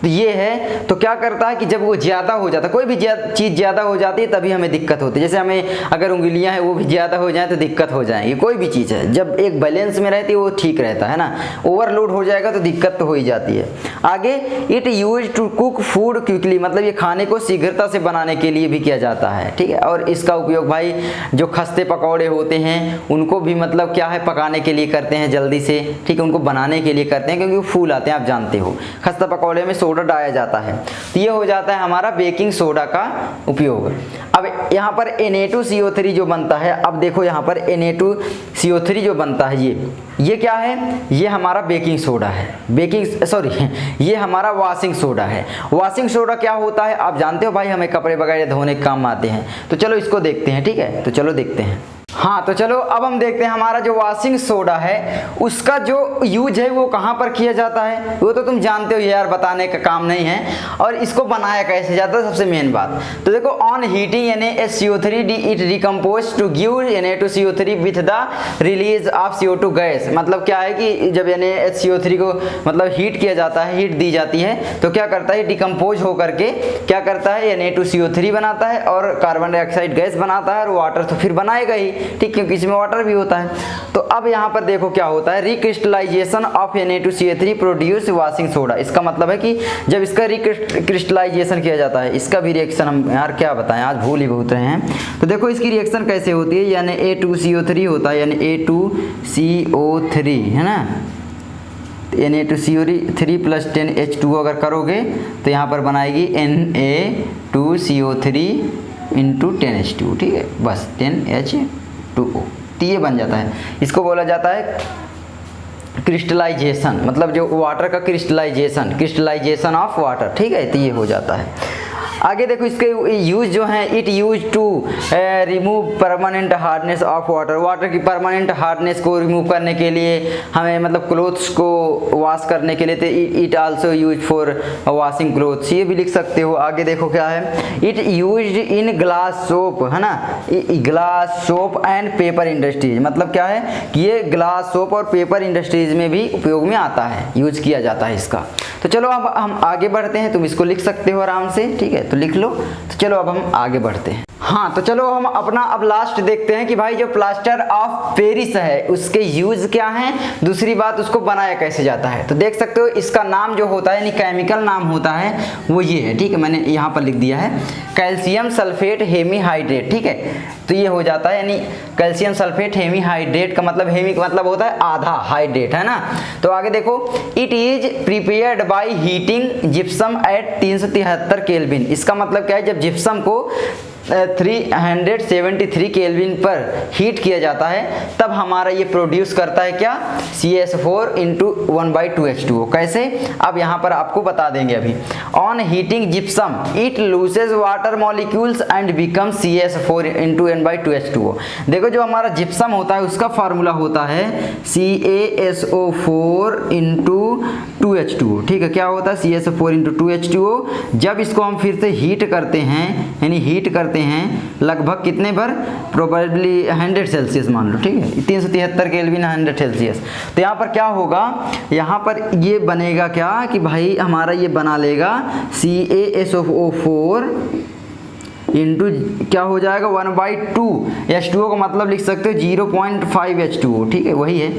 तो ये है, तो क्या करता है कि जब वो ज़्यादा हो जाता है, कोई भी चीज़ ज़्यादा हो जाती है तभी हमें दिक्कत होती है, जैसे हमें अगर उंगलियां हैं वो भी ज़्यादा हो जाए तो दिक्कत हो जाएगी, कोई भी चीज़ है जब एक बैलेंस में रहती है वो ठीक रहता है ना, ओवरलोड हो जाएगा तो दिक्कत तो हो ही जाती है। आगे, it use to cook food quickly, मतलब ये खाने को शीघ्रता से बनाने के लिए भी किया जाता है, ठीक है, और इसका उपयोग भाई जो खस्ते पकौड़े होते हैं उनको भी मतलब क्या है पकाने के लिए करते हैं जल्दी से, ठीक है, उनको बनाने के लिए करते हैं क्योंकि वो फूल आते हैं, आप जानते हो, खस्ता पकौड़े में सोडा डाला जाता है, तो ये हो जाता है हमारा बेकिंग सोडा का उपयोग। अब यहाँ पर Na2CO3 जो बनता है, अब देखो यहाँ पर Na2CO3 जो बनता है ये क्या है, ये हमारा बेकिंग सोडा है, ये हमारा वॉशिंग सोडा है। वॉशिंग सोडा क्या होता है आप जानते हो भाई, हमें कपड़े वगैरह धोने के काम आते हैं, तो चलो इसको देखते हैं, ठीक है, तो चलो देखते हैं। हाँ तो चलो अब हम देखते हैं हमारा जो वॉशिंग सोडा है उसका जो यूज है वो कहाँ पर किया जाता है। वो तो तुम जानते हो यार, बताने का काम नहीं है। और इसको बनाया कैसे जाता है सबसे मेन बात। तो देखो, on heating NaHCO3 it decompose to give Na2CO3 with the release of CO2 gas. मतलब क्या है कि जब NaHCO3 को मतलब हीट किया जाता है, हीट दी जाती है, तो क्या करता है, डिकम्पोज होकर के क्या करता है, Na2CO3 बनाता है और कार्बन डाइऑक्साइड गैस बनाता है, और वाटर तो फिर बनाएगा ही, ठीक, क्योंकि इसमें वाटर भी होता है। तो अब यहाँ पर देखो क्या होता है, recrystallisation of Na2CO3 produce washing soda. इसका मतलब है कि जब इसका रिक्रिस्टलाइजेशन किया जाता है, इसका भी रिएक्शन हम यार क्या बताएं, आज भूल ही बहुत रहे हैं। तो देखो इसकी रिएक्शन कैसे होती है, यानी A2CO3 होता है, यानी A2CO3 है ना, Na2CO3 प्लस 10H2O अगर करोगे तो यहाँ पर बनाएगी Na2CO3 इंटू 10H2, ठीक है, बस 10H2O, तो ये बन जाता है। इसको बोला जाता है क्रिस्टलाइजेशन, मतलब जो वाटर का क्रिस्टलाइजेशन ऑफ वाटर, ठीक है, तो ये हो जाता है। आगे देखो इसके यूज जो है, it use to remove permanent hardness of water. Water की परमानेंट हार्डनेस को रिमूव करने के लिए हमें, मतलब क्लोथ्स को वॉश करने के लिए, तो it also use for washing clothes, ये भी लिख सकते हो। आगे देखो क्या है, it used in glass soap, है ना, glass soap and paper industries. मतलब क्या है कि ये ग्लास सोप और पेपर इंडस्ट्रीज में भी उपयोग में आता है, यूज किया जाता है इसका। तो चलो अब हम आगे बढ़ते हैं, तुम इसको लिख सकते हो आराम से, ठीक है, तो लिख लो। तो चलो अब हम आगे बढ़ते हैं। हाँ तो चलो हम अपना अब लास्ट देखते हैं कि भाई जो प्लास्टर ऑफ पेरिस है उसके यूज क्या हैं, दूसरी बात उसको बनाया कैसे जाता है। तो देख सकते हो इसका नाम जो होता है, यानी केमिकल नाम होता है वो ये है, ठीक है, मैंने यहाँ पर लिख दिया है कैल्शियम सल्फेट हेमीहाइड्रेट, ठीक है। तो ये हो जाता है, यानी कैल्शियम सल्फेट हेमीहाइड्रेट का मतलब, हेमी का मतलब होता है आधा, हाइड्रेट, है ना। तो आगे देखो, it is prepared by heating gypsum at 373 kelvin. इसका मतलब क्या है, जब जिप्सम को 373 केल्विन पर हीट किया जाता है तब हमारा ये प्रोड्यूस करता है क्या, CS4 इंटू 1/2H2O। कैसे, अब यहाँ पर आपको बता देंगे अभी। On heating gypsum it loses water molecules and become CS4 into N/2H2O। देखो जो हमारा जिप्सम होता है उसका फार्मूला होता है CaSO4 इंटू 2H2O, ठीक है। क्या होता है, CaSO4 इंटू 2H2O। जब इसको हम फिर से हीट करते हैं, यानी हीट करते हैं लगभग कितने पर, प्रोबेबली 100 सेल्सियस मान लो, ठीक है, 373 केल्विन 100 सेल्सियस। तो यहाँ पर क्या होगा, यहाँ पर ये बनेगा क्या कि भाई हमारा ये बना लेगा CaSO4 इंटू क्या हो जाएगा 1/2H2O का मतलब लिख सकते हो 0.5H2O, ठीक है, वही है,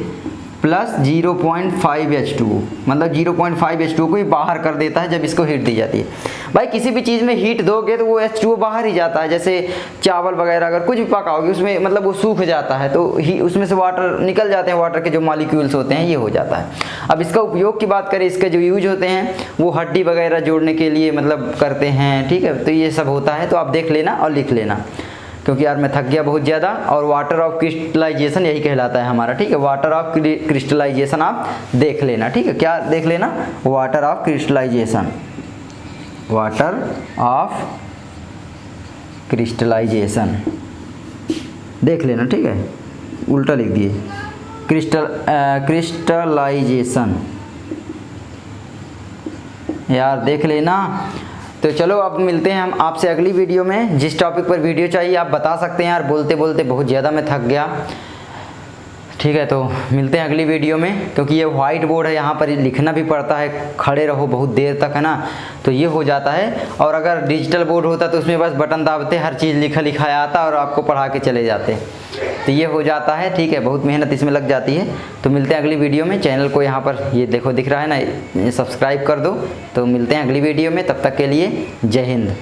प्लस 0.5H2O, मतलब 0.5H2O को ही बाहर कर देता है जब इसको हीट दी जाती है। भाई किसी भी चीज़ में हीट दोगे तो वो H2O बाहर ही जाता है। जैसे चावल वगैरह अगर कुछ भी पकाओगे उसमें मतलब वो सूख जाता है तो ही उसमें से वाटर निकल जाते हैं, वाटर के जो मॉलिक्यूल्स होते हैं, ये हो जाता है। अब इसका उपयोग की बात करें, इसके जो यूज होते हैं वो हड्डी वगैरह जोड़ने के लिए मतलब करते हैं, ठीक है, तो ये सब होता है। तो आप देख लेना और लिख लेना, क्योंकि यार मैं थक गया बहुत ज़्यादा। और वाटर ऑफ क्रिस्टलाइजेशन यही कहलाता है हमारा, ठीक है, वाटर ऑफ क्रिस्टलाइजेशन आप देख लेना, ठीक है, क्या देख लेना, water of crystallisation, water of crystallisation देख लेना, ठीक है, उल्टा लिख दिए, क्रिस्टलाइजेशन यार देख लेना। तो चलो अब मिलते हैं हम आपसे अगली वीडियो में। जिस टॉपिक पर वीडियो चाहिए आप बता सकते हैं, यार बोलते बोलते बहुत ज़्यादा मैं थक गया, ठीक है। तो मिलते हैं अगली वीडियो में, क्योंकि ये वाइट बोर्ड है, यहाँ पर लिखना भी पड़ता है, खड़े रहो बहुत देर तक, है ना, तो ये हो जाता है। और अगर डिजिटल बोर्ड होता तो उसमें बस बटन दाबते हर चीज़ लिखा लिखाया आता और आपको पढ़ा के चले जाते, तो ये हो जाता है, ठीक है, बहुत मेहनत इसमें लग जाती है। तो मिलते हैं अगली वीडियो में। चैनल को यहाँ पर ये देखो दिख रहा है ना, सब्सक्राइब कर दो। तो मिलते हैं अगली वीडियो में, तब तक के लिए जय हिंद।